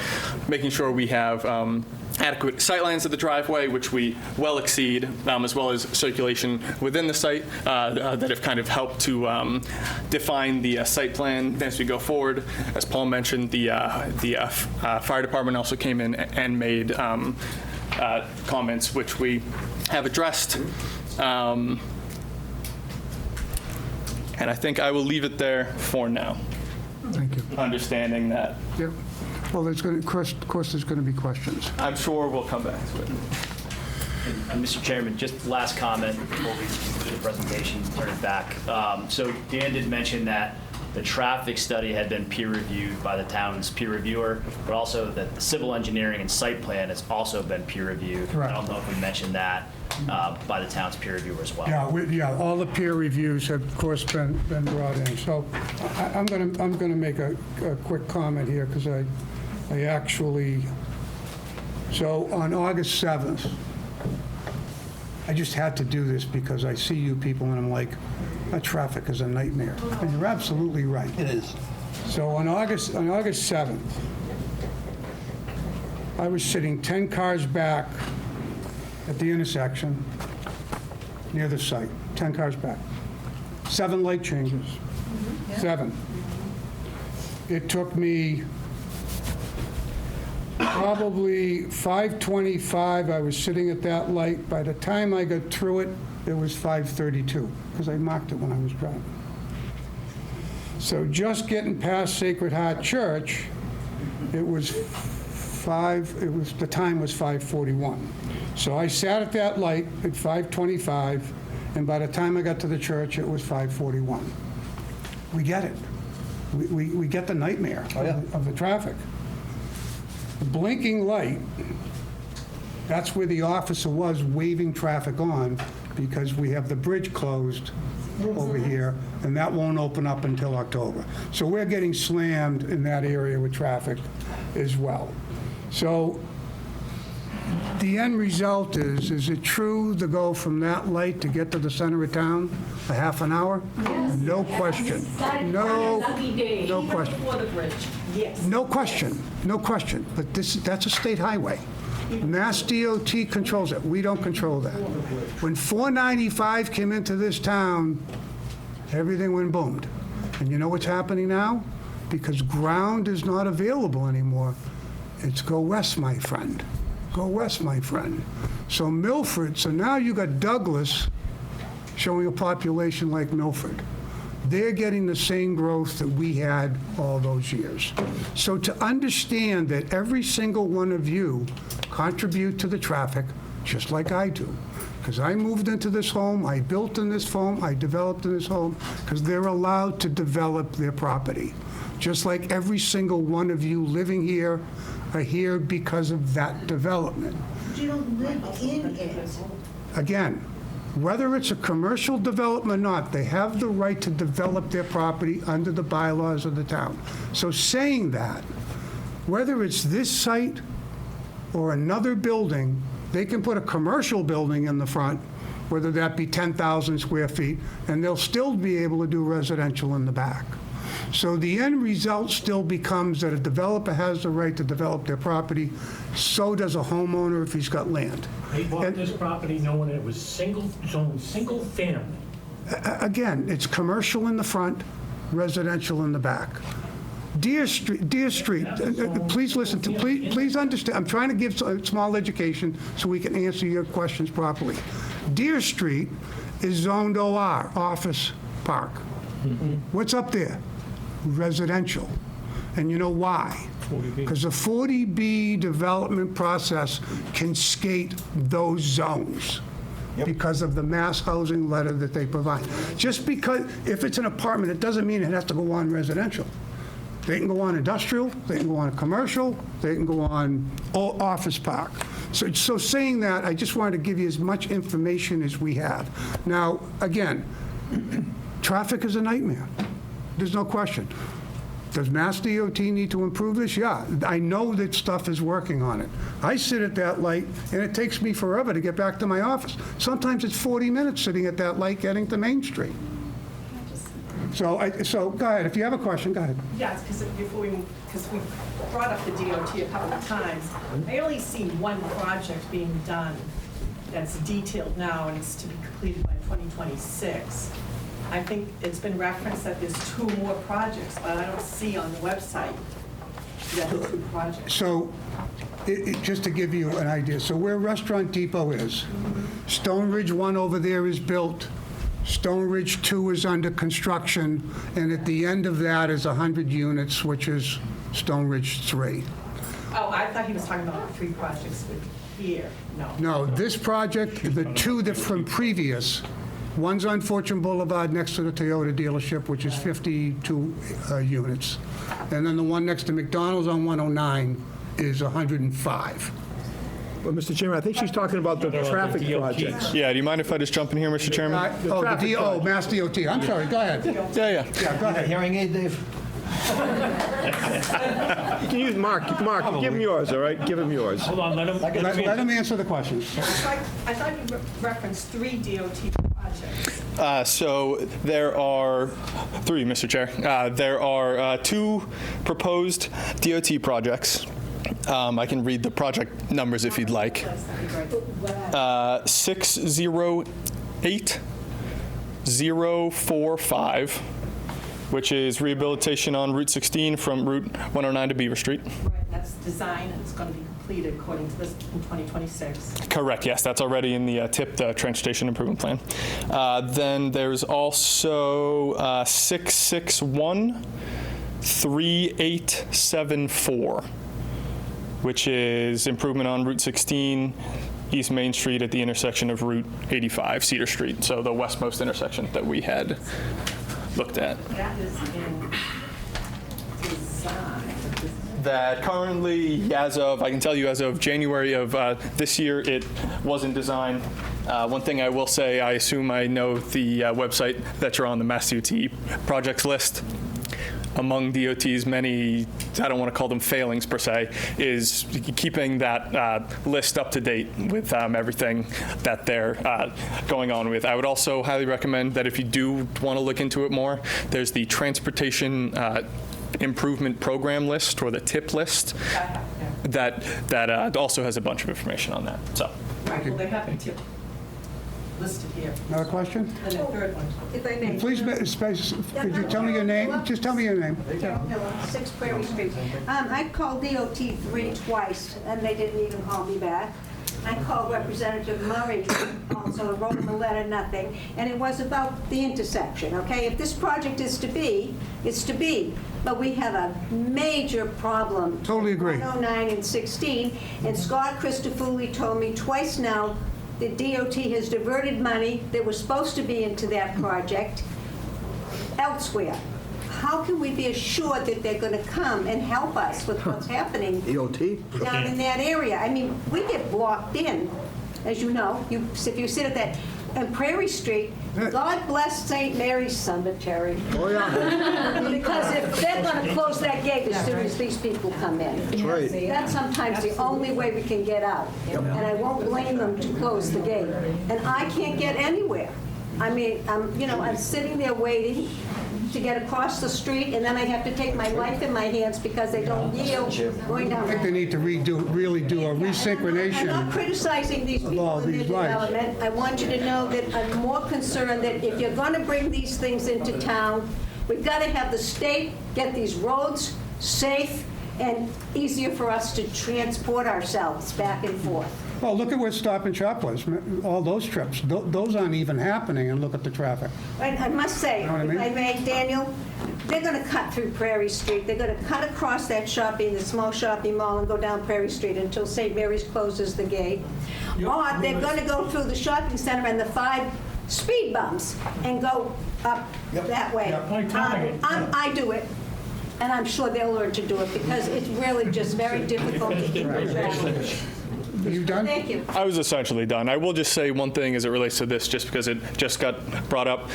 making sure we have adequate sightlines of the driveway, which we well exceed, as well as circulation within the site that have kind of helped to define the site plan as we go forward. As Paul mentioned, the fire department also came in and made comments, which we have addressed. And I think I will leave it there for now. Thank you. Understanding that. Yep. Well, of course, there's going to be questions. I'm sure we'll come back to it. And Mr. Chairman, just last comment before we do the presentation, turn it back. So Dan did mention that the traffic study had been peer-reviewed by the town's peer reviewer, but also that the civil engineering and site plan has also been peer-reviewed. Correct. I don't know if we mentioned that by the town's peer reviewer as well. Yeah, all the peer reviews have, of course, been brought in. So I'm going to make a quick comment here because I actually, so on August 7th, I just had to do this because I see you people and I'm like, that traffic is a nightmare. And you're absolutely right. It is. So on August 7th, I was sitting 10 cars back at the intersection near the site, 10 cars back. 7 light changes. 7. It took me probably 5:25. I was sitting at that light. By the time I got through it, it was 5:32 because I marked it when I was driving. So just getting past Sacred Heart Church, the time was 5:41. So I sat at that light at 5:25, and by the time I got to the church, it was 5:41. We get it. We get the nightmare of the traffic. The blinking light, that's where the officer was waving traffic on because we have the bridge closed over here, and that won't open up until October. So we're getting slammed in that area with traffic as well. So the end result is it true to go from that light to get to the center of town a half an hour? Yes. No question. No question. Yes. No question, no question. But that's a state highway. Mass DOT controls it. We don't control that. When 495 came into this town, everything went boomed. And you know what's happening now? Because ground is not available anymore. It's go west, my friend. Go west, my friend. So Milford, so now you got Douglas showing a population like Milford. They're getting the same growth that we had all those years. So to understand that every single one of you contribute to the traffic, just like I do. Because I moved into this home, I built in this home, I developed in this home, because they're allowed to develop their property. Just like every single one of you living here are here because of that development. You don't live in it. Again, whether it's a commercial development or not, they have the right to develop their property under the bylaws of the town. So saying that, whether it's this site or another building, they can put a commercial building in the front, whether that be 10,000 square feet, and they'll still be able to do residential in the back. So the end result still becomes that a developer has the right to develop their property, so does a homeowner if he's got land. They bought this property knowing it was zoned single family. Again, it's commercial in the front, residential in the back. Deer Street, please listen to, please understand, I'm trying to give a small education so we can answer your questions properly. Deer Street is zoned OR, office park. What's up there? Residential. And you know why? Because the 40B development process can skate those zones. because of the mass housing letter that they provide. Just because, if it's an apartment, it doesn't mean it has to go on residential. They can go on industrial, they can go on commercial, they can go on office park. So saying that, I just wanted to give you as much information as we have. Now, again, traffic is a nightmare. There's no question. Does Mass DOT need to improve this? Yeah, I know that stuff is working on it. I sit at that light, and it takes me forever to get back to my office. Sometimes it's 40 minutes sitting at that light getting to Main Street. So go ahead. If you have a question, go ahead. Yes, because we brought up the DOT a couple of times. I only see one project being done that's detailed now, and it's to be completed by 2026. I think it's been referenced that there's 2 more projects, but I don't see on the website that the 2 projects. So, just to give you an idea, so where Restaurant Depot is, Stone Ridge 1 over there is built, Stone Ridge 2 is under construction, and at the end of that is 100 units, which is Stone Ridge 3. Oh, I thought he was talking about the 3 projects with here. No. No, this project, the 2 that from previous, one's on Fortune Boulevard next to the Toyota dealership, which is 52 units. And then the one next to McDonald's on 109 is 105. Well, Mr. Chairman, I think she's talking about the traffic projects. Yeah, do you mind if I just jump in here, Mr. Chairman? Mass DOT. I'm sorry, go ahead. Yeah. Yeah, go ahead. Hearing aid, Dave? You can use Mark, give him yours, all right? Give him yours. Hold on, let Let him answer the question. I thought you referenced 3 DOT projects. So there are 3, Mr. Chair. There are 2 proposed DOT projects. I can read the project numbers if you'd like. 608045, which is rehabilitation on Route 16 from Route 109 to Beaver Street. Right, that's design, and it's going to be completed according to this in 2026. Correct, yes, that's already in the TIP, the Transportation Improvement Plan. Then there's also 6613874, which is improvement on Route 16, East Main Street at the intersection of Route 85, Cedar Street, so the westmost intersection that we had looked at. That is in design. That currently, I can tell you as of January of this year, it was in design. One thing I will say, I assume I know the website that you're on, the Mass DOT projects list. Among DOT's many, I don't want to call them failings per se, is keeping that list up to date with everything that they're going on with. I would also highly recommend that if you do want to look into it more, there's the Transportation Improvement Program list, or the TIP list, that also has a bunch of information on that. So. Right, well, they have a tip listed here. Another question? And the third one. If I may. Please, could you tell me your name? Just tell me your name. Carol Miller, 6 Prairie Street. I called DOT 3 twice, and they didn't even call me back. I called Representative Murray, also wrote him a letter, nothing, and it was about the intersection, okay? If this project is to be, it's to be, but we have a major problem. Totally agree. 109 and 16, and Scott Christofouli told me twice now that DOT has diverted money that was supposed to be into that project elsewhere. How can we be assured that they're going to come and help us with what's happening DOT? down in that area? I mean, we get blocked in, as you know. If you sit at that on Prairie Street, God bless St. Mary's Cemetery. Oh, yeah. Because if they're going to close that gate as soon as these people come in. That's right. That's sometimes the only way we can get out. And I won't blame them to close the gate. And I can't get anywhere. I mean, I'm sitting there waiting to get across the street, and then I have to take my life in my hands because they don't yield going down. I think they need to really do a resynchronization. I'm not criticizing these people in their development. I want you to know that I'm more concerned that if you're going to bring these things into town, we've got to have the state get these roads safe and easier for us to transport ourselves back and forth. Well, look at where Stop and Shop was, all those trips. Those aren't even happening, and look at the traffic. I must say, You know what I mean? if I may, Daniel, they're going to cut through Prairie Street. They're going to cut across that the small shopping mall, and go down Prairie Street until St. Mary's closes the gate. Or they're going to go through the shopping center and the 5 speed bumps and go up that way. I do it, and I'm sure they'll learn to do it, because it's really just very difficult to keep it track. You done? Thank you. I was essentially done. I will just say one thing as it relates to this, just because it just got brought up.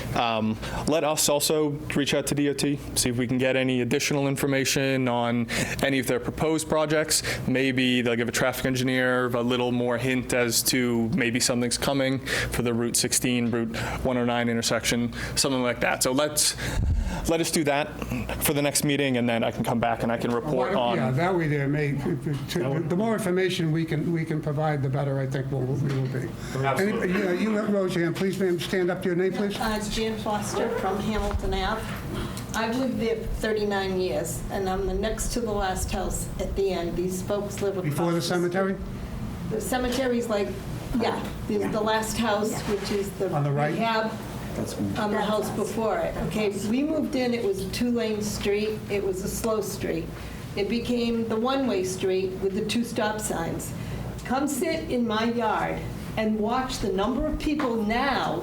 Let us also reach out to DOT, see if we can get any additional information on any of their proposed projects. Maybe they'll give a traffic engineer a little more hint as to maybe something's coming for the Route 16, Route 109 intersection, something like that. So let us do that for the next meeting, and then I can come back and I can report on. Yeah, that way there may, the more information we can provide, the better I think we will be. Absolutely. You have Roseanne, please, ma'am, stand up to your name, please. Jan Foster from Hamilton Ave. I've lived there for 39 years, and I'm the next to the last house at the end. These folks live across. Before the cemetery? The cemetery's like, yeah, there's the last house, which is the On the right? rehab. On the house before it. Okay, we moved in, it was a 2-lane street, it was a slow street. It became the one-way street with the 2 stop signs. Come sit in my yard and watch the number of people now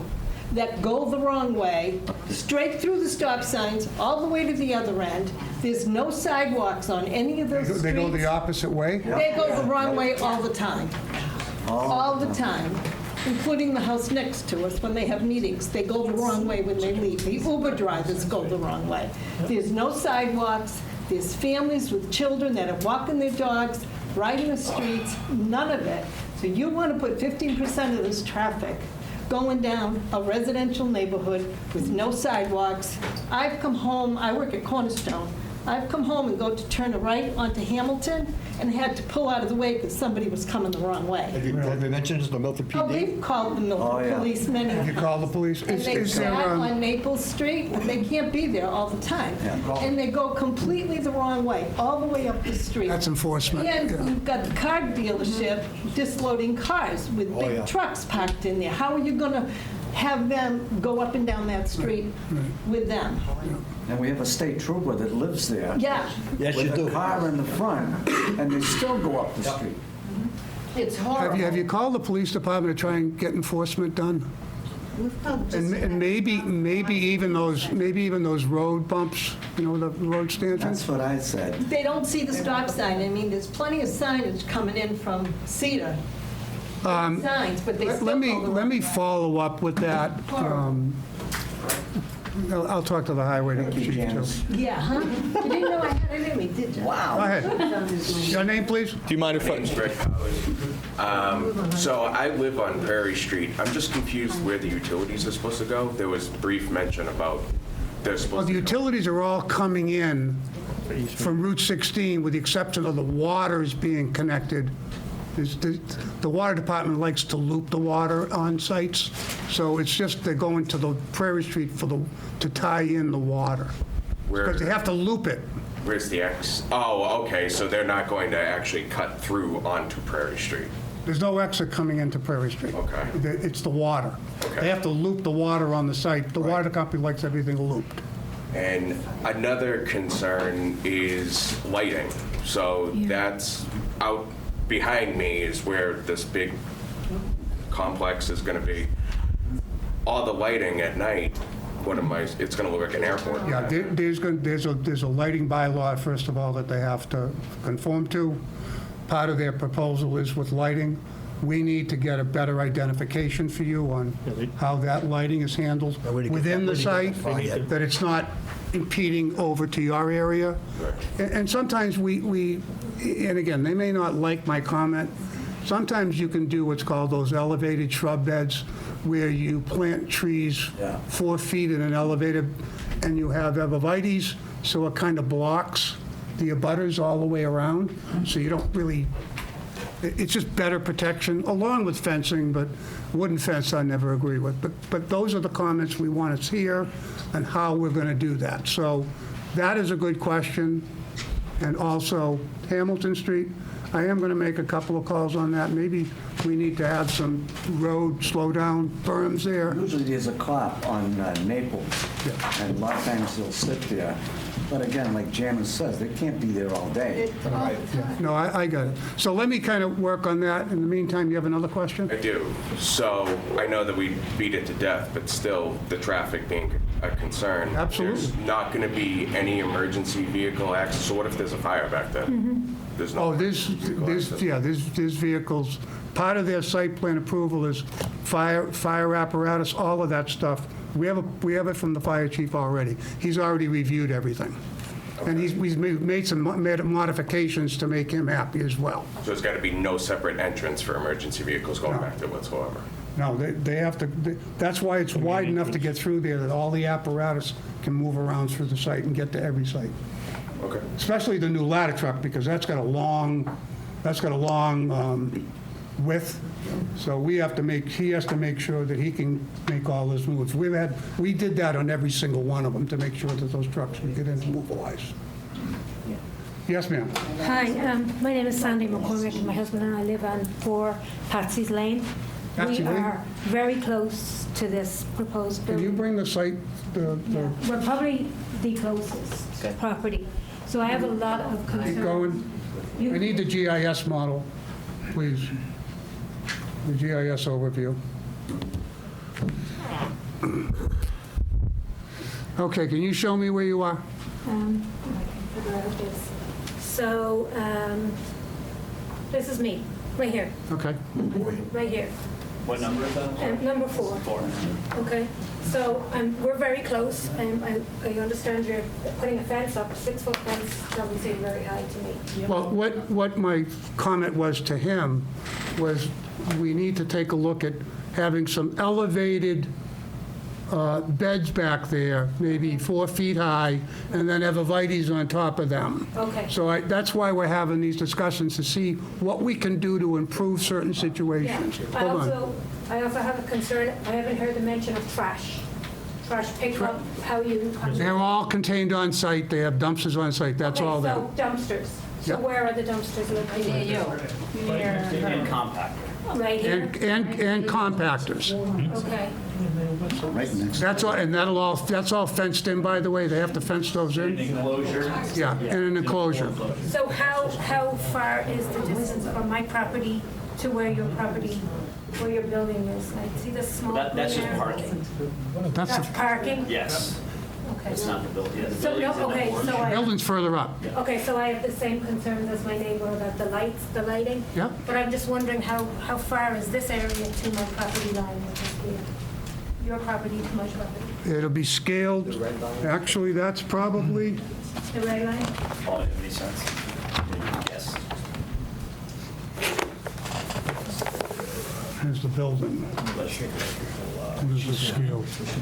that go the wrong way, straight through the stop signs, all the way to the other end. There's no sidewalks on any of those streets. They go the opposite way? They go the wrong way all the time. All the time. Including the house next to us when they have meetings. They go the wrong way when they leave. The Uber drivers go the wrong way. There's no sidewalks. There's families with children that are walking their dogs, riding the streets, none of it. So you want to put 15% of this traffic going down a residential neighborhood with no sidewalks. I've come home, I work at Cornerstone. I've come home and go to turn a right onto Hamilton and had to pull out of the way because somebody was coming the wrong way. Have you mentioned this to the Milton PD? Oh, we've called the Milton Police many Have you called the police? and they sat on Maple Street, and they can't be there all the time. And they go completely the wrong way, all the way up the street. That's enforcement. And yeah. you've got the car dealership disloading cars with big trucks parked in there. How are you going to have them go up and down that street with them? And we have a state trooper that lives there. Yeah. Yes, you with do. a car in the front, and they still go up the street. It's horrible. Have you called the police department to try and get enforcement done? And maybe even those road bumps, the road stanchions? That's what I said. They don't see the stop sign. I mean, there's plenty of signage coming in from Cedar. Signs, but they still Let go the me wrong way. follow up with that. I'll talk to the highway chief, too. Yeah, huh? You didn't know I had it in me, did you? Wow. Go ahead. Your name, please? Do you mind if My name's Greg Powers. So I live on Prairie Street. I'm just confused where the utilities are supposed to go. There was brief mention about they're Well, supposed the to utilities are all coming in from Route 16, with the exception of the waters being connected. The water department likes to loop the water on sites, so it's just they're going to the Prairie Street to tie in the water. Because they have to loop it. Where's the X? Oh, okay, so they're not going to actually cut through onto Prairie Street. There's no exit coming into Prairie Street. Okay. It's the water. They have to loop the water on the site. The water company likes everything looped. And another concern is lighting. So that's out behind me is where this big complex is going to be. All the lighting at night, it's going to look like an airport. Yeah, there's a lighting bylaw, first of all, that they have to conform to. Part of their proposal is with lighting. We need to get a better identification for you on how that lighting is handled within the site, that it's not impeding over to your area. And sometimes and again, they may not like my comment, sometimes you can do what's called those elevated shrub beds, where you plant trees 4 feet in an elevated, and you have arborvitaes, so it kind of blocks the abutters all the way around, so you don't really, it's just better protection, along with fencing, but wooden fence I never agree with. But those are the comments we want to hear and how we're going to do that. So that is a good question. And also Hamilton Street, I am going to make a couple of calls on that. Maybe we need to add some road slow-down berms there. Usually there's a cop on Naples, and a lot of times they'll sit there. But again, like Janice says, they can't be there all day. No, I got it. So let me kind of work on that. In the meantime, you have another question? I do. So I know that we beat it to death, but still, the traffic being a concern. Absolutely. There's not going to be any emergency vehicle access. So what if there's a fire back there? There's no. Oh, there's vehicles. Part of their site plan approval is fire apparatus, all of that stuff. We have it from the fire chief already. He's already reviewed everything. And he's made some modifications to make him happy as well. So there's got to be no separate entrance for emergency vehicles going back there whatsoever. No, they have to, that's why it's wide enough to get through there, that all the apparatus can move around through the site and get to every site. Okay. Especially the new ladder truck, because that's got a long width. So he has to make sure that he can make all those moves. We did that on every single one of them to make sure that those trucks can get in and mobilize. Yes, ma'am. Hi, my name is Sandy McCormick, and my husband and I live on 4 Patsy's Lane. Patsy We Lane? are very close to this proposed Can building. you bring the site, We're probably the closest property, so I have a lot of concern. keep going? I need the GIS model, please. The GIS overview. Okay, can you show me where you are? I can figure out this. So, this is me, right here, Okay. right here. What number is that? Number 4. 4. Okay, so we're very close, and I understand you're putting a fence up, a 6-foot fence doesn't seem very high to me. Well, what my comment was to him was we need to take a look at having some elevated beds back there, maybe 4 feet high, and then have arborvitaes on top of them. Okay. So that's why we're having these discussions, to see what we can do to improve certain situations. Yeah. Hold on. I also have a concern, I haven't heard the mention of trash. Trash pickup, how you... They're all contained on site, they have dumpsters on site, that's all there. So dumpsters. So Yep. where are the dumpsters located? And compactor. Right here? And compactors. Okay. Right next. That's all, and that's all fenced in, by the way, they have to fence those in? Enclosure. Yeah, in an enclosure. So how far is the distance from my property to where your property, where your building is? I see the small... That's just green area. parking. That's parking? Yes. Okay. It's not the building. Yeah, the So, building's in okay, orange. so I... Building's further up. Okay, so I have the same concerns as my neighbor about the lights, the lighting. Yeah. But I'm just wondering how far is this area to my property line, which is here? Your property to my property? It'll be scaled, actually, that's probably, The red line? Oh, that makes sense. Yes. here's the building. Here's the scale.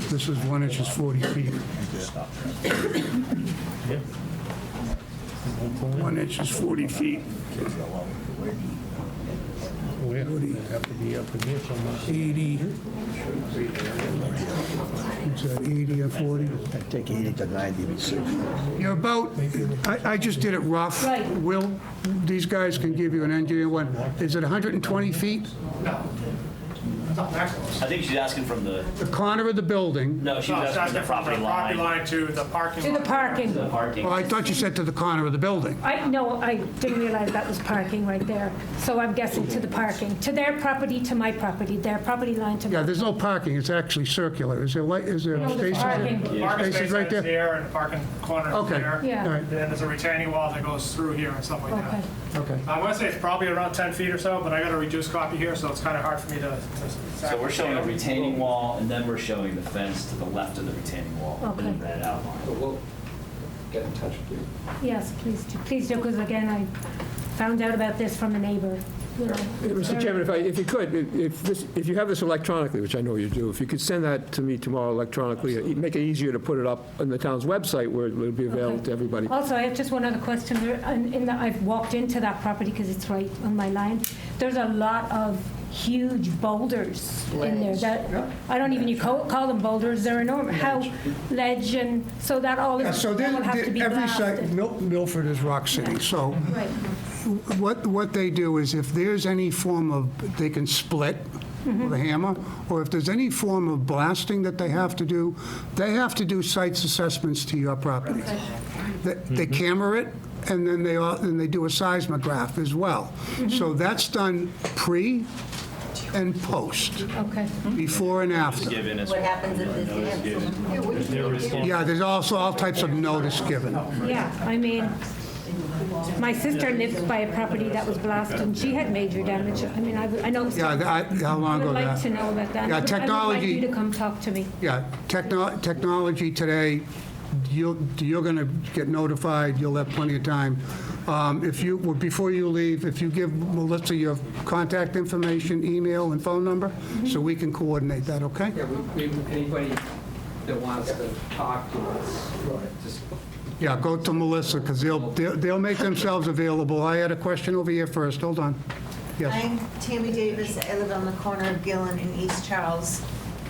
This is 1 inch is 40 feet. 1 inch is 40 feet. Have to be up against them. 80. What's that, 80 and 40? I'd take 80 to 90 and see. You're about, I just did it rough. Right. Will, these guys can give you an engineer one. Is it 120 feet? I think she's asking from the... The corner of the building? No, she's asking from the property line. line to the parking To the parking. The parking. Oh, I thought you said to the corner of the building. No, I didn't realize that was parking right there. So I'm guessing to the parking, to their property, to my property, their property line to... Yeah, there's no parking, it's actually circular. Is there No, spaces? the parking. there? Parking Spaces right there? here and the parking corner Okay. there. Yeah. All right. Then there's a retaining wall that goes through here and stuff like Okay. that. Okay. I want to say it's probably around 10 feet or so, but I got a reduced copy here, so it's kind of hard for me to... So we're showing a retaining wall, and then we're showing the fence to the left of the retaining wall in Okay. the red outline. We'll get in touch with you. Yes, please do, because again, I found out about this from a neighbor. You know. Mr. Chairman, if you could, if you have this electronically, which I know you do, if you could send that to me tomorrow electronically, make it easier to put it up on the town's website where it'll be available to everybody. Also, I have just one other question. I've walked into that property because it's right on my line. There's a lot of huge boulders in there that, I don't even, you call them boulders, they're enormous. How, ledge, and so that all Yeah, is, so that will have to be every site, blasted. Milford is Rock City, so Right. What they do is if there's any form of, they can split with a hammer, or if there's any form of blasting that they have to do sites assessments to your property. They camera it, and then they do a seismograph as well. So that's done pre and post, before and after. What happens if there's Yeah, there's also all types of notice given. Yeah, I mean, my sister lives by a property that was blasted, and she had major damage. I mean, I know. How long ago I would like that? to know about that. Yeah, I would like technology- you to come talk to me. Yeah, technology today, you're going to get notified, you'll have plenty of time. Before you leave, if you give Melissa your contact information, email, and phone number, so we can coordinate that, okay? Anybody that wants to talk to us, just Yeah, go to Melissa, because they'll make themselves available. I had a question over here first, hold on. Yes. I'm Tammy Davis. I live on the corner of Gillen and East Charles,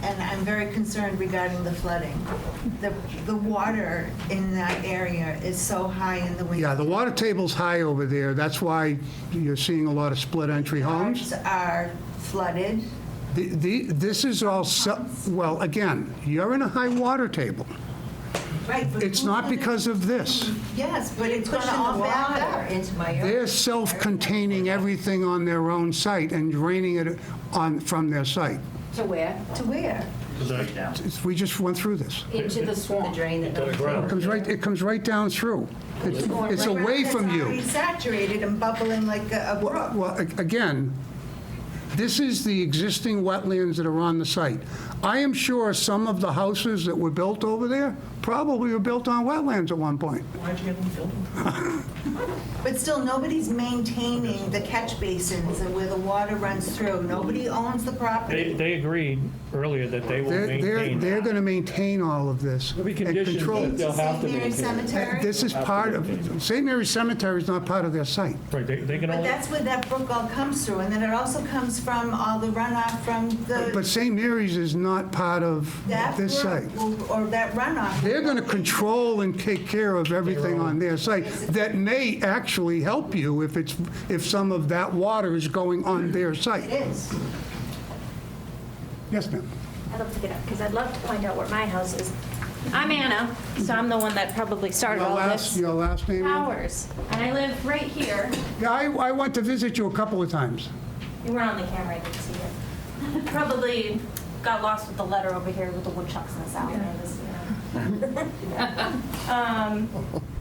and I'm very concerned regarding the flooding. The water in that area is so high in the winter. Yeah, the water table's high over there. That's why you're seeing a lot of split-entry homes. Yards are flooded. This is all, well, again, you're in a high water table. Right. but It's not because of this. Yes, but it's going to all back up. into my yard. They're self-containing everything on their own site and draining it from their site. To where? To where? We just went through this. Into the swamp. The drain that goes It comes right down through. It's away from It's already you. saturated and bubbling like a brook. Well, again, this is the existing wetlands that are on the site. I am sure some of the houses that were built over there probably were built on wetlands at one point. Why'd you get them built? But still, nobody's maintaining the catch basins and where the water runs through. Nobody owns the property. They agreed earlier that they will maintain They're that. going to maintain all of this and control. They'll have to St. Mary's maintain. Cemetery? This is part of, St. Mary's Cemetery is not part of their site. Right, they can But only, that's where that brook all comes through, and then it also comes from all the runoff from But the, St. Mary's is not part of that this site. brook, or that runoff. They're going to control and take care of everything on their site. That may actually help you if some of that water is going on their site. It is. Yes, ma'am. I'd love to get up, because I'd love to point out where my house is. I'm Anna, so I'm the one that probably started all this. Your last name? ma'am? Powers, and I live right here. Yeah, I went to visit you a couple of times. You were on the camera, I didn't see it. Probably got lost with the letter over here with the woodchucks and the salamanders.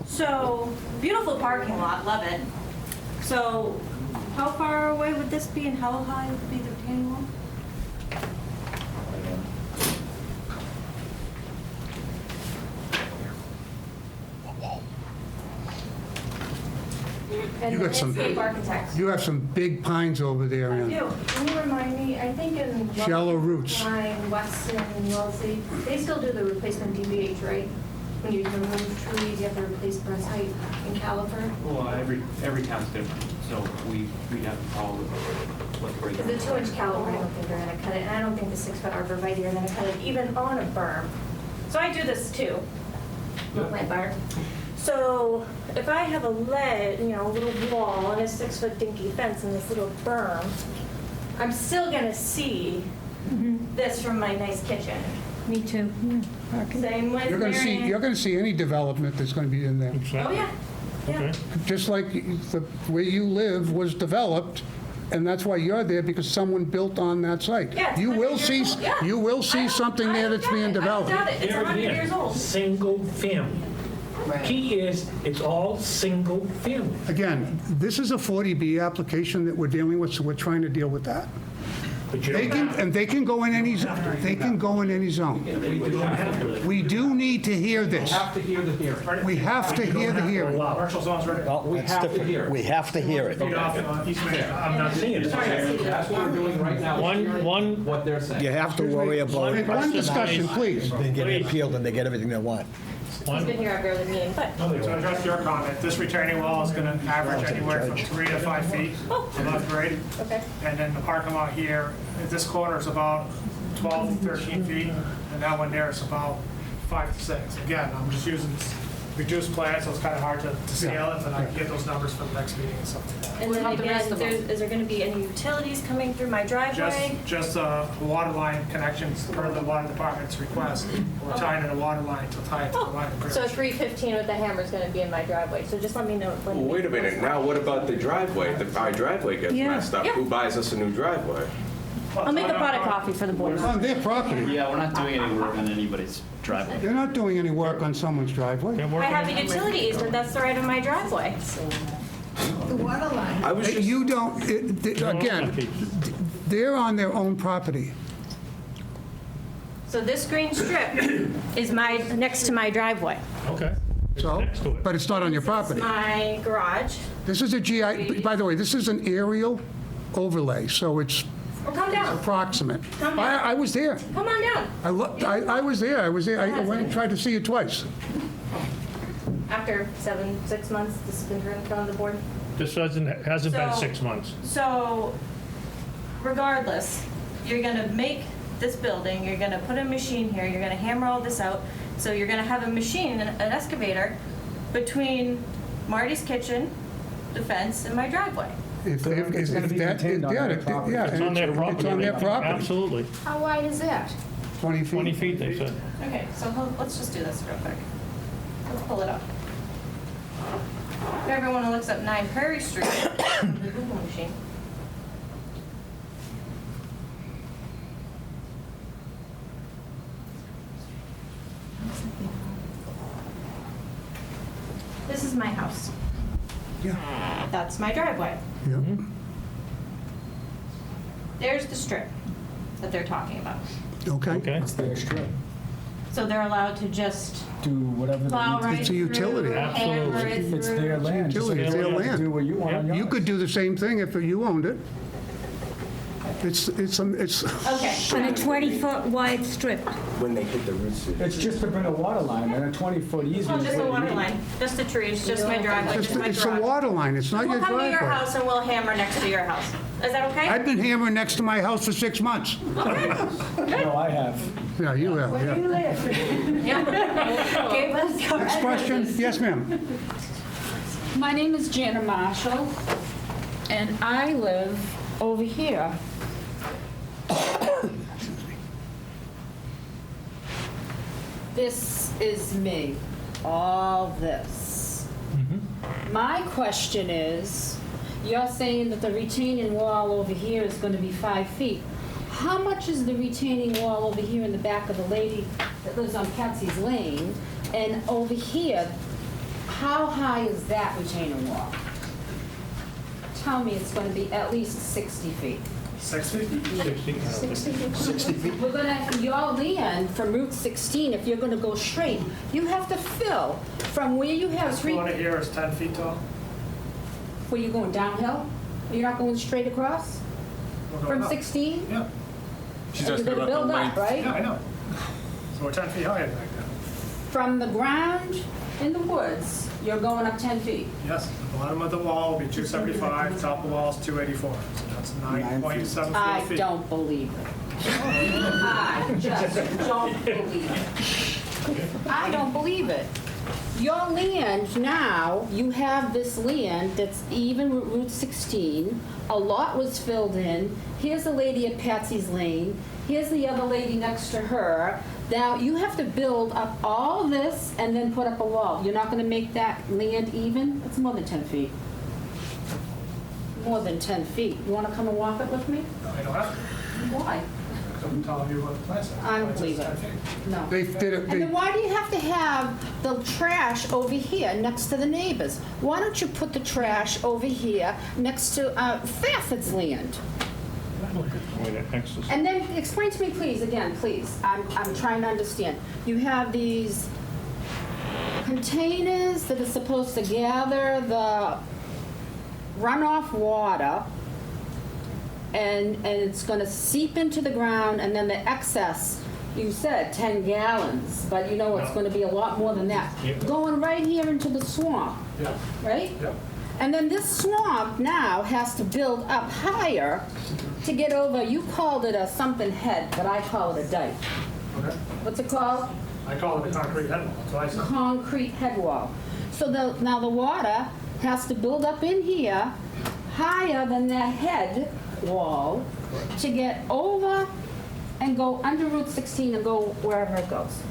So, beautiful parking lot, love it. So, how far away would this be, and how high would be the retaining wall? And You got some- landscape architects. You have some big pines over there, I Ann. do. Can you remind me, I think in. Shallow roots. Weston, and Wellesley, they still do the replacement DBH, right? When you remove trees, you have to replace per site in caliper. Well, every town's different, so we have to follow what the Because the 2-inch caliper, I don't think they're gonna cut it, and I don't think the 6-foot arborvitae are gonna cut it, even on a berm. So I do this too, plant bar. So if I have a a little wall and a 6-foot dinky fence and this little berm, I'm still gonna see this from my nice kitchen. Me too. Same with You're going Marion. to see any development that's going to be in there. Oh, yeah. Yeah. Just like the way you live was developed, and that's why you're there, because someone built on that site. Yeah, it's You 100 will years see, old, yeah. you will see something there that's being developed. doubt it. It's 100 years old. Single family. Key is, it's all single family. Again, this is a 40B application that we're dealing with, so we're trying to deal with that. But you don't have And they can go in any zone. We do need to hear this. have to hear the hearing. We have to hear the hearing. Commercial zones, right? Well, We that's have to different. hear it. We have to hear it. I'm not saying it. That's what we're doing right now. One, What they're saying. You have to worry about it. One discussion, please. They get appealed and they get everything they want. He's been here every other meeting, but To address your comment, this retaining wall is going to average anywhere from 3 to 5 feet above grade. okay. And then the parking lot here, at this corner is about 12, 13 feet, and that one there is about 5 to 6. Again, I'm just using reduced plan, so it's kind of hard to scale it, but I can get those numbers for the next meeting and stuff like that. And then again, is there going to be any utilities coming through my driveway? Just water line connections per the water department's request. We're tying in a water line to tie it to the line. So 315 with the hammer is going to be in my driveway, so just let me know. Well, wait a minute, now what about the driveway? Our driveway gets messed up. Yeah. Who buys us a new driveway? I'll make a pot of coffee for the board. It's on their property. Yeah, we're not doing any work on anybody's driveway. They're not doing any work on someone's driveway. I have a utility easement, that's the right of my driveway. The water line. You don't, again, they're on their own property. So this green strip is next to my driveway. Okay. So, but it's not on your property. My garage. This is a GI, by the way, this is an aerial overlay, so it's Well, come down. approximate. Come down. I was there. Come on down. I was there. I went and tried to see you twice. After 6 months, this has been turned in front of the board. This hasn't been So- 6 months. So regardless, you're going to make this building, you're going to put a machine here, you're going to hammer all this out. So you're going to have a machine, an excavator, between Marty's kitchen, the fence, and my driveway. It's gonna be maintained on their property. It's on their property. It's on their property. Absolutely. How wide is that? 20 feet. 20 feet, they said. Okay, so let's just do this real quick. Let's pull it up. For everyone who looks up 9 Prairie Street, the Google machine. This is my house. Yeah. That's my driveway. Yeah. There's the strip that they're talking about. Okay. It's their strip. So they're allowed to just Do whatever plow right It's a utility. through, hammer it It's their through. land. Utility, it's their Do land. what you want on You yours. could do the same thing if you owned it. It's Okay. On a 20-foot wide strip. When they hit the roots. It's just to put a water line and a 20-foot Oh, easement. just a water line, just the trees, just my driveway, just my It's a garage. water line, it's not your We'll come to your driveway. house and we'll hammer next to your house. Is that okay? I've been hammering next to my house for 6 months. No, I have. Yeah, you have, yeah. Yeah. Okay, let's go. Next question? Yes, ma'am. My name is Jana Marshall, and I live over here. This is me, all this. My question is, you're saying that the retaining wall over here is going to be 5 feet. How much is the retaining wall over here in the back of the lady that lives on Patsy's Lane? And over here, how high is that retaining wall? Tell me it's going to be at least 60 feet. 6 feet? 60 feet. We're gonna, your land from Route 16, if you're gonna go straight, you have to fill from where you have This three, corner here is 10 feet tall. where you're going downhill? You're not going straight across? We're going From up. 16? Yeah. You're gonna build up, right? Yeah, I know. So we're 10 feet higher back there. From the ground in the woods, you're going up 10 feet. Yes, the bottom of the wall will be 275, top of the wall is 284. So that's 9.74 I feet. don't believe it. I just don't believe it. I don't believe it. Your land now, you have this land that's even Route 16. A lot was filled in. Here's a lady at Patsy's Lane. Here's the other lady next to her. Now, you have to build up all this and then put up a wall. You're not going to make that land even? It's more than 10 feet. More than 10 feet. You want to come and walk it with me? No, I don't have to. Why? I'm telling you what the plan says. I don't It's believe 10 it. feet. No. They did it, And then why do you have to have the trash over here next to the neighbors? Why don't you put the trash over here next to Fairford's land? And then explain to me, please, again, please. I'm trying to understand. You have these containers that are supposed to gather the runoff water, and it's going to seep into the ground, and then the excess, you said 10 gallons, but you know it's going to be a lot more than that, going right here into the swamp, right? And then this swamp now has to build up higher to get over, you called it a something head, but I call it a dike. What's it called? I call it a concrete head wall, that's what I said. Concrete head wall. So now the water has to build up in here higher than that head wall to get over and go under Route 16 and go wherever it goes.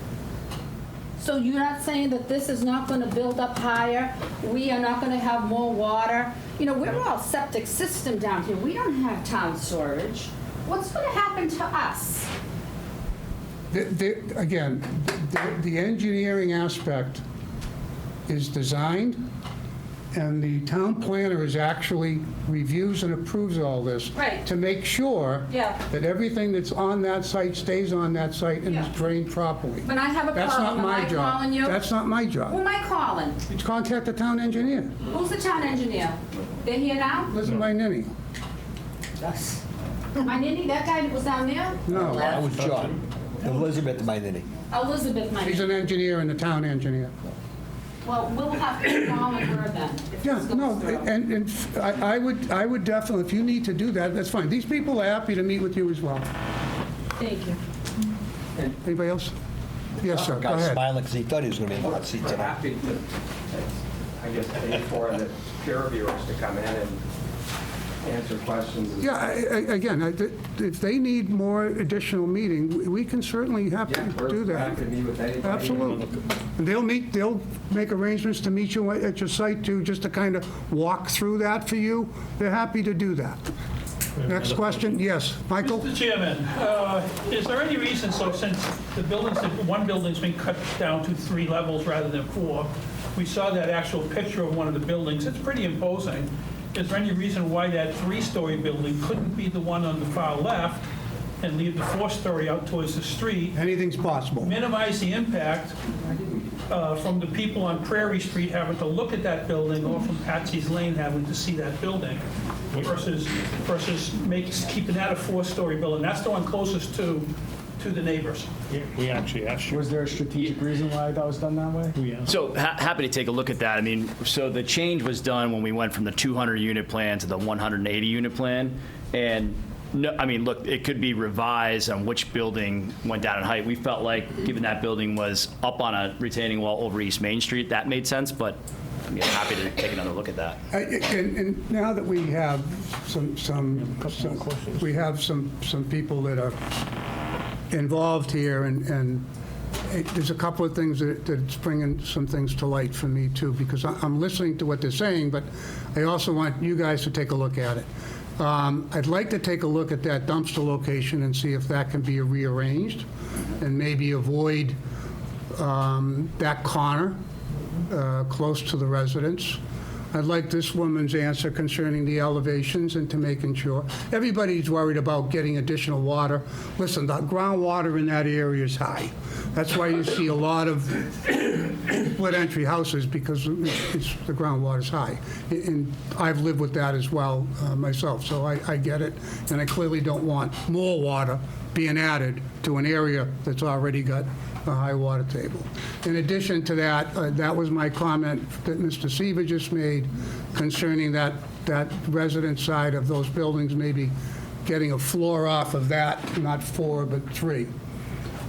So you're not saying that this is not going to build up higher? We are not going to have more water? You know, we're all septic system down here. We don't have town storage. What's going to happen to us? Again, the engineering aspect is designed, and the town planner is actually reviews and approves all this. Right. To make sure Yeah. that everything that's on that site stays on that site and is Yeah. drained properly. When I have a That's problem, not am my I job. calling you? That's not my Who job. am I calling? You contact the town engineer. Who's the town engineer? They're here now? Listen, my ninny. Yes. My ninny, that guy that was down there? No. That was John. Elizabeth, my ninny. Elizabeth, my He's ninny. an engineer and the town engineer. Well, we'll have to call her then. if Yeah, this goes no, through. and I would definitely, if you need to do that, that's fine. These people are happy to meet with you as well. Thank you. Anybody else? Yes, sir, go Guy ahead. smiling because he thought he was going to be in the hot seat We're tonight. happy to, I guess, pay for the peer reviewers to come in and answer questions. Yeah, again, if they need more additional meeting, we can certainly have Yeah, to we're do that. happy to meet with anybody. Absolutely. And they'll make arrangements to meet you at your site too, just to kind of walk through that for you. They're happy to do that. Next question, yes, Michael? Mr. Chairman, is there any reason, so since the buildings, one building's been cut down to 3 levels rather than 4, we saw that actual picture of one of the buildings, it's pretty imposing. Is there any reason why that 3-story building couldn't be the one on the far left and leave the 4-story out towards the street? Anything's possible. Minimize the impact from the people on Prairie Street having to look at that building or from Patsy's Lane having to see that building versus keeping that a 4-story building. That's the one closest to the neighbors. We actually asked you. Was there a strategic reason why that was done that way? We asked. So happy to take a look at that. I mean, so the change was done when we went from the 200-unit plan to the 180-unit plan. And no, I mean, look, it could be revised on which building went down in height. We felt like, given that building was up on a retaining wall over East Main Street, that made sense, but I mean, happy to take another look at that. And now that we have some people that are involved here, and there's a couple of things that's bringing some things to light for me too, because I'm listening to what they're saying, but I also want you guys to take a look at it. I'd like to take a look at that dumpster location and see if that can be rearranged and maybe avoid that corner close to the residents. I'd like this woman's answer concerning the elevations and to making sure. Everybody's worried about getting additional water. Listen, the groundwater in that area is high. That's why you see a lot of split entry houses, because the groundwater's high. And I've lived with that as well myself, so I get it. And I clearly don't want more water being added to an area that's already got a high water table. In addition to that, that was my comment that Mr. Seaver just made concerning that resident side of those buildings, maybe getting a floor off of that, not 4, but 3.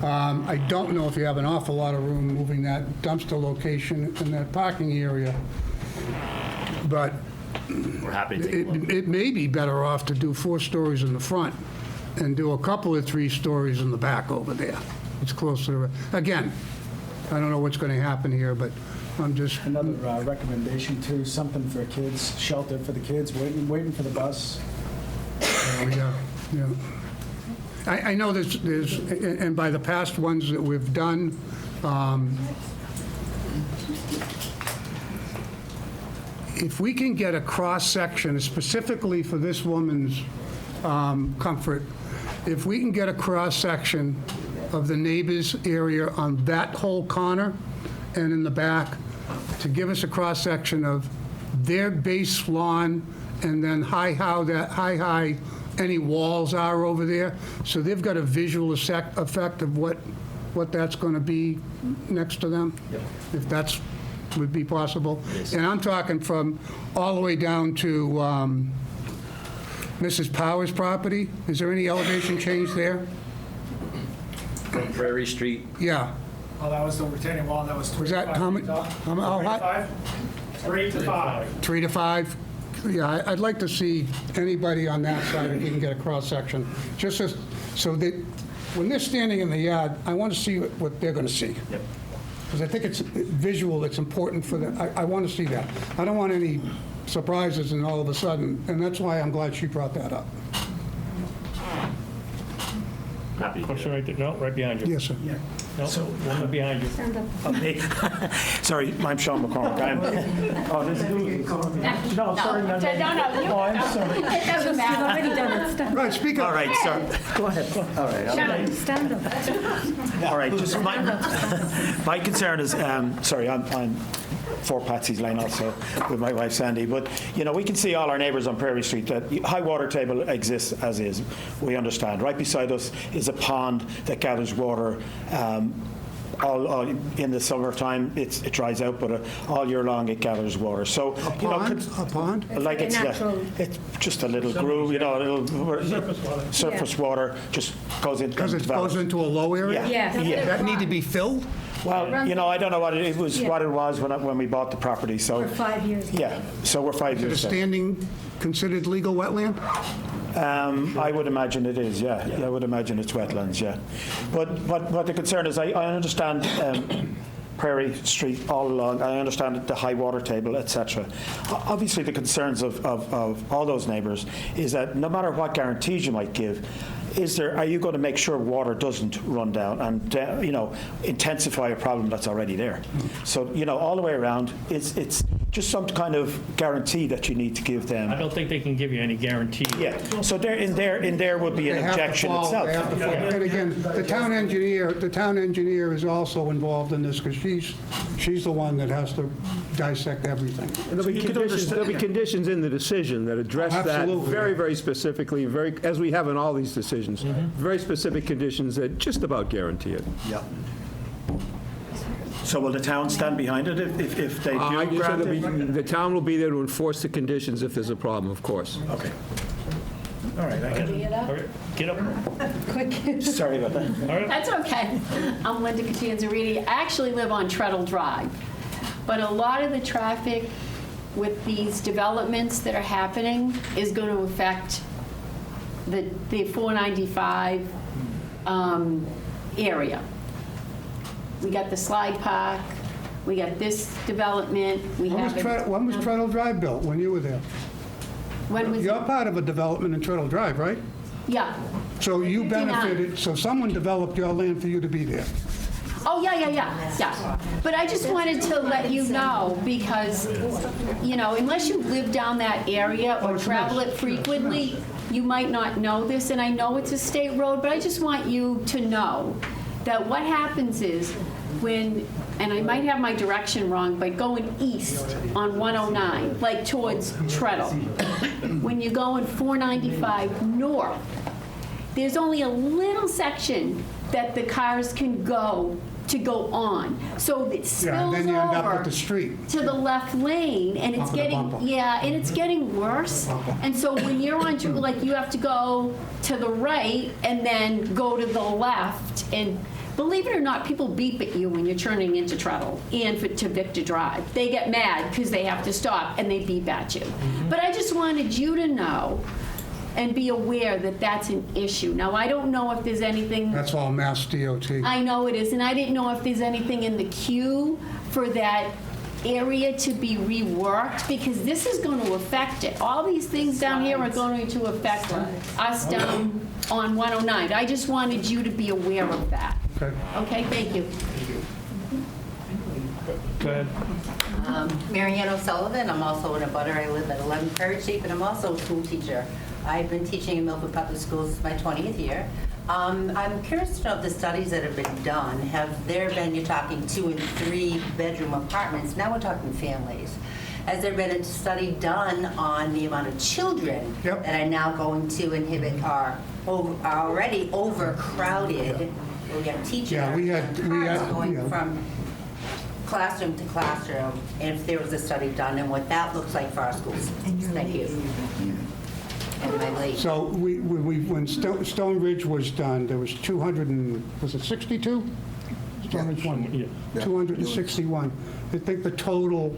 I don't know if you have an awful lot of room moving that dumpster location in that parking area, but We're happy to take a look. it may be better off to do 4 stories in the front and do a couple of 3 stories in the back over there. It's close to the, again, I don't know what's going to happen here, but I'm just... Another recommendation too, something for kids, shelter for the kids, waiting for the bus. Yeah. I know there's, and by the past ones that we've done, if we can get a cross-section, specifically for this woman's comfort, if we can get a cross-section of the neighbors' area on that whole corner and in the back, to give us a cross-section of their base lawn and then high any walls are over there, so they've got a visual effect of what that's going to be next to them, if that's would be possible. And I'm talking from all the way down to Mrs. Powers' property. Is there any elevation change there? From Prairie Street. Yeah. Oh, that was the retaining wall, and that was 3 Was to that 5 how feet many- tall. how 3 to high? 5? 3 to 5. 3 to 5? Yeah, I'd like to see anybody on that side, if you can get a cross-section, just as, so that, when they're standing in the yard, I want to see what they're going to see. Because I think it's visual, it's important for them. I want to see that. I don't want any surprises and all of a sudden, and that's why I'm glad she brought that up. Question right there, no, right behind you. Yes, sir. No, one behind you. Stand up. Me. Sorry, I'm Sean McCormick. Oh, this is... No, sorry. No, you- Oh, I'm sorry. It doesn't You've already matter. done it. Stand Right, speak All up. right, sorry. Go ahead. All right. Stand up. All right, just my concern is, sorry, I'm for Patsy's Lane also with my wife Sandy, but, you know, we can see all our neighbours on Prairie Street, that high water table exists as is, we understand. Right beside us is a pond that gathers water. All in the summertime, it dries out, but all year long it gathers water. So, you know, A pond? like It's like a natural- it's just a little groove, you know, a little surface water just goes into. Because it goes into a low area? Yeah. Yeah. Yeah. That need to be filled? Well, you know, I don't know what it was. Yeah. What it was when we bought the property. So For 5 years. yeah, so we're 5 Is it a years. there. standing, considered legal wetland? I would imagine it is. Yeah, I would imagine it's wetlands. Yeah, but the concern is, I understand. Prairie Street all along. I understand the high water table, etc. Obviously, the concerns of all those neighbours is that no matter what guarantees you might give, are you going to make sure water doesn't run down and you know, intensify a problem that's already there? So, you know, all the way around, it's just some kind of guarantee that you need to give them. I don't think they can give you any guarantee. Yeah. So in there would be an They have to objection follow- itself. they have to follow. And again, the town engineer is also involved in this, because she's the one that has to dissect everything. And there'll be conditions in the decision that address that Absolutely. very, very specifically, as we have in all these decisions. Very specific conditions that just about guarantee it. Yeah. So will the town stand behind it if they do I just said grant it? the town will be there to enforce the conditions if there's a problem, of course. Okay. All right, I get it. All right, get up. Quick. Sorry about that. That's okay. I'm Linda Catanzariti. I actually live on Treadle Drive. But a lot of the traffic with these developments that are happening is going to affect the 495 area. We got the slide park, we got this development, we When have... was Treadle Drive built, when you were there? When was... You're part of a development in Treadle Drive, right? Yeah. So you 59. benefited, so someone developed your land for you to be there. Oh, yeah. But I just wanted to let you know, because, you know, unless you live down that area or travel it frequently, you might not know this, and I know it's a state road, but I just want you to know that what happens is when, and I might have my direction wrong, but going east on 109, like towards Treadle, when you're going 495 north, there's only a little section that the cars can go on. So it Yeah, and spills then you end up over with the street. to the left lane, and it's Bumper to getting, bumper. and it's getting worse. And so when you're on, like, you have to go to the right and then go to the left, and believe it or not, people beep at you when you're turning into Treadle and to Victor Drive. They get mad because they have to stop and they beep at you. But I just wanted you to know and be aware that that's an issue. Now, I don't know if there's anything... That's all Mass DOT. I know it is, and I didn't know if there's anything in the queue for that area to be reworked, because this is going to affect it. All these things down here are going to affect us down on 109. I just wanted you to be aware of that. Okay. Okay, thank you. Go ahead. Marianne O'Sullivan. I'm also in a butter. I live at 11 Prairie Street, but I'm also a school teacher. I've been teaching in Milford Public Schools since my 20th year. I'm curious to know if the studies that have been done, have there been, you're talking 2 and 3 bedroom apartments, now we're talking families. Has there been a study done on the amount of children that are now going to inhibit are already overcrowded? We have teachers going from classroom to classroom, and if there was a study done and what that looks like for our schools. Thank you. Am I late? So when Stone Ridge was done, there was 200 and, was it 62 220. 261. I think the total,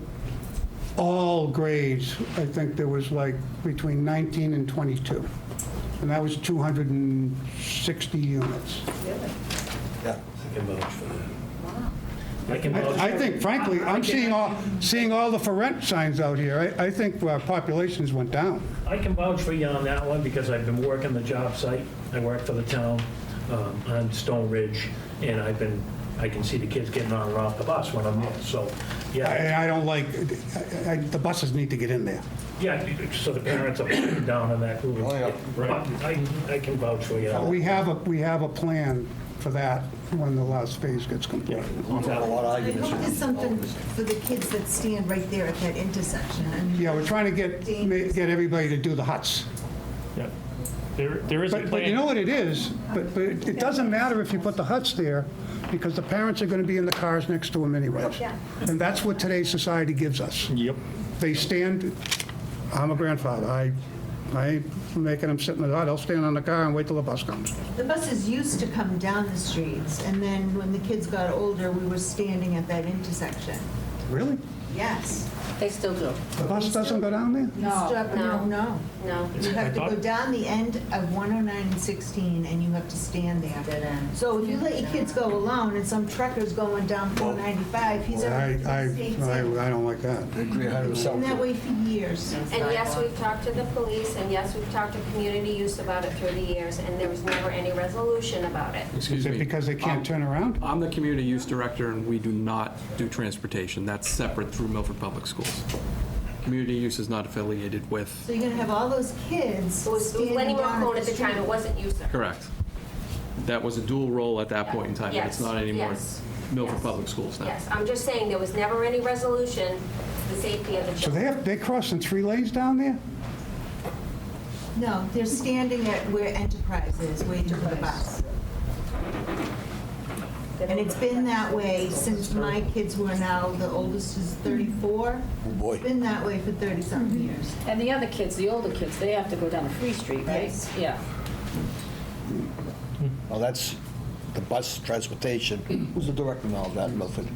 all grades, I think there was like between 19 and 22. And that was 260 units. Yeah. I can vouch for that. I can vouch I for- think, frankly, I'm seeing all the for rent signs out here. I think our populations went down. I can vouch for you on that one because I've been working the job site. I work for the town on Stone Ridge, and I can see the kids getting on and off the bus when I'm there. So, yeah, I don't like, the buses need to get in there. yeah. So the parents are down on that route. I can vouch for you. We have a plan for that when the last phase gets completed. A lot of I arguments. hope there's something for the kids that stand right there at that intersection. I mean, Yeah, we're trying to get everybody to do the huts. Yeah. There is a But you know plan. what it is? But it doesn't matter if you put the huts there, because the parents are going to be in the cars next to them anyways. Yeah. And that's what today's society gives us. Yep. They stand, I'm a grandfather, I ain't making them sit in the hut, I'll stand on the car and wait till the bus comes. The buses used to come down the streets, and then when the kids got older, we were standing at that intersection. Really? Yes. They still do. The bus doesn't go down there? No. No. You have to go down the end of 109 and 16, and you have to stand there. So if you let your kids go alone, and some trucker's going down 495, he's already I don't like that. I agree 100%. It's been that way for years. And yes, we've talked to the police, and yes, we've talked to community use about it through the years, and there was never any resolution about it. Is Excuse it me. because they can't turn around? I'm the community use director, and we do not do transportation. That's separate through Milford Public Schools. Community use is not affiliated with, So you're gonna have all those kids It was standing Lenny down Marcone at at the the time, street. it wasn't you, sir. correct. That was a dual role at that point in time, but it's Yes, not anymore. yes, Milford yes. Public Schools now. Yes, I'm just saying, there was never any resolution to the safety of the So children. they cross in 3 lanes down there? No, they're standing at where Enterprise is, waiting for the bus. And it's been that way since my kids were now, the oldest is 34. Oh, boy. It's been that way for 30-something years. And the other kids, the older kids, they have to go down a Free Street, right? Yes. Yeah. Well, that's the bus transportation. Who's the director now of that in Milford?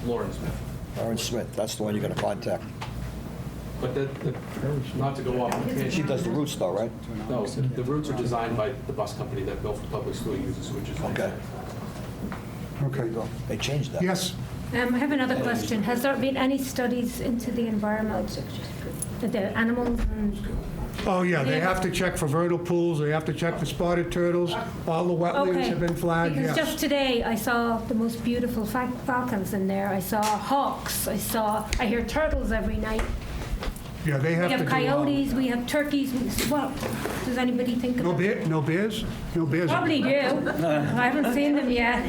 Lauren Smith. Aaron Smith, that's the one you're going to contact. But not to go off on a tangent. She does the routes though, right? No, the routes are designed by the bus company that Milford Public School uses, which is. Okay. Okay. They changed that. Yes. I have another question. Has there been any studies into the environment, the animals and... Oh, yeah, they have to check for vernal pools, they have to check for spotted turtles, all the wetlands Okay. have been flagged, Because yes. just today, I saw the most beautiful falcons in there. I saw hawks. I hear turtles every night. Yeah, they We have to have do all of coyotes, we have turkeys. What, does anybody think that. No of it? no bears? No bears? Probably do. I haven't seen them yet.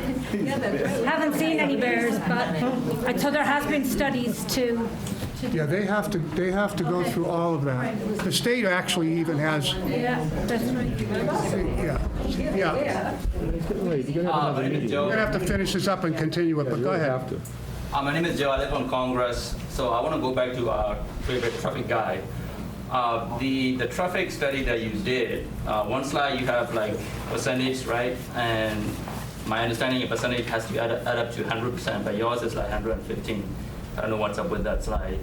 Haven't seen any bears, but so there has been studies to Yeah, they have to go through all of that. The state actually even has, yeah, that's right. yeah. My name is We're Joe. gonna have to finish this up and continue it, but go ahead. My name is Joe. I live on Congress. So I want to go back to our favorite traffic guy. The traffic study that you did, one slide you have like percentage, right? And my understanding, a percentage has to add up to 100%, but yours is like 115. I don't know what's up with that slide.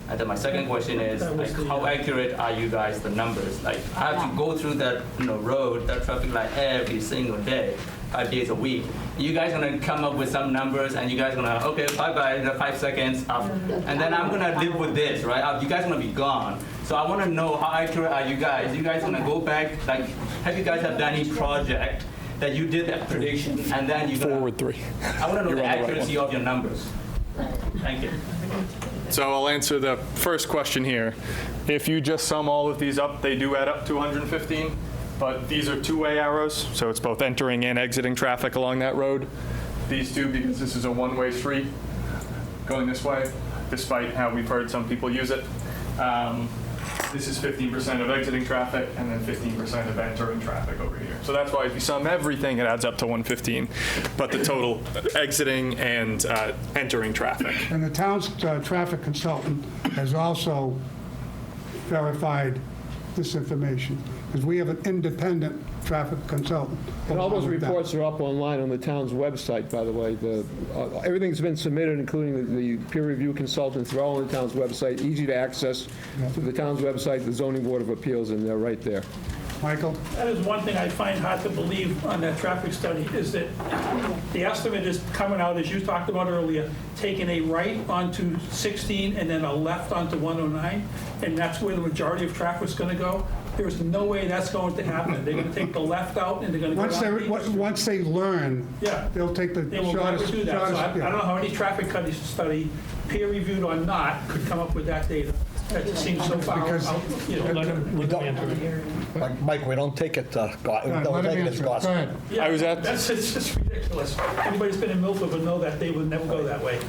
And then my second question is, like, how accurate are you guys, the numbers? Like, I have to go through that, road, that traffic light every single day, 5 days a week. You guys gonna come up with some numbers, and you guys gonna, okay, bye-bye, in 5 seconds, and then I'm gonna live with this, right? You guys gonna be gone. So I wanna know, how accurate are you guys? You guys gonna go back, like, have you guys have done any project that you did that prediction, and then you Forward 3. I wanna know the accuracy of your numbers. Thank you. So I'll answer the first question here. If you just sum all of these up, they do add up to 115, but these are two-way arrows, so it's both entering and exiting traffic along that road. These two, because this is a one-way street going this way, despite how we've heard some people use it. This is 15% of exiting traffic and then 15% of entering traffic over here. So that's why if you sum everything, it adds up to 115, but the total exiting and entering traffic. And the town's traffic consultant has also verified this information. because we have an independent traffic consultant. And all those along with them. reports are up online on the town's website, by the way. Everything's been submitted, including the peer review consultants. They're all on the town's website, easy to access through the town's website, the Zoning Board of Appeals, and they're right there. Michael? That is one thing I find hard to believe on that traffic study, is that the estimate is coming out, as you talked about earlier, taking a right onto 16 and then a left onto 109, and that's where the majority of traffic's going to go. There's no way that's going to happen. They're going to take the left out and they're going to go Once they learn, they'll take the They will never shortest. do that. So I don't know how any traffic study, peer-reviewed or not, could come up with that data. That just seems so far out. You know. Mike, we don't take it, don't take it as gospel. Yeah, it's just ridiculous. Anybody's been in Milford would know that they would never go that way.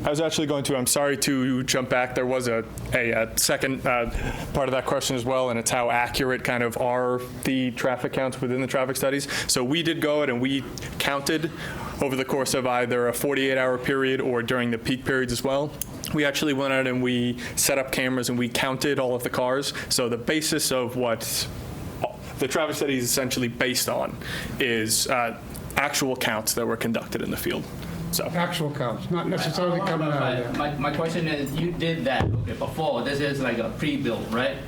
I was actually going to, I'm sorry to jump back, there was a second part of that question as well, and it's how accurate kind of are the traffic counts within the traffic studies. So we did go out and we counted over the course of either a 48-hour period or during the peak periods as well. We actually went out and we set up cameras and we counted all of the cars. So the basis of what the traffic study is essentially based on is actual counts that were conducted in the field. So actual counts, not necessarily coming out of there. My question is, you did that, okay, before, this is like a pre-build, right?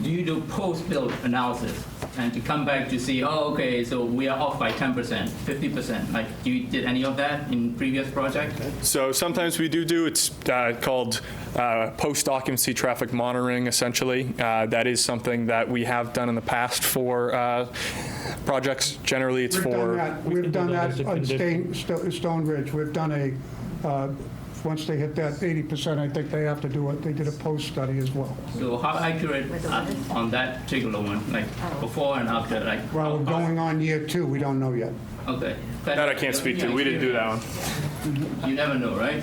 Do you do post-build analysis? And to come back to see, oh, okay, so we are off by 10%, 50%. Like, you did any of that in previous projects? So sometimes we do, it's called post-occupancy traffic monitoring, essentially. That is something that we have done in the past for projects. Generally, it's We've done that on Stonebridge. We've done once they hit that 80%, I think they have to do it. They did a post-study as well. So how accurate on that particular one, like before and after? Like, well, we're going on year 2. We don't know yet. Okay. That I can't speak to. We didn't do that one. You never know, right?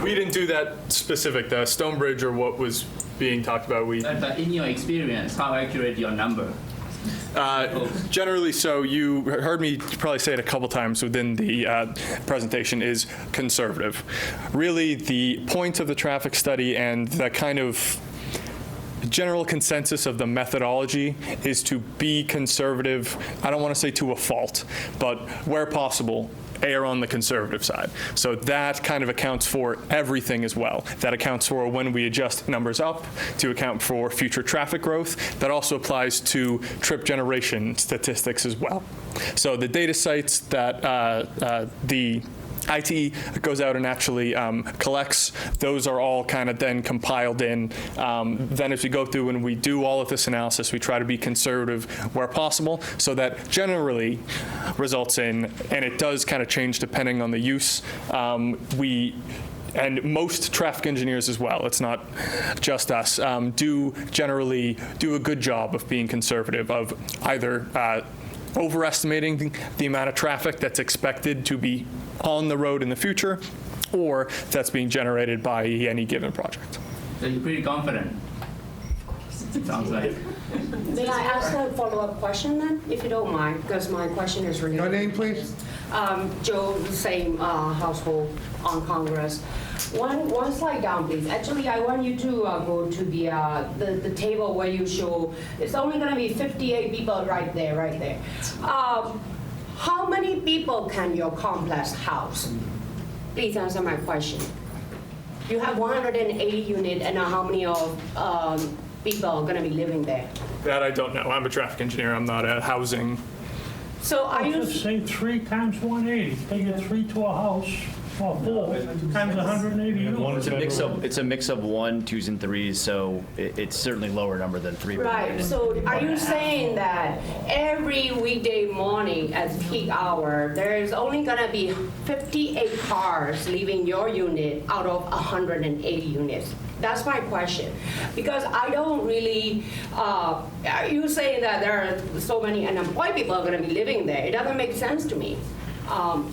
We didn't do that specific. The Stonebridge or what was being talked about. But in your experience, how accurate your number? Generally, so you heard me probably say it a couple times within the presentation, is conservative. Really, the point of the traffic study and the kind of general consensus of the methodology is to be conservative. I don't want to say to a fault, but where possible, err on the conservative side. So that kind of accounts for everything as well. That accounts for when we adjust numbers up to account for future traffic growth. That also applies to trip generation statistics as well. So the data sites that the ITE goes out and actually collects, those are all kind of then compiled in. Then as we go through and we do all of this analysis, we try to be conservative where possible, so that generally results in, and it does kind of change depending on the use, and most traffic engineers as well, it's not just us, do generally do a good job of being conservative, of either overestimating the amount of traffic that's expected to be on the road in the future, or that's being generated by any given project. So you're pretty confident, it sounds like. May I ask a follow-up question then, if you don't mind, because my question is related. Your name, please? Joe, same household on Congress. One slide down, please. Actually, I want you to go to the table where you show it's only going to be 58 people right there. How many people can your complex house? Please answer my question. You have 180 units, and how many of people are going to be living there? That I don't know. I'm a traffic engineer. I'm not a housing. So are you say 3 times 180? They get 3 to a house. Well, 4 times 180 units. It's a mix of 1, 2s, and 3s, so it's certainly lower number than 3. right? So are you saying that every weekday morning at peak hour, there is only going to be 58 cars leaving your unit out of 180 units? That's my question, because I don't really. Are you saying that there are so many unemployed people are going to be living there? It doesn't make sense to me.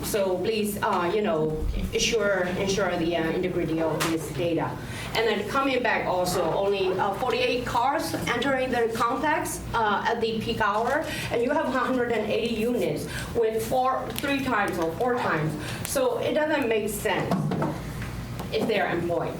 So please, ensure the integrity of this data. And then coming back also, only 48 cars entering the complex at the peak hour, and you have 180 units with 3 times or 4 times. So it doesn't make sense if they're employed.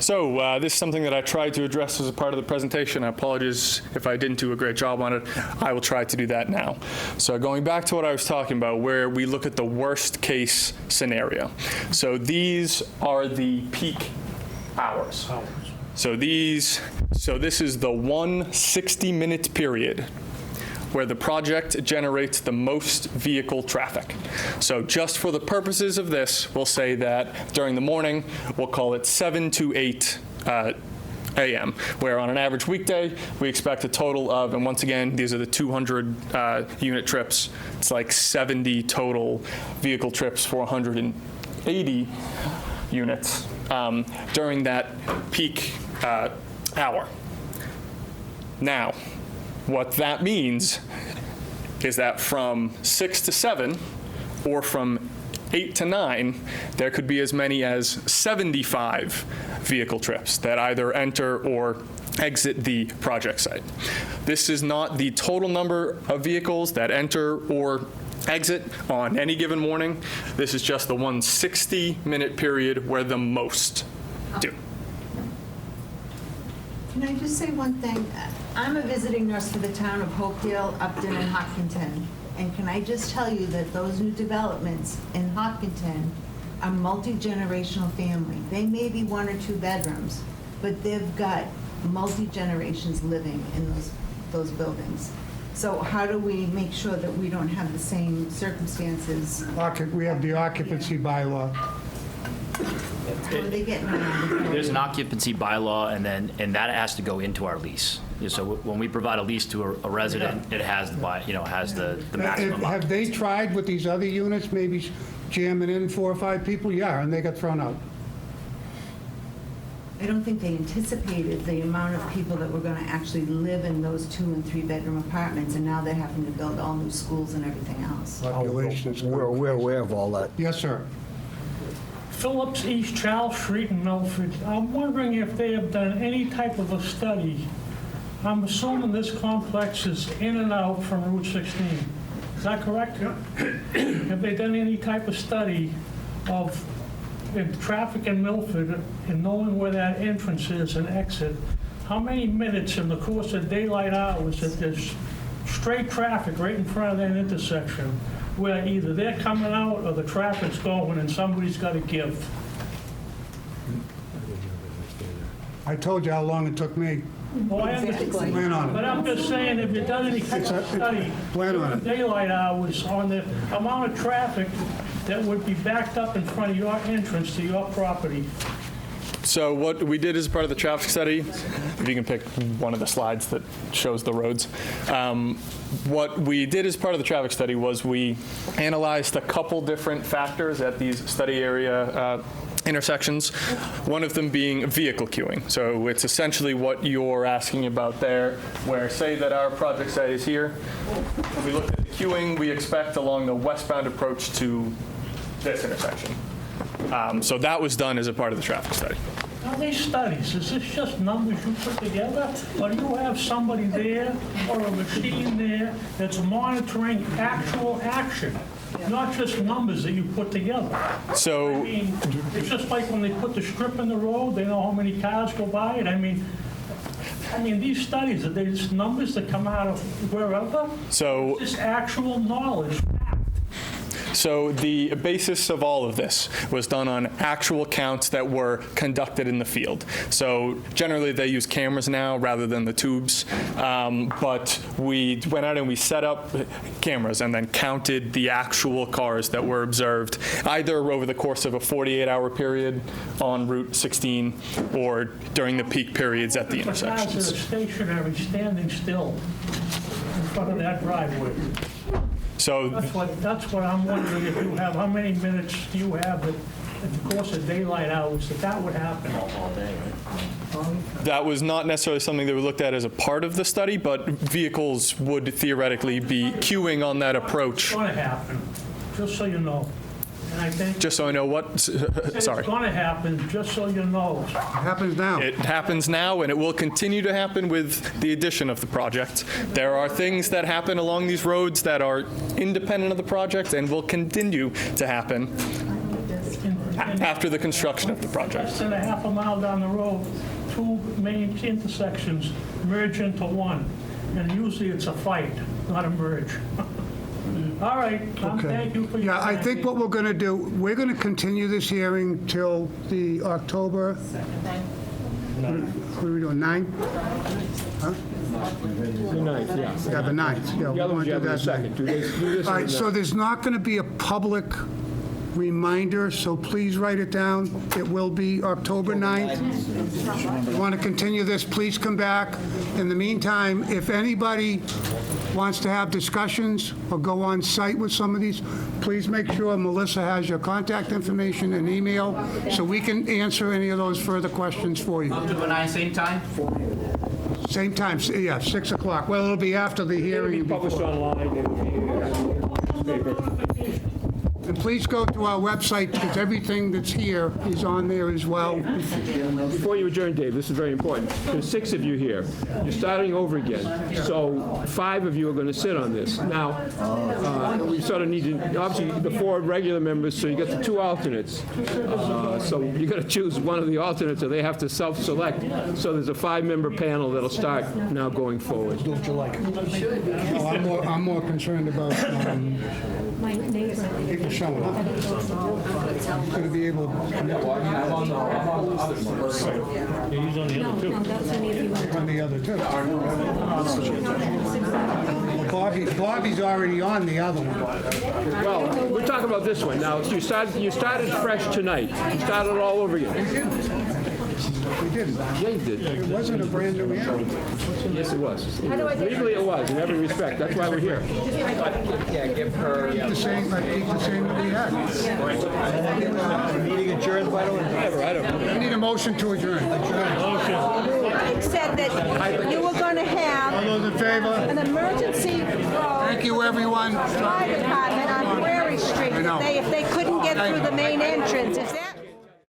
So this is something that I tried to address as a part of the presentation. I apologize if I didn't do a great job on it. I will try to do that now. So going back to what I was talking about, where we look at the worst case scenario. So these are the peak hours. So this is the 1 60-minute period where the project generates the most vehicle traffic. So just for the purposes of this, we'll say that during the morning, we'll call it 7 to 8 a.m., where on an average weekday, we expect a total of, and once again, these are the 200 unit trips. It's like 70 total vehicle trips for 180 units during that peak hour. Now, what that means is that from 6 to 7 or from 8 to 9, there could be as many as 75 vehicle trips that either enter or exit the project site. This is not the total number of vehicles that enter or exit on any given morning. This is just the 1 60-minute period where the most do. Can I just say one thing? I'm a visiting nurse for the town of Hopedale, Upton, and Hopkinton. And can I just tell you that those new developments in Hopkinton are multi-generational family. They may be 1 or 2 bedrooms, but they've got multi-generations living in those buildings. So how do we make sure that we don't have the same circumstances? We have the occupancy bylaw. How are they getting around it? There's an occupancy bylaw, and that has to go into our lease. So when we provide a lease to a resident, it has the maximum. Have they tried with these other units, maybe jamming in 4 or 5 people? Yeah, and they got thrown out. I don't think they anticipated the amount of people that were going to actually live in those 2 and 3 bedroom apartments, and now they're having to build all new schools and everything else. We're aware of all that. Yes, sir. Phillips, East Charles Street in Milford. I'm wondering if they have done any type of a study. I'm assuming this complex is in and out from Route 16. Is that correct? Yeah. Have they done any type of study of traffic in Milford and knowing where that entrance is and exit? How many minutes in the course of daylight hours if there's straight traffic right in front of that intersection where either they're coming out or the traffic's going and somebody's got to give? I told you how long it took me. Oh, I understand. Plan on it. But I'm just saying, have you done any kind of study Plan on it. daylight hours on the amount of traffic that would be backed up in front of your entrance to your property? So what we did as part of the traffic study, if you can pick one of the slides that shows the roads, what we did as part of the traffic study was we analyzed a couple different factors at these study area intersections, one of them being vehicle queuing. So it's essentially what you're asking about there, where say that our project site is here. If we look at the queuing, we expect along the westbound approach to this intersection. So that was done as a part of the traffic study. Now, these studies, is this just numbers you put together, or do you have somebody there or a machine there that's monitoring actual action, not just numbers that you put together? So, I mean, it's just like when they put the strip in the road, they know how many cars go by it. I mean, these studies, are they just numbers that come out of wherever? So, It's just actual knowledge. So the basis of all of this was done on actual counts that were conducted in the field. So generally they use cameras now rather than the tubes, but we went out and we set up cameras and then counted the actual cars that were observed either over the course of a 48-hour period on Route 16 or during the peak periods at the intersections. Cars that are stationary, standing still in front of that driveway. So that's what I'm wondering, if you have, how many minutes do you have that, in the course of daylight hours, that would happen? All day, right? That was not necessarily something that we looked at as a part of the study, but vehicles would theoretically be queuing on that approach. It's going to happen, just so you know. And I think Just so I know what, sorry. it's going to happen, just so you know. It happens now. It happens now, and it will continue to happen with the addition of the project. There are things that happen along these roads that are independent of the project and will continue to happen. after the construction of the project. Less than a half a mile down the road, two main intersections merge into one. And usually it's a fight, not a merge. All right, Tom, Okay. thank you for your Yeah, I time. think what we're going to do, we're going to continue this hearing till the October, what are we doing, 9? Huh? The 9th, yeah. Yeah, the 9th. Yeah, The we other want ones to you have do in a that. second. Do this All in right, the- so there's not going to be a public reminder, so please write it down. It will be October 9th. If you want to continue this, please come back. In the meantime, if anybody wants to have discussions or go on site with some of these, please make sure Melissa has your contact information and email so we can answer any of those further questions for you. October 9, same time? Same time, yeah, 6 o'clock. Well, it'll be after the hearing. It'll be published online, it'll be in the newspaper. And please go to our website, because everything that's here is on there as well. Before you adjourn, Dave, this is very important. There's 6 of you here. You're starting over again. So 5 of you are going to sit on this. Now, we sort of need to, obviously, the 4 regular members, so you got the 2 alternates. So you got to choose one of the alternates, or they have to self-select. So there's a 5-member panel that'll start now going forward. Do what you like. Oh, I'm more concerned about My neighbor. people showing up. Going to be able to Yeah, he's on the No, other two. no, that's only if you want. on the other two. Bobby's already on the other one. Well, we're talking about this one. Now, you started fresh tonight. You started all over again. We didn't. Yeah, you did. It wasn't a brand new hearing. Yes, it was. Legally, it was, in every respect. That's why we're here. Keep the same that we had. Meeting adjourned, by the way? Whatever, I don't know. I need a motion to adjourn. Mike said that you were going to All have those in favor? an emergency Thank you, everyone. fire department on Prairie Street I know. if they couldn't get through the main entrance. Is that